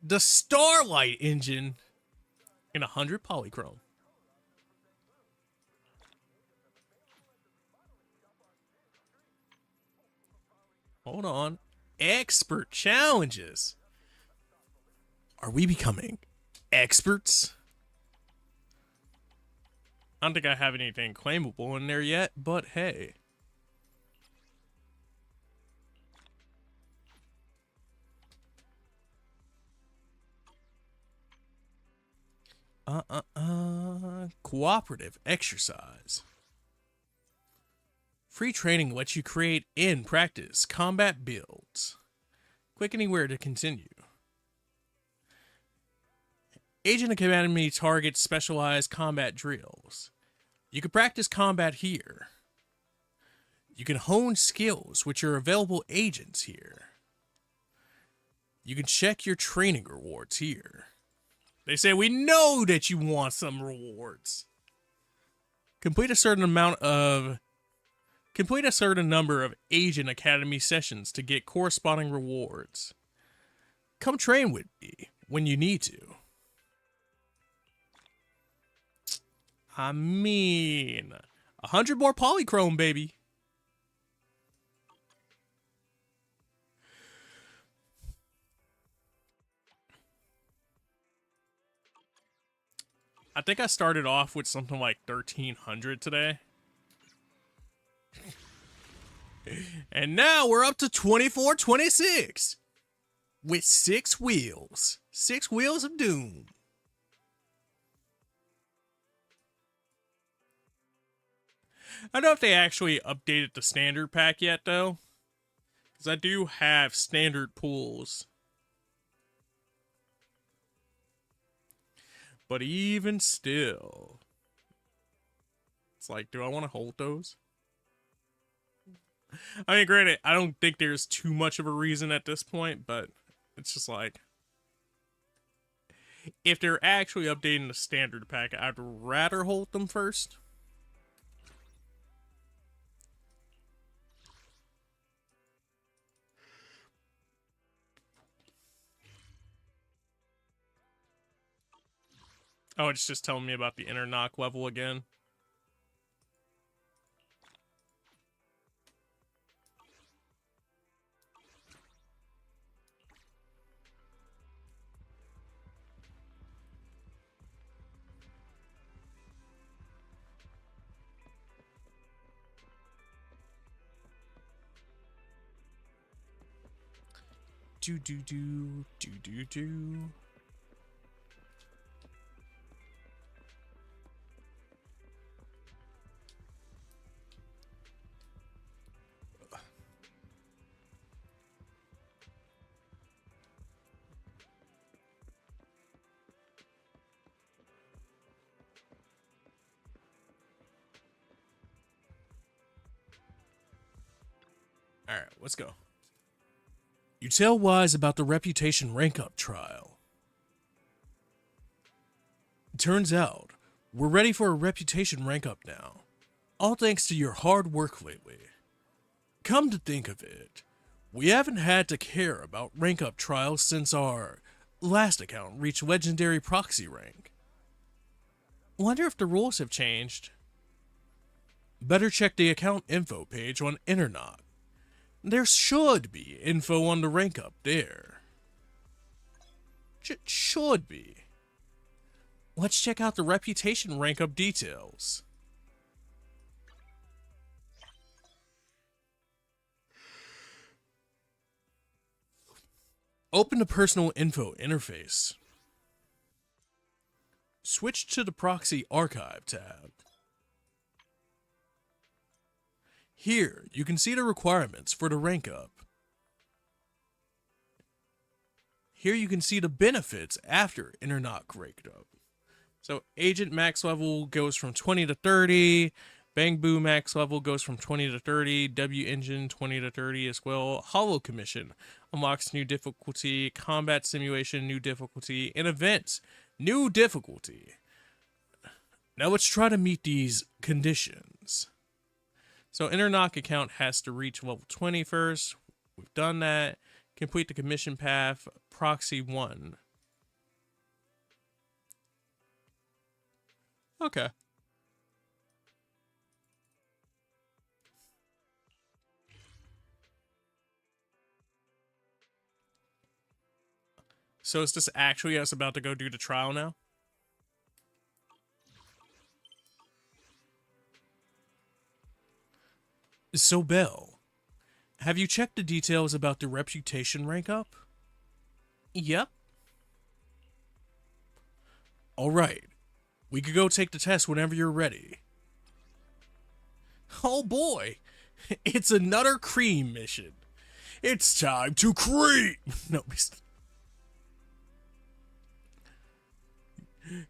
The Starlight engine in 100 polychrome. Hold on. Expert challenges. Are we becoming experts? I don't think I have anything claimable in there yet, but hey. Cooperative exercise. Free training lets you create and practice combat builds. Click anywhere to continue. Agent Academy targets specialized combat drills. You can practice combat here. You can hone skills which are available agents here. You can check your training rewards here. They say, we know that you want some rewards. Complete a certain number of Agent Academy sessions to get corresponding rewards. Come train with me when you need to. I mean, 100 more polychrome, baby. I think I started off with something like 1,300 today. And now we're up to 2426 with 6 wheels. 6 wheels of doom. I don't know if they actually updated the standard pack yet, though. Because I do have standard pools. But even still, it's like, do I want to hold those? I mean, granted, I don't think there's too much of a reason at this point, but it's just like, if they're actually updating the standard pack, I'd rather hold them first. Oh, it's just telling me about the inner knock level again. Do. Alright, let's go. You tell Wise about the reputation rank-up trial. Turns out, we're ready for a reputation rank-up now. All thanks to your hard work lately. Come to think of it, we haven't had to care about rank-up trials since our last account reached legendary proxy rank. Wonder if the rules have changed. Better check the account info page on Internet. There should be info on the rank up there. Should be. Let's check out the reputation rank up details. Open the personal info interface. Switch to the proxy archive tab. Here, you can see the requirements for the rank up. Here you can see the benefits after Internet ranked up. So Agent max level goes from 20 to 30. Bang Boo max level goes from 20 to 30. W Engine 20 to 30 as well. Hollow Commission unlocks new difficulty. Combat Simulation, new difficulty. And Events, new difficulty. Now let's try to meet these conditions. So Internock account has to reach level 20 first. We've done that. Complete the commission path, proxy 1. Okay. So is this actually us about to go do the trial now? So, Belle, have you checked the details about the reputation rank up? Yep. Alright, We could go take the test whenever you're ready. Oh boy, it's another cream mission. It's time to cream. No,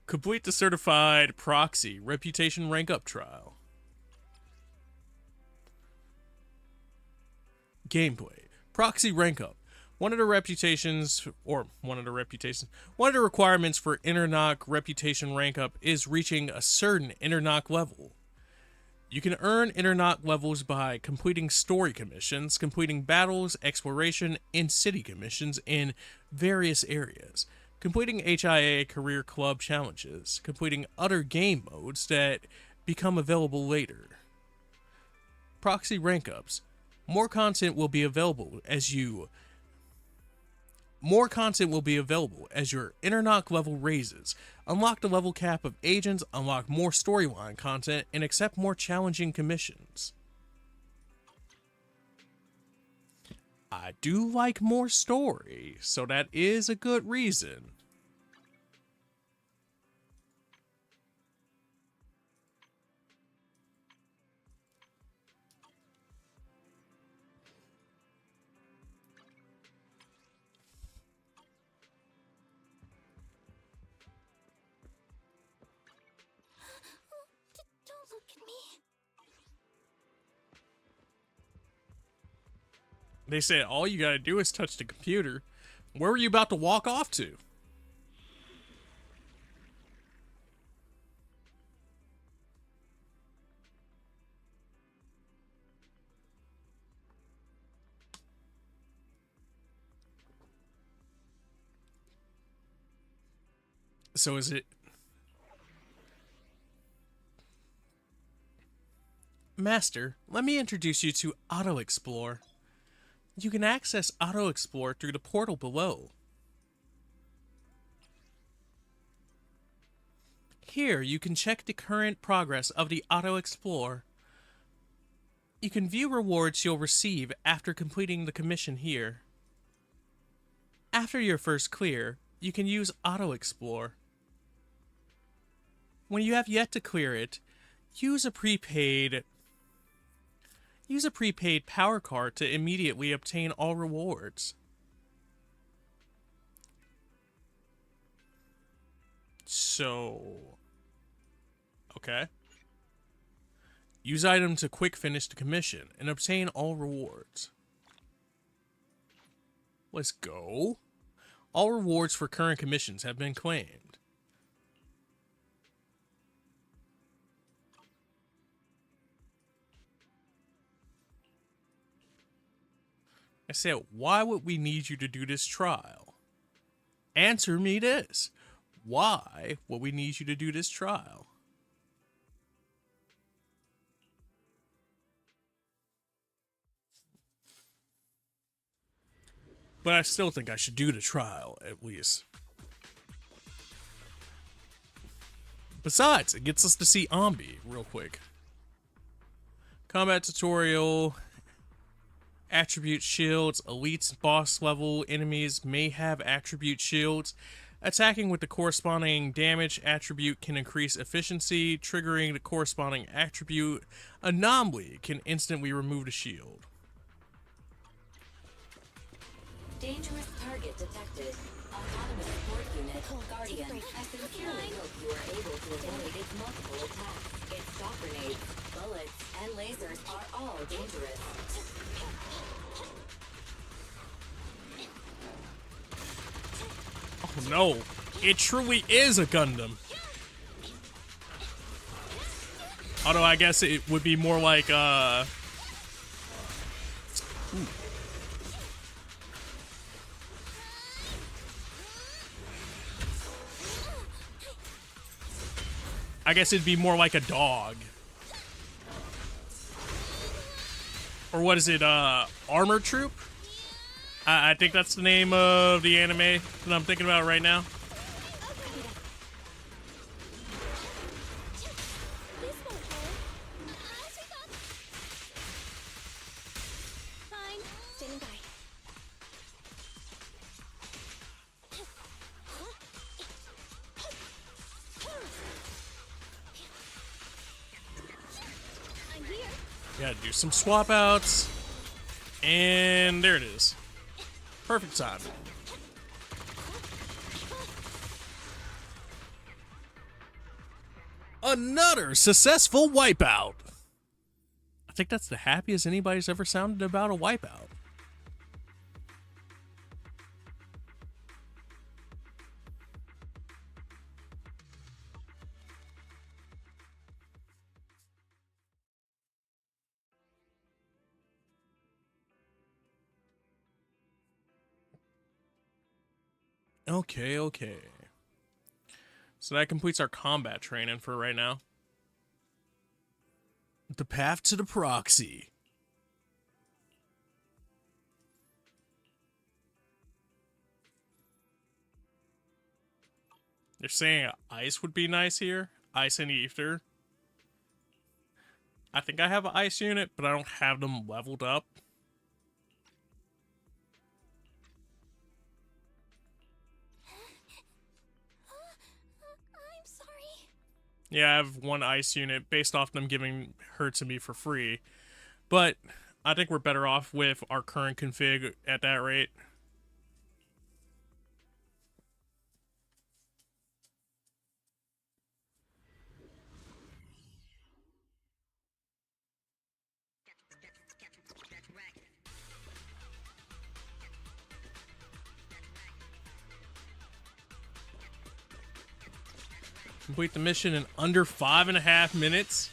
complete the certified proxy reputation rank up trial. Gameplay. Proxy rank up. One of the requirements for Internock reputation rank up is reaching a certain Internock level. You can earn Internock levels by completing story commissions, completing battles, exploration, and city commissions in various areas, completing HIA career club challenges, completing other game modes that become available later. Proxy rank ups. More content will be available as your Internock level raises. Unlock the level cap of agents, unlock more storyline content, and accept more challenging commissions. I do like more story, so that is a good reason. Don't look at me. They said all you gotta do is touch the computer. Where were you about to walk off to? So is it... Master, let me introduce you to Auto Explore. You can access Auto Explore through the portal below. Here, you can check the current progress of the Auto Explore. You can view rewards you'll receive after completing the commission here. After your first clear, you can use Auto Explore. When you have yet to clear it, use a prepaid power card to immediately obtain all rewards. So... okay. Use item to quick finish the commission and obtain all rewards. Let's go. All rewards for current commissions have been claimed. I said, why would we need you to do this trial? Answer me this. Why would we need you to do this trial? But I still think I should do the trial, at least. Besides, it gets us to see Ambi real quick. Combat tutorial... Attribute shields. Elites boss level enemies may have attribute shields. Attacking with the corresponding damage attribute can increase efficiency. Triggering the corresponding attribute anomaly can instantly remove the shield. Dangerous target detected. Autonomous support unit, Guardian, has securely hoped you are able to avoid its multiple attacks. Its shock grenades, bullets, and lasers are all dangerous. Oh no, it truly is a Gundam. Although I guess it would be more like, I guess it'd be more like a dog. Or what is it, Armor Troop? I think that's the name of the anime that I'm thinking about right now. Fine. Standing by. Gotta do some swap outs. And there it is. Perfect time. Another successful wipeout. I think that's the happiest anybody's ever sounded about a wipeout. Okay. So that completes our combat training for right now. The path to the proxy. They're saying ice would be nice here. Ice and ether. I think I have an ice unit, but I don't have them leveled up. I'm sorry. Yeah, I have one ice unit based off them giving her to me for free. But I think we're better off with our current config at that rate. Complete the mission in under 5.5 minutes.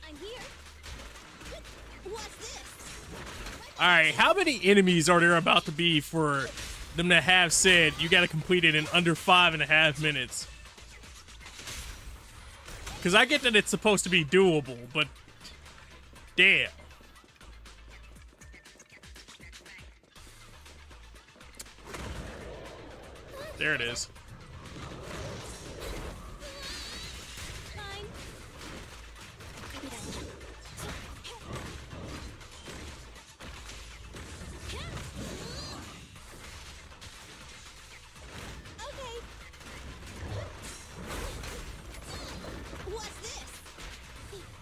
I'm here. What's this? Alright, how many enemies are there about to be for them to have said you gotta complete it in under 5.5 minutes? Because I get that it's supposed to be doable, but damn. There it is.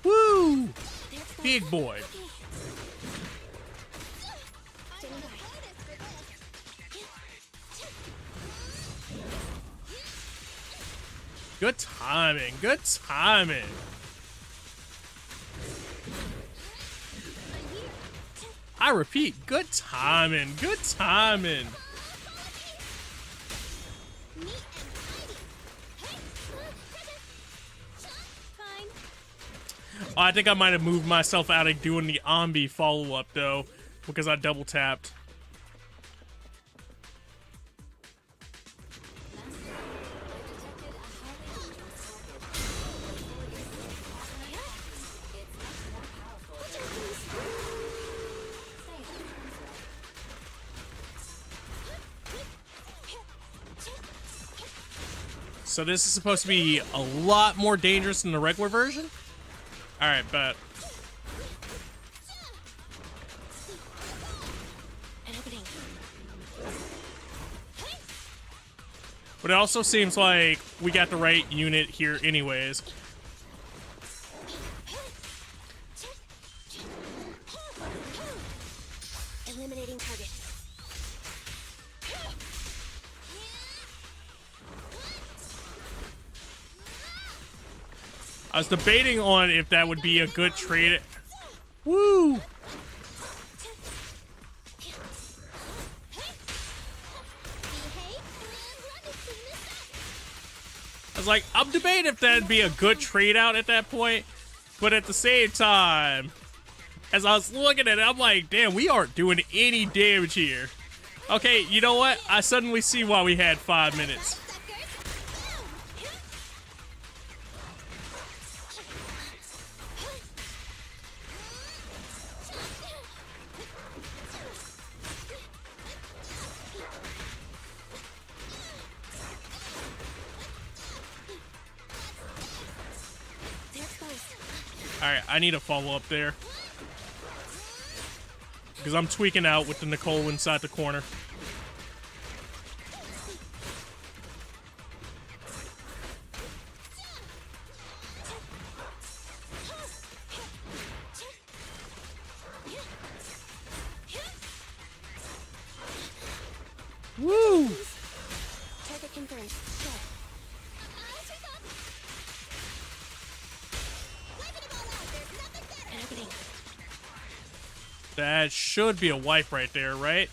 Woo! Big boy. Good timing. Good timing. I repeat, good timing. Good timing. Oh, I think I might have moved myself out of doing the Ombi follow-up, though, because I double-tapped. So this is supposed to be a lot more dangerous than the regular version? Alright, bet. But it also seems like we got the right unit here anyways. Eliminating target. I was debating on if that would be a good trade. Woo! I was like, I'm debating if that'd be a good trade out at that point, but at the same time, as I was looking at it, I'm like, damn, we aren't doing any damage here. Okay, you know what? I suddenly see why we had 5 minutes. Alright, I need a follow-up there. Because I'm tweaking out with the Nicole inside the corner. Target confirmed. Shed. Happening. That should be a wipe right there, right?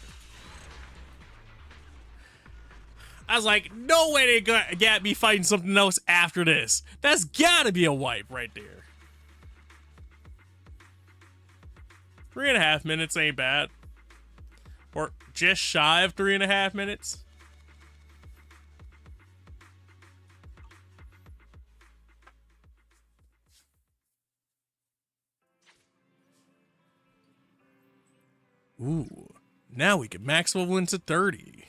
I was like, no way they got me fighting something else after this. That's gotta be a wipe right there. 3.5 minutes ain't bad. Or just shy of 3.5 minutes. Ooh, now we can max level into 30.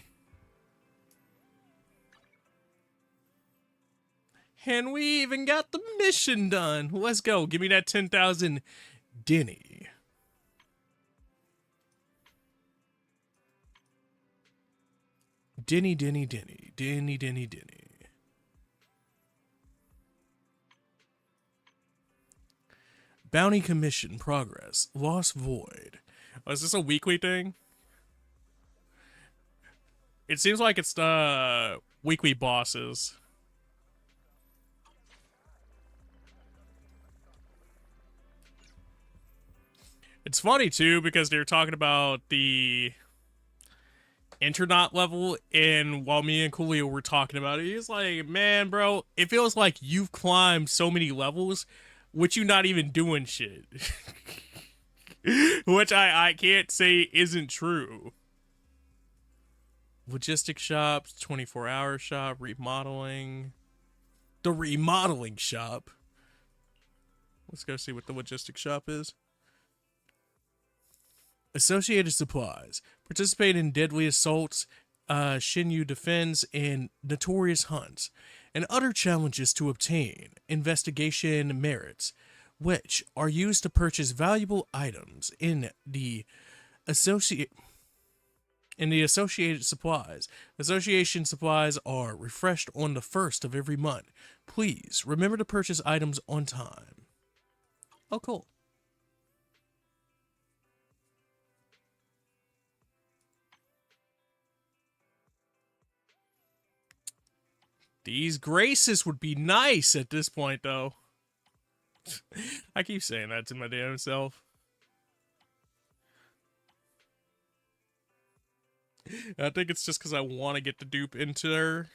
And we even got the mission done. Let's go. Give me that 10,000 Denny. Denny, Denny, Denny. Denny, Denny, Denny. Bounty commission progress. Lost void. Oh, is this a weekly thing? It seems like it's the weekly bosses. It's funny, too, because they're talking about the Internet level, and while me and Coolio were talking about it, he's like, man, bro, it feels like you've climbed so many levels with you not even doing shit. Which I can't say isn't true. Logistic shops, 24-hour shop, remodeling. The remodeling shop. Let's go see what the logistic shop is. Associated supplies. Participate in deadly assaults, Shinyu defends, and notorious hunts, and other challenges to obtain investigation merits, which are used to purchase valuable items in the associated supplies. Association supplies are refreshed on the 1st of every month. Please remember to purchase items on time. Oh, cool. These graces would be nice at this point, though. I keep saying that to my damn self. I think it's just because I want to get the dupe into her.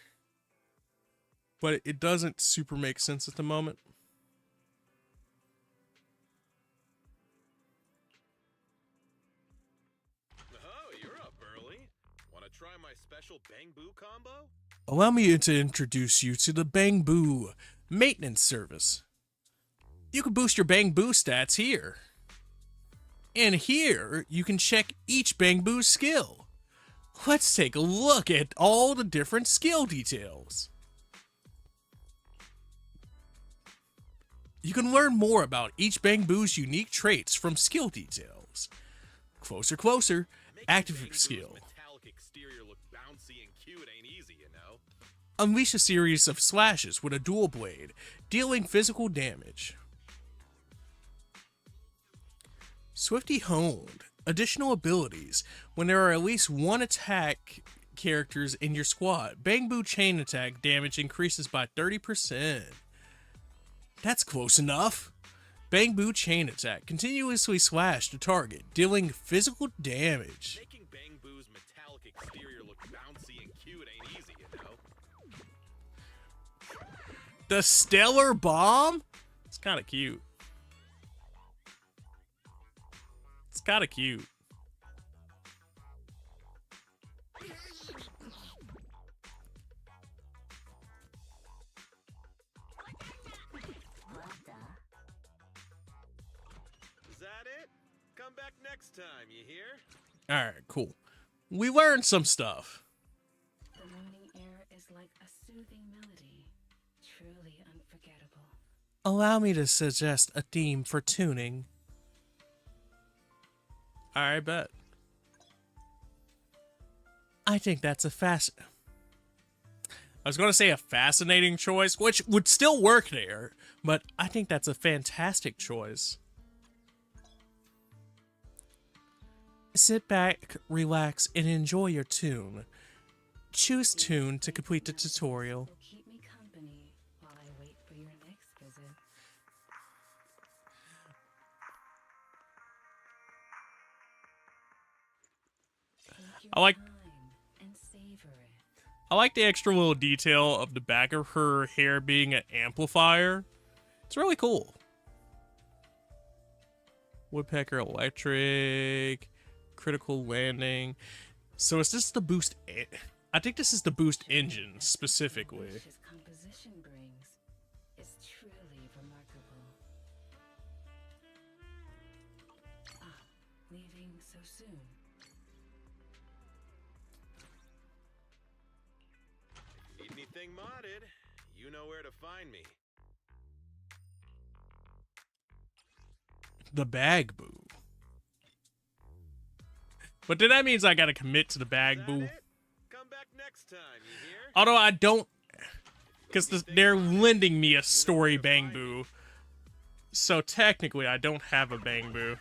But it doesn't super make sense at the moment. Oh, you're up early. Want to try my special Bang Boo combo? Allow me to introduce you to the Bang Boo maintenance service. You can boost your Bang Boo stats here. And here, you can check each Bang Boo skill. Let's take a look at all the different skill details. You can learn more about each Bang Boo's unique traits from skill details. Closer, closer. Active skill. Unleash a series of slashes with a dual blade, dealing physical damage. Swifty honed. Additional abilities. When there are at least one attack characters in your squad, Bang Boo chain attack damage increases by 30%. That's close enough. Bang Boo chain attack. Continuously slash the target, dealing physical damage. Making Bang Boo's metallic exterior look bouncy and cute ain't easy, you know. The Stellar Bomb? It's kind of cute. It's kind of cute. Is that it? Come back next time, you hear? Alright, cool. We learned some stuff. The morning air is like a soothing melody, truly unforgettable. Allow me to suggest a theme for tuning. I bet. I think that's I was going to say a fascinating choice, which would still work there, but I think that's a fantastic choice. Sit back, relax, and enjoy your tune. Choose Tune to complete the tutorial. Keep me company while I wait for your next visit. I like And savor it. I like the extra little detail of the back of her hair being an amplifier. It's really cool. Woodpecker Electric, Critical Landing. So is this the boost? I think this is the boost engine specifically. His composition brings is truly remarkable. Ah, leaving so soon. Need anything modded? You know where to find me. The bag boo. But then that means I gotta commit to the bag boo. Come back next time, you hear? Although I don't, because they're lending me a story bang boo. So technically I don't have a bang boo.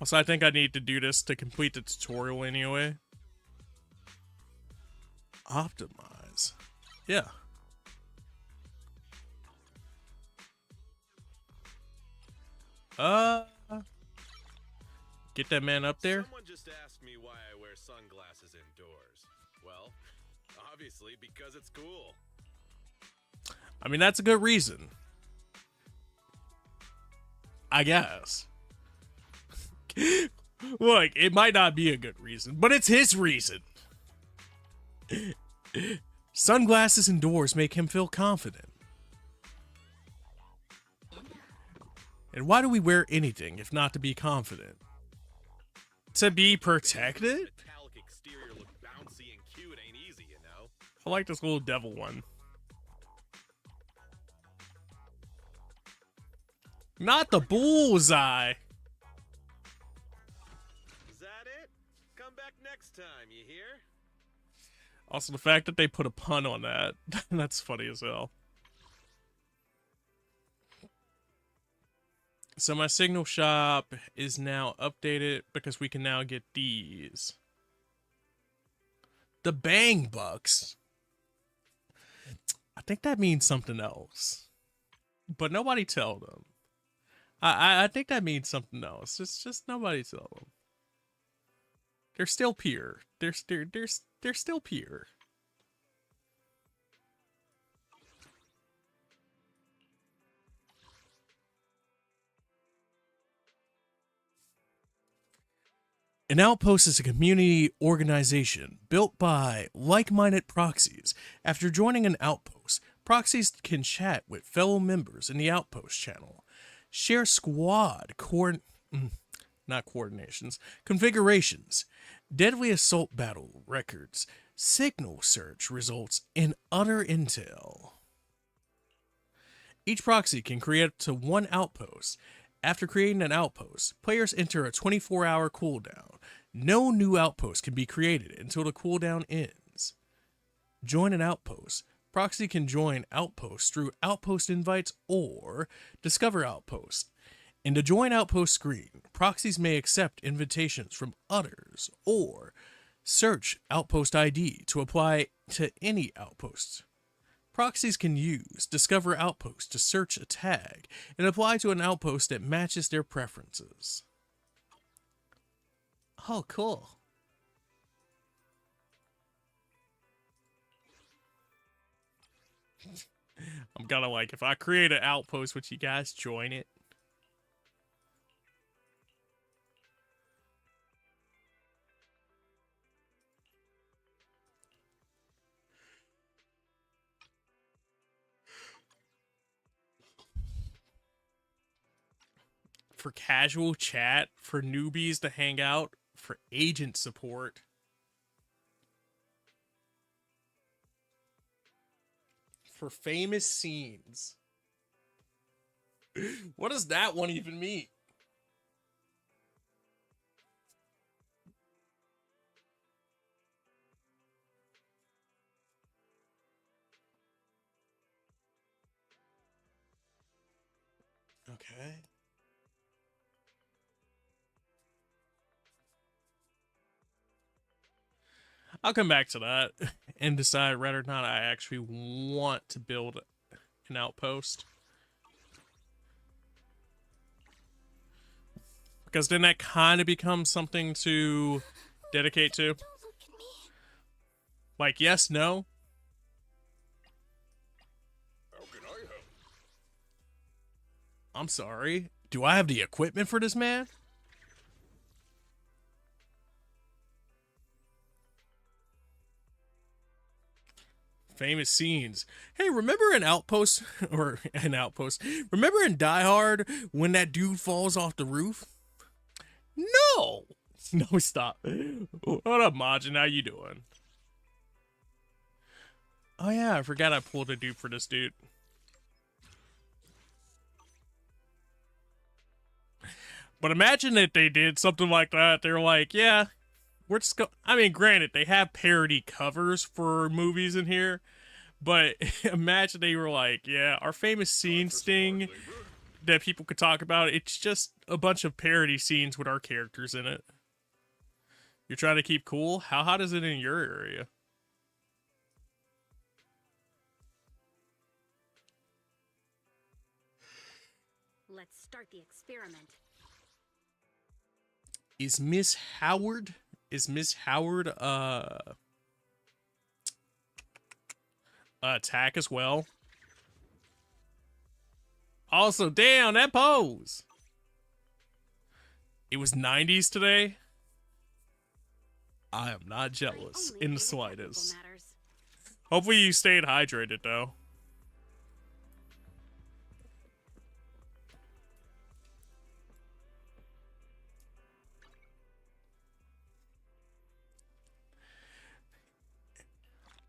Also, I think I need to do this to complete the tutorial anyway. Optimize. Yeah. Get that man up there. Someone just asked me why I wear sunglasses indoors. Well, obviously because it's cool. I mean, that's a good reason. I guess. Look, it might not be a good reason, but it's his reason. Sunglasses indoors make him feel confident. And why do we wear anything if not to be confident? To be protected? Metallic exterior look bouncy and cute ain't easy, you know. I like this little devil one. Not the bullseye. Is that it? Come back next time, you hear? Also, the fact that they put a pun on that, that's funny as hell. So my signal shop is now updated because we can now get these. The bang bucks. I think that means something else. But nobody tell them. I think that means something else. It's just nobody tell them. They're still pure. They're still pure. An outpost is a community organization built by like-minded proxies. After joining an outpost, proxies can chat with fellow members in the outpost channel, share squad configurations, deadly assault battle records, signal search results, and other intel. Each proxy can create up to one outpost. After creating an outpost, players enter a 24-hour cooldown. No new outpost can be created until the cooldown ends. Join an outpost. Proxy can join outposts through outpost invites or discover outposts. In the join outpost screen, proxies may accept invitations from others or search outpost ID to apply to any outpost. Proxies can use Discover Outpost to search a tag and apply to an outpost that matches their preferences. Oh, cool. I'm gonna like, if I create an outpost, would you guys join it? For casual chat, for newbies to hang out, for agent support. For famous scenes. What does that one even mean? Okay. I'll come back to that and decide whether or not I actually want to build an outpost. Because then that kind of becomes something to dedicate to. Like, yes, no. How can I help? I'm sorry. Do I have the equipment for this man? Famous scenes. Hey, remember an outpost or an outpost? Remember in Die Hard when that dude falls off the roof? No. No, stop. What up, Majin? How you doing? Oh yeah, I forgot I pulled a dupe for this dude. But imagine that they did something like that. They're like, yeah, we're just go. I mean, granted, they have parody covers for movies in here, but imagine they were like, yeah, our famous scene sting that people could talk about. It's just a bunch of parody scenes with our characters in it. You're trying to keep cool? How hot is it in your area? Let's start the experiment. Is Miss Howard attack as well? Also, damn, that pose. It was 90s today. I am not jealous in the slightest. Hopefully you stayed hydrated though.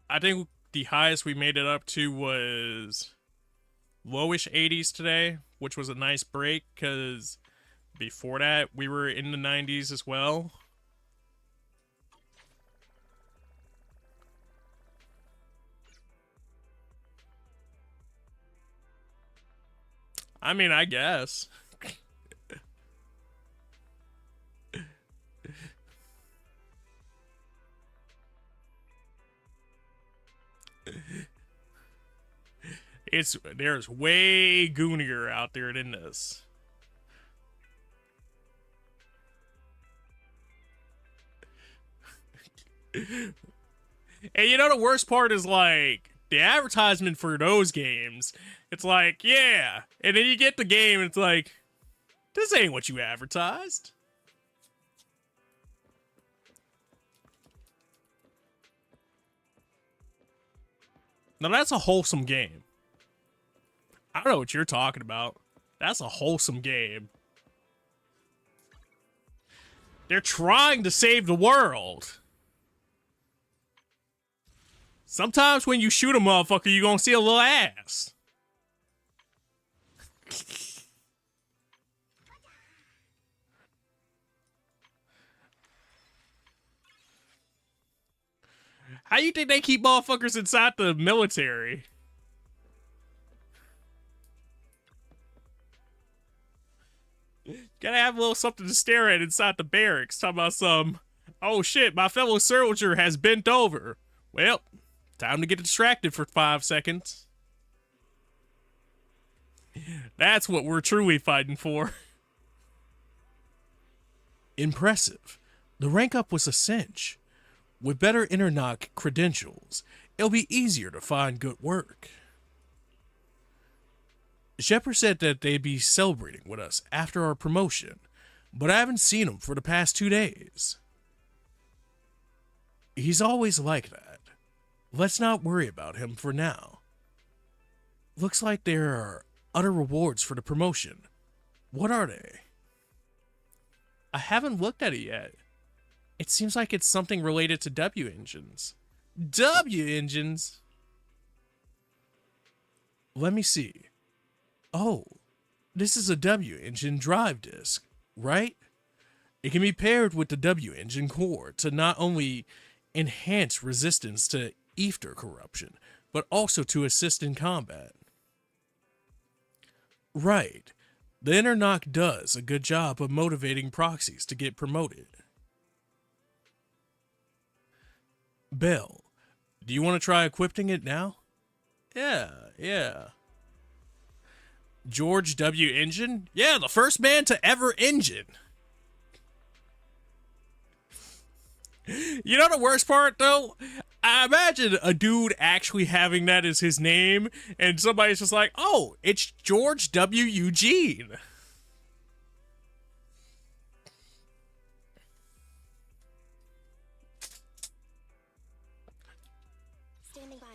I think the highest we made it up to was lowish 80s today, which was a nice break because before that we were in the 90s as well. I mean, I guess. There's way goonier out there than this. And you know the worst part is like the advertisement for those games. It's like, yeah, and then you get the game and it's like, this ain't what you advertised. Now that's a wholesome game. I don't know what you're talking about. That's a wholesome game. They're trying to save the world. Sometimes when you shoot a motherfucker, you're gonna see a little ass. How you think they keep motherfuckers inside the military? Gotta have a little something to stare at inside the barracks. Talking about some, oh shit, my fellow soldier has bent over. Well, time to get distracted for 5 seconds. That's what we're truly fighting for. Impressive. The rank up was a cinch. With better Internoc credentials, it'll be easier to find good work. Shepard said that they'd be celebrating with us after our promotion, but I haven't seen him for the past 2 days. He's always like that. Let's not worry about him for now. Looks like there are other rewards for the promotion. What are they? I haven't looked at it yet. It seems like it's something related to W engines. W engines? Let me see. Oh, this is a W engine drive disk, right? It can be paired with the W engine core to not only enhance resistance to ether corruption, but also to assist in combat. Right. The Internoc does a good job of motivating proxies to get promoted. Belle, do you want to try equipping it now? Yeah. George W. Engine? Yeah, the first man to ever engine. You know the worst part, though? I imagine a dude actually having that as his name, and somebody's just like, oh, it's George W. Eugene. Standing by.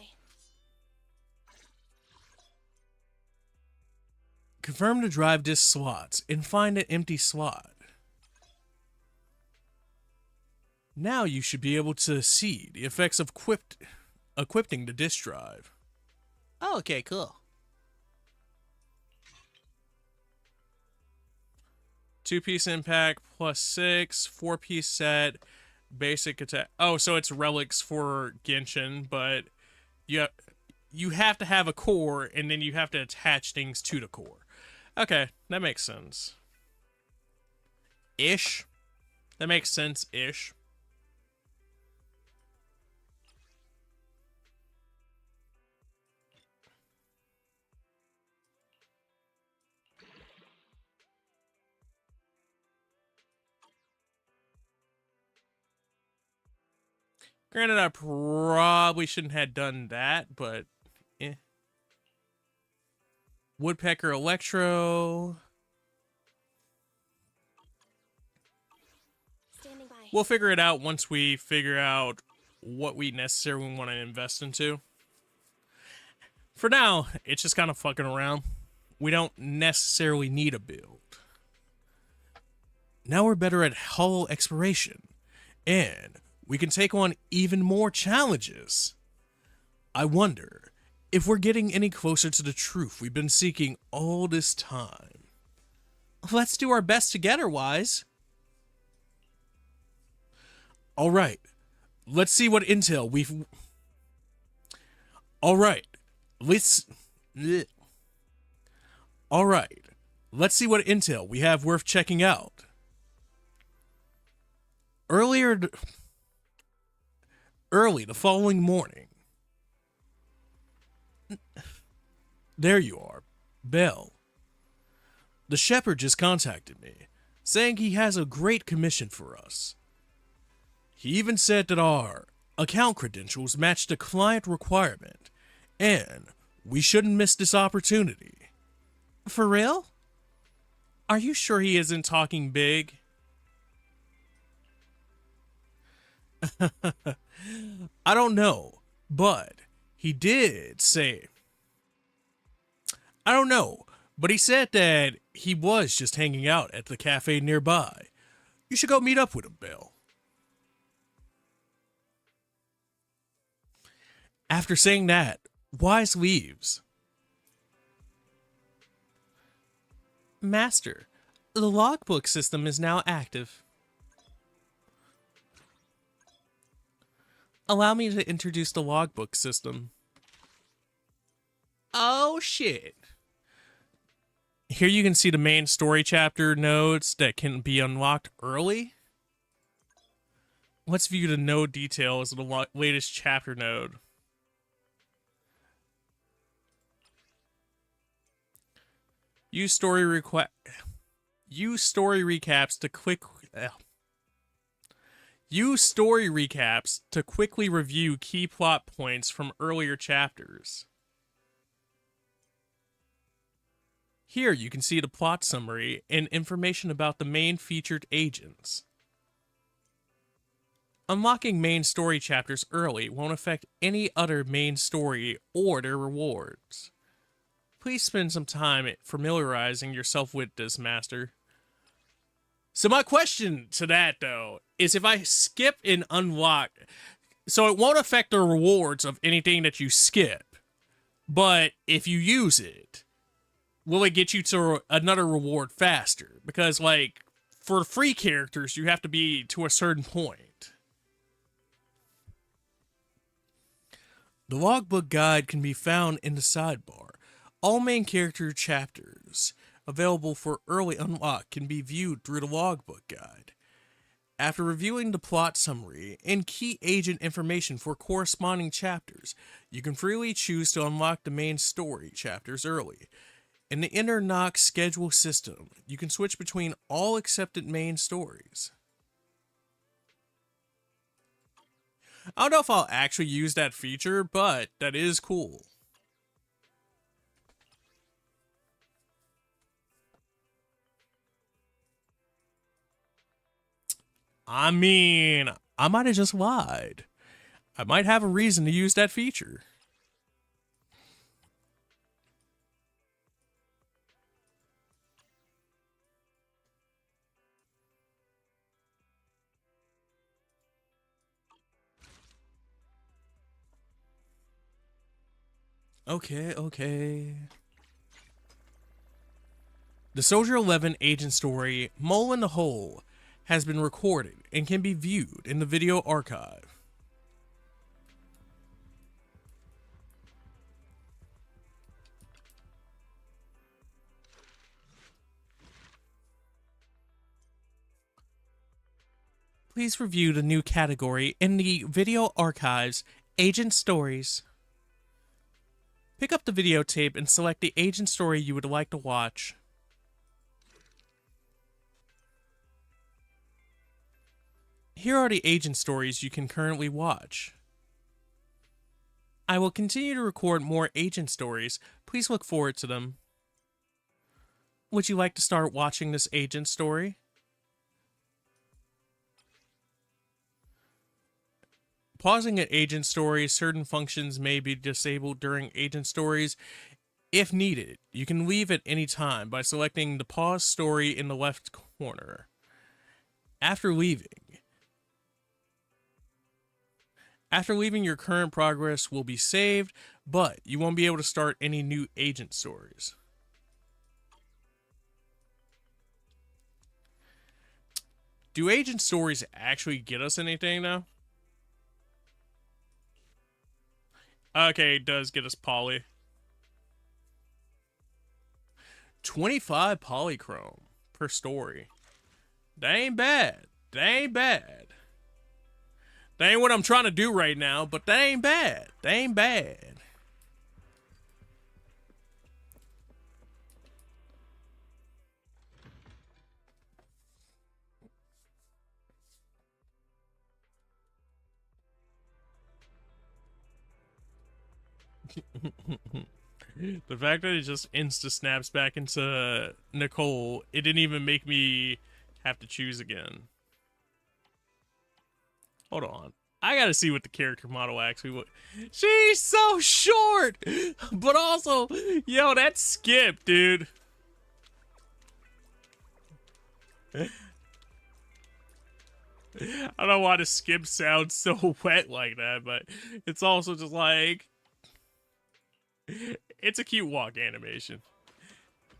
Confirm the drive disk slots and find an empty slot. Now you should be able to see the effects of equipping the disk drive. Oh, okay, cool. 2-piece impact plus 6, 4-piece set, basic attack. Oh, so it's relics for Genshin, but you have to have a core, and then you have to attach things to the core. Okay, that makes sense. Ish. That makes sense-ish. Granted, I probably shouldn't have done that, but eh. Woodpecker Electro. Standing by. We'll figure it out once we figure out what we necessarily want to invest into. For now, it's just kind of fucking around. We don't necessarily need a build. Now we're better at hollow exploration, and we can take on even more challenges. I wonder if we're getting any closer to the truth we've been seeking all this time. Let's do our best together, Wise. All right, let's see what intel we've... All right, let's see what intel we have worth checking out. Early the following morning. There you are, Belle. The shepherd just contacted me, saying he has a great commission for us. He even said that our account credentials match the client requirement, and we shouldn't miss this opportunity. For real? Are you sure he isn't talking big? I don't know, but he did say... I don't know, but he said that he was just hanging out at the cafe nearby. You should go meet up with him, Belle. After saying that, Wise leaves. Master, the logbook system is now active. Allow me to introduce the logbook system. Oh, shit. Here you can see the main story chapter nodes that can be unlocked early. Let's view the node details of the latest chapter node. Use story recaps to quickly review key plot points from earlier chapters. Here you can see the plot summary and information about the main featured agents. Unlocking main story chapters early won't affect any other main story or their rewards. Please spend some time familiarizing yourself with this, Master. So my question to that, though, is if I skip and unlock... So it won't affect the rewards of anything that you skip, but if you use it, will it get you to another reward faster? Because, like, for free characters, you have to be to a certain point. The logbook guide can be found in the sidebar. All main character chapters available for early unlock can be viewed through the logbook guide. After reviewing the plot summary and key agent information for corresponding chapters, you can freely choose to unlock the main story chapters early. In the Inner Knock schedule system, you can switch between all accepted main stories. I don't know if I'll actually use that feature, but that is cool. I mean, I might have just lied. I might have a reason to use that feature. Okay. The Soldier 11 agent story, Mole in the Hole, has been recorded and can be viewed in the video archive. Please review the new category in the video archives, Agent Stories. Pick up the videotape and select the agent story you would like to watch. Here are the agent stories you can currently watch. I will continue to record more agent stories. Please look forward to them. Would you like to start watching this agent story? Pausing at agent stories, certain functions may be disabled during agent stories. If needed, you can leave at any time by selecting the pause story in the left corner. After leaving, your current progress will be saved, but you won't be able to start any new agent stories. Do agent stories actually get us anything now? Okay, it does get us poly. 25 polychrome per story. That ain't bad. That ain't bad. That ain't what I'm trying to do right now, but that ain't bad. That ain't bad. The fact that it just insta snaps back into Nicole, it didn't even make me have to choose again. Hold on. I gotta see what the character model actually was. She's so short! But also, yo, that skip, dude. I don't know why the skip sounds so wet like that, but it's also just like... It's a cute walk animation.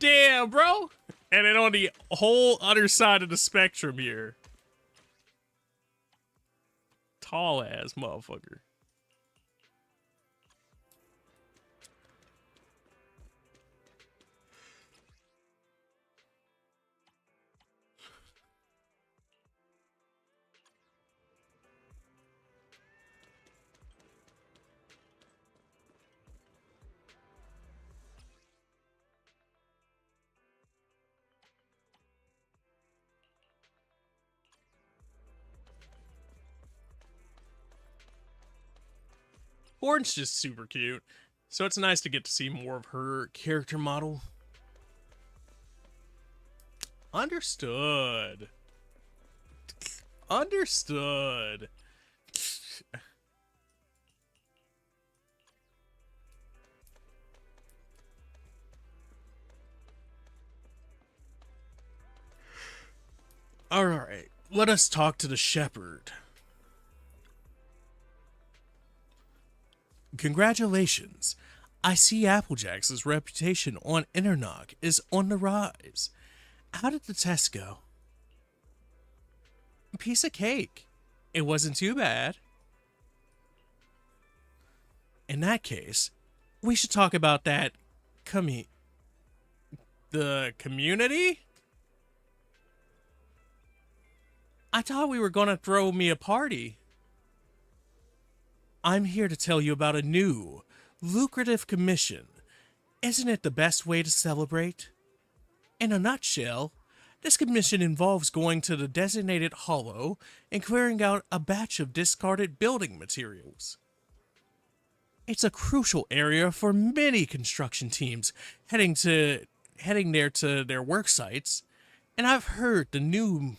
Damn, bro! And then on the whole other side of the spectrum here. Tall ass motherfucker. Orange's just super cute, so it's nice to get to see more of her character model. Understood. Understood. Alright, let us talk to the shepherd. Congratulations. I see Applejack's reputation on Internock is on the rise. How did the test go? Piece of cake. It wasn't too bad. In that case, we should talk about that the community? I thought we were gonna throw me a party. I'm here to tell you about a new, lucrative commission. Isn't it the best way to celebrate? In a nutshell, this commission involves going to the designated hollow and clearing out a batch of discarded building materials. It's a crucial area for many construction teams heading there to their work sites, and I've heard the new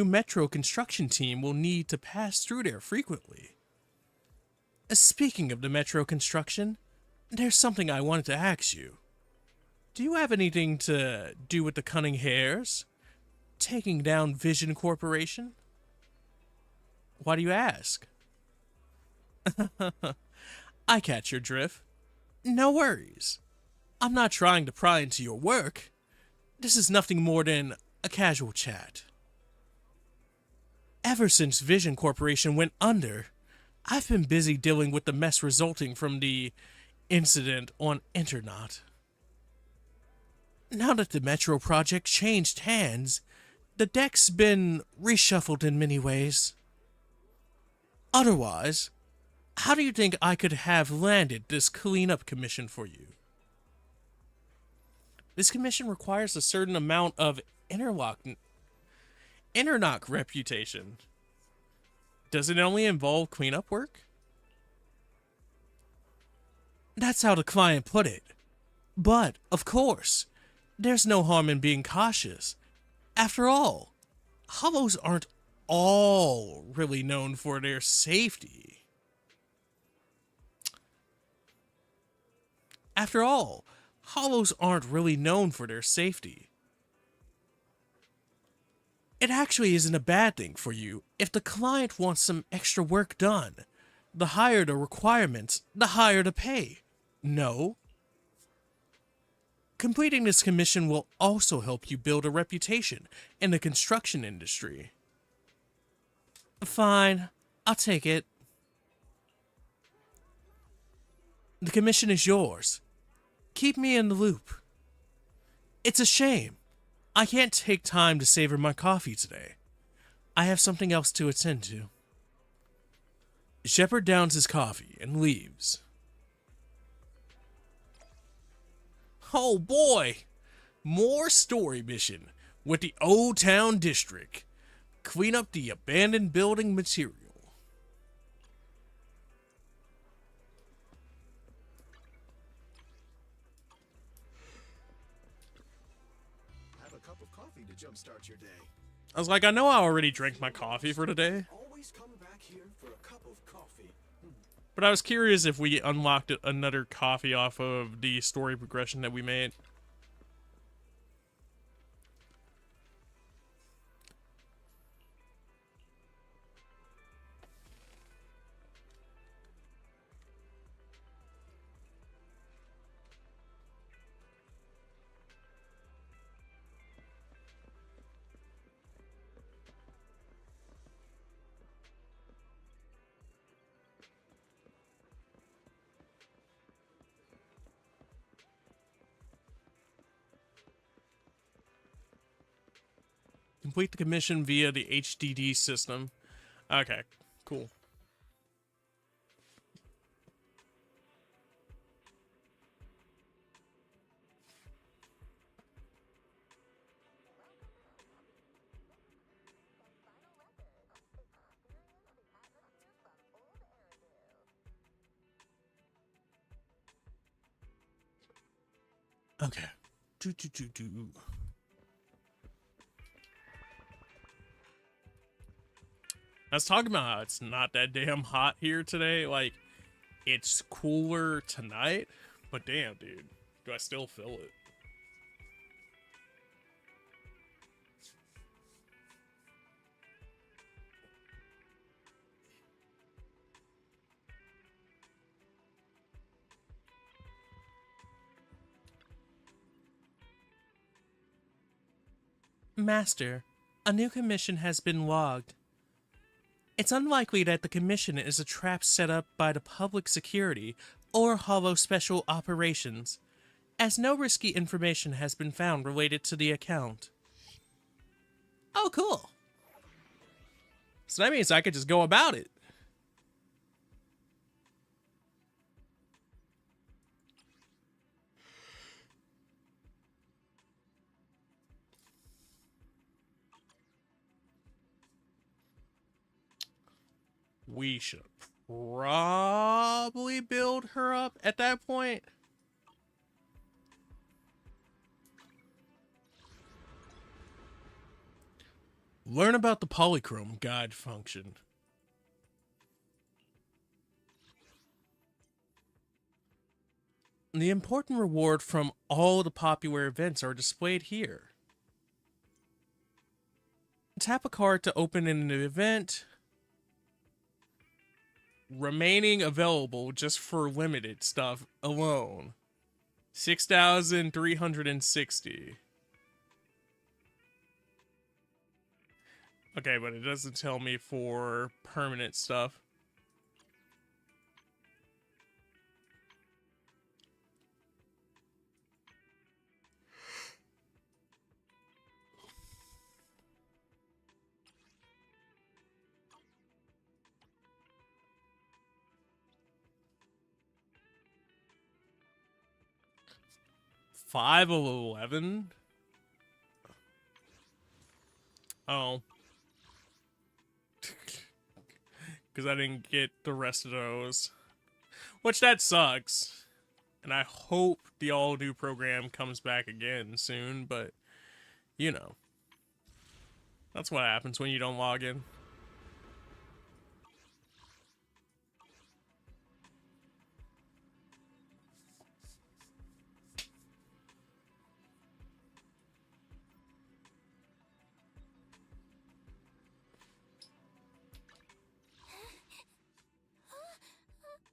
metro construction team will need to pass through there frequently. Speaking of the metro construction, there's something I wanted to ask you. Do you have anything to do with the Cunning Hares? Taking down Vision Corporation? Why do you ask? I catch your drift. No worries. I'm not trying to pry into your work. This is nothing more than a casual chat. Ever since Vision Corporation went under, I've been busy dealing with the mess resulting from the incident on Internet. Now that the Metro project changed hands, the deck's been reshuffled in many ways. Otherwise, how do you think I could have landed this cleanup commission for you? This commission requires a certain amount of interlock reputation. Does it only involve cleanup work? That's how the client put it. But, of course, there's no harm in being cautious. After all, hollows aren't all really known for their safety. After all, hollows aren't really known for their safety. It actually isn't a bad thing for you if the client wants some extra work done. The higher the requirements, the higher the pay. No. Completing this commission will also help you build a reputation in the construction industry. Fine, I'll take it. The commission is yours. Keep me in the loop. It's a shame. I can't take time to savor my coffee today. I have something else to attend to. Shepard downs his coffee and leaves. Oh boy! More story mission with the Old Town District. Clean up the abandoned building material. Have a cup of coffee to jumpstart your day. I was like, I know I already drank my coffee for today. Always come back here for a cup of coffee. But I was curious if we unlocked another coffee off of the story progression that we made. Complete the commission via the HDD system. Okay, cool. Okay. I was talking about how it's not that damn hot here today. Like, it's cooler tonight, but damn, dude, do I still feel it? Master, a new commission has been logged. It's unlikely that the commission is a trap set up by the public security or Hollow Special Operations, as no risky information has been found related to the account. Oh, cool. So that means I could just go about it. We should probably build her up at that point. Learn about the polychrome guide function. The important reward from all the popular events are displayed here. Tap a card to open an event. Remaining available just for limited stuff alone. 6,360. Okay, but it doesn't tell me for permanent stuff. Five of 11? Oh. Because I didn't get the rest of those. Which, that sucks. And I hope the all-new program comes back again soon, but, you know. That's what happens when you don't log in.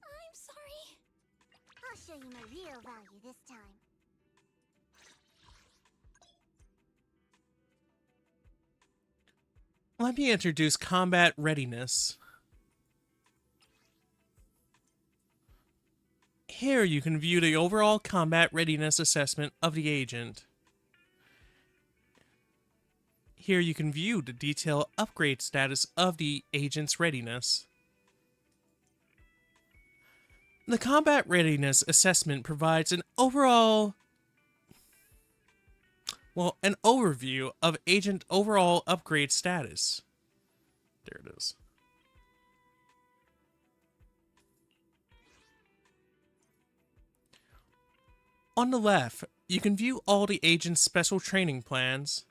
I'm sorry. I'll show you my real value this time. Let me introduce combat readiness. Here you can view the overall combat readiness assessment of the agent. Here you can view the detailed upgrade status of the agent's readiness. The combat readiness assessment provides an overview of agent overall upgrade status. There it is. On the left, you can view all the agent's special training plans.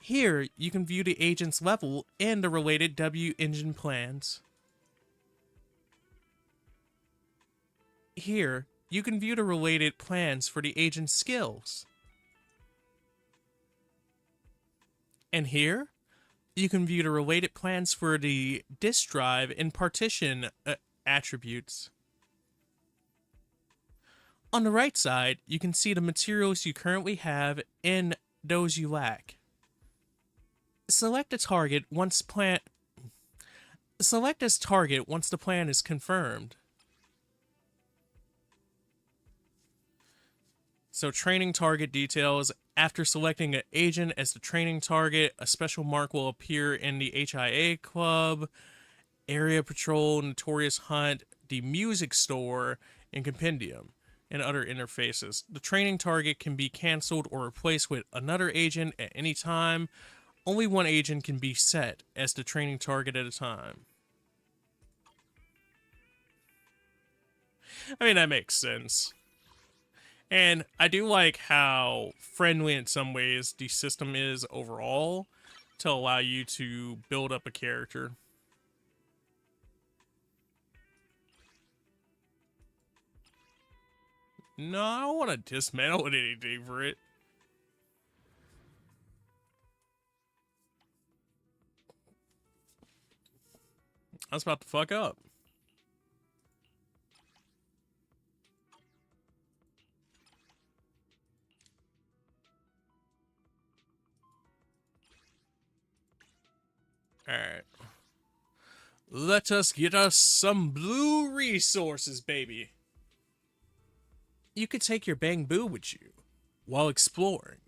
Here, you can view the agent's level and the related W engine plans. Here, you can view the related plans for the agent's skills. And here, you can view the related plans for the disk drive and partition attributes. On the right side, you can see the materials you currently have and those you lack. Select as target once the plan is confirmed. So training target details. After selecting an agent as the training target, a special mark will appear in the HIA Club, Area Patrol, Notorious Hunt, the Music Store, and Compendium, and other interfaces. The training target can be canceled or replaced with another agent at any time. Only one agent can be set as the training target at a time. I mean, that makes sense. And I do like how friendly in some ways the system is overall to allow you to build up a character. No, I don't want to dismantle anything for it. I was about to fuck up. Alright. Let us get us some blue resources, baby. You could take your bamboo with you while exploring.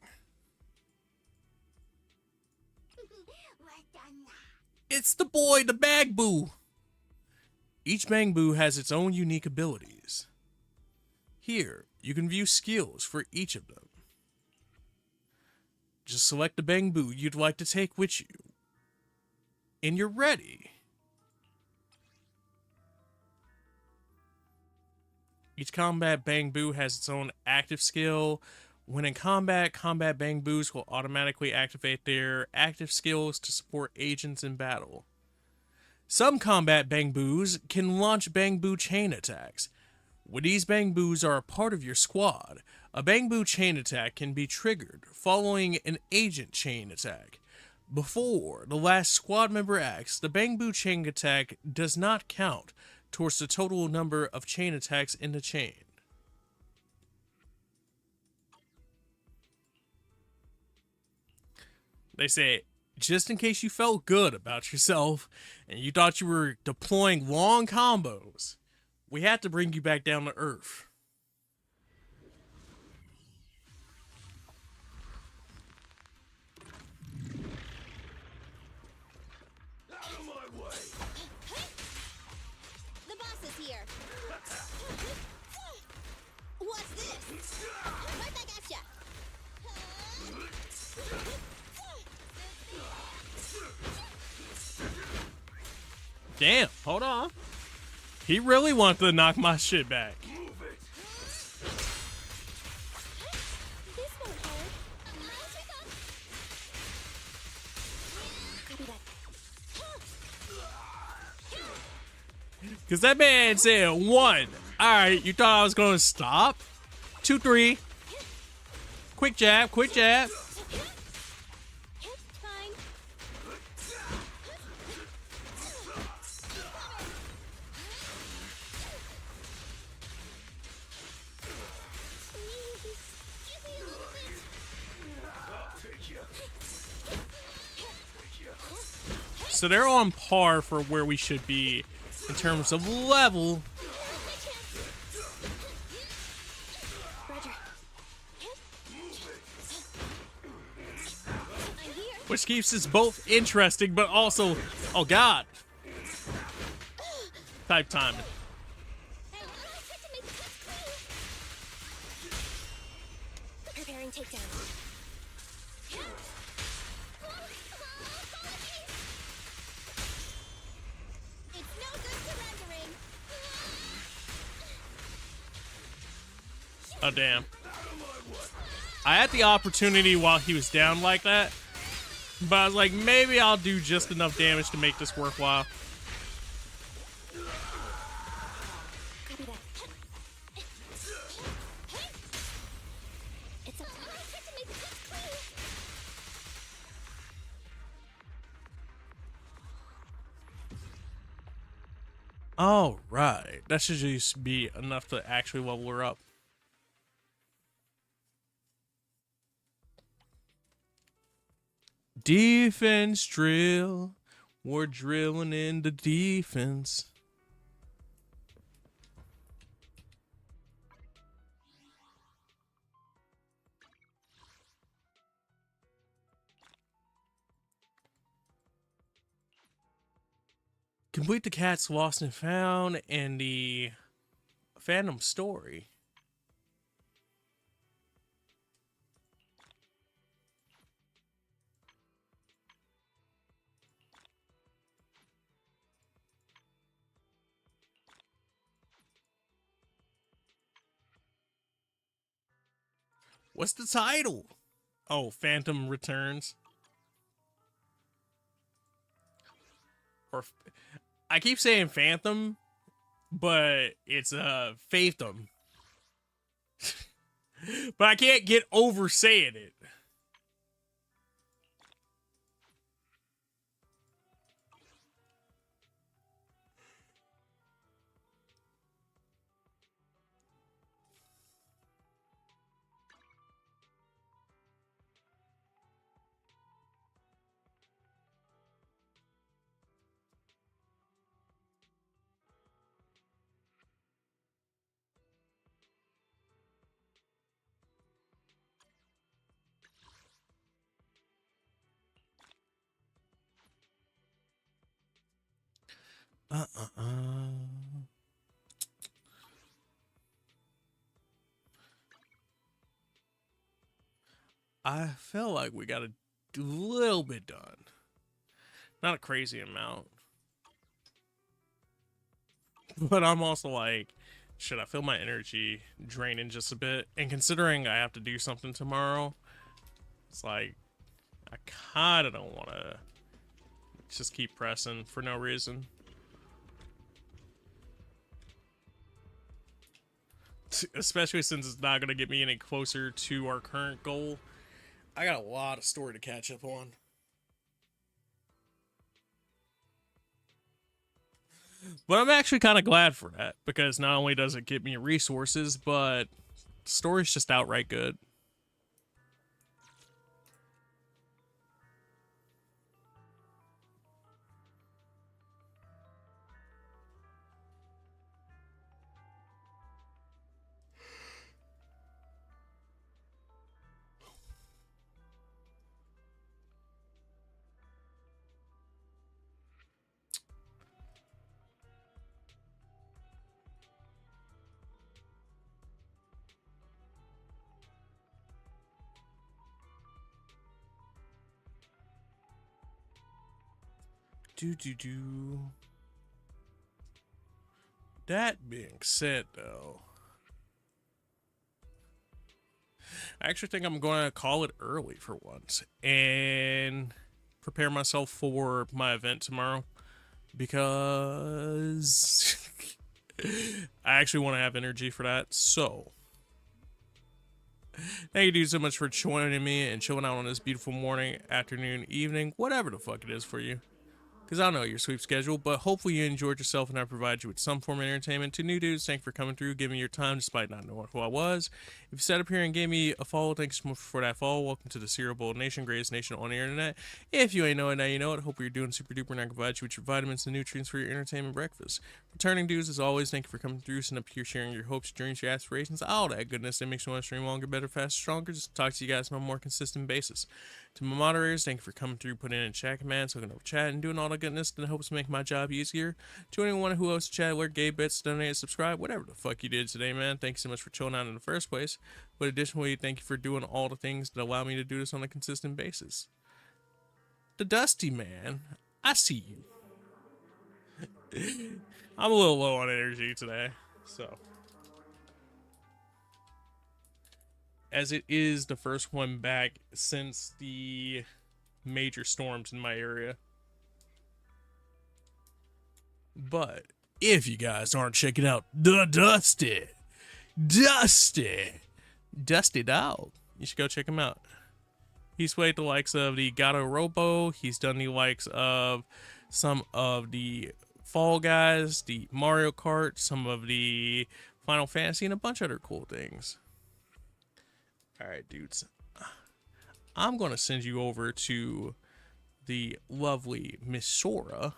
It's the boy, the Bangboo. Each Bangboo has its own unique abilities. Here, you can view skills for each of them. Just select the Bangboo you'd like to take with you. And you're ready. Each combat Bangboo has its own active skill. When in combat, combat Bangboos will automatically activate their active skills to support agents in battle. Some combat Bangboos can launch Bangboo chain attacks. When these Bangboos are a part of your squad, a Bangboo chain attack can be triggered following an agent chain attack. Before the last squad member acts, the Bangboo chain attack does not count towards the total number of chain attacks in the chain. They say, just in case you felt good about yourself and you thought you were deploying long combos, we had to bring you back down to earth. Out of my way! The boss is here. What's this? Right back at ya. Damn, hold on. He really wanted to knock my shit back. This won't hurt. Copy that. Because that man said 1. Alright, you thought I was going to stop? 2, 3. Quick jab, quick jab. So they're on par for where we should be in terms of level. Roger. Which keeps us both interesting, but also, oh god, type timing. Preparing takedown. Oh damn. I had the opportunity while he was down like that, but I was like, maybe I'll do just enough damage to make this worthwhile. All right, that should just be enough to actually level her up. Defense drill. We're drilling into defense. Complete the Cats Lost and Found and the Phantom Story. What's the title? Oh, Phantom Returns. Or I keep saying Phantom, but it's Phantom. But I can't get over saying it. I feel like we got a little bit done. Not a crazy amount. But I'm also like, should I feel my energy draining just a bit? And considering I have to do something tomorrow, it's like, I kind of don't want to just keep pressing for no reason. Especially since it's not going to get me any closer to our current goal. I got a lot of story to catch up on. But I'm actually kind of glad for that, because not only does it get me resources, but the story's just outright good. That being said, though, I actually think I'm going to call it early for once and prepare myself for my event tomorrow, because I actually want to have energy for that. So, thank you, dude, so much for joining me and chilling out on this beautiful morning, afternoon, evening, whatever the fuck it is for you. Because I don't know your sleep schedule, but hopefully you enjoyed yourself and I provided you with some form of entertainment. To new dudes, thank you for coming through, giving me your time despite not knowing who I was. If you sat up here and gave me a follow, thanks so much for that follow. Welcome to the Cereal Bowl Nation, greatest nation on the internet. If you ain't know it, now you know it. Hope you're doing super duper and I can provide you with your vitamins and nutrients for your entertainment breakfast. Returning dudes, as always, thank you for coming through, sitting up here sharing your hopes, dreams, your aspirations, all that goodness that makes you want to stream longer, better, faster, stronger. Just talk to you guys on a more consistent basis. To my moderators, thank you for coming through, putting in chat commands, hooking up chat, and doing all the goodness that helps make my job easier. To anyone who hosts chat, alert, gave bits, donate, subscribe, whatever the fuck you did today, man. Thank you so much for chilling out in the first place. But additionally, thank you for doing all the things that allow me to do this on a consistent basis. The Dusty Man, I see you. I'm a little low on energy today, so. As it is the first one back since the major storms in my area. But if you guys aren't checking out the Dusty Dog, you should go check him out. He's played the likes of the Gato Robo. He's done the likes of some of the Fall Guys, the Mario Kart, some of the Final Fantasy, and a bunch of other cool things. Alright, dudes. I'm going to send you over to the lovely Miss Sora.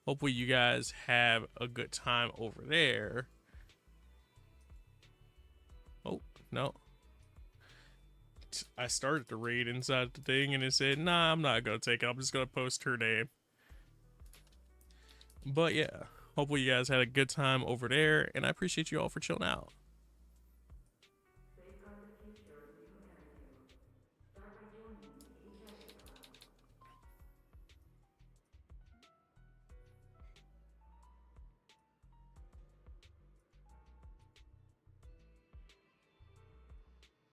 Hopefully you guys have a good time over there. Oh, no. I started the raid inside the thing and it said, nah, I'm not going to take it. I'm just going to post her name. But yeah, hopefully you guys had a good time over there, and I appreciate you all for chilling out.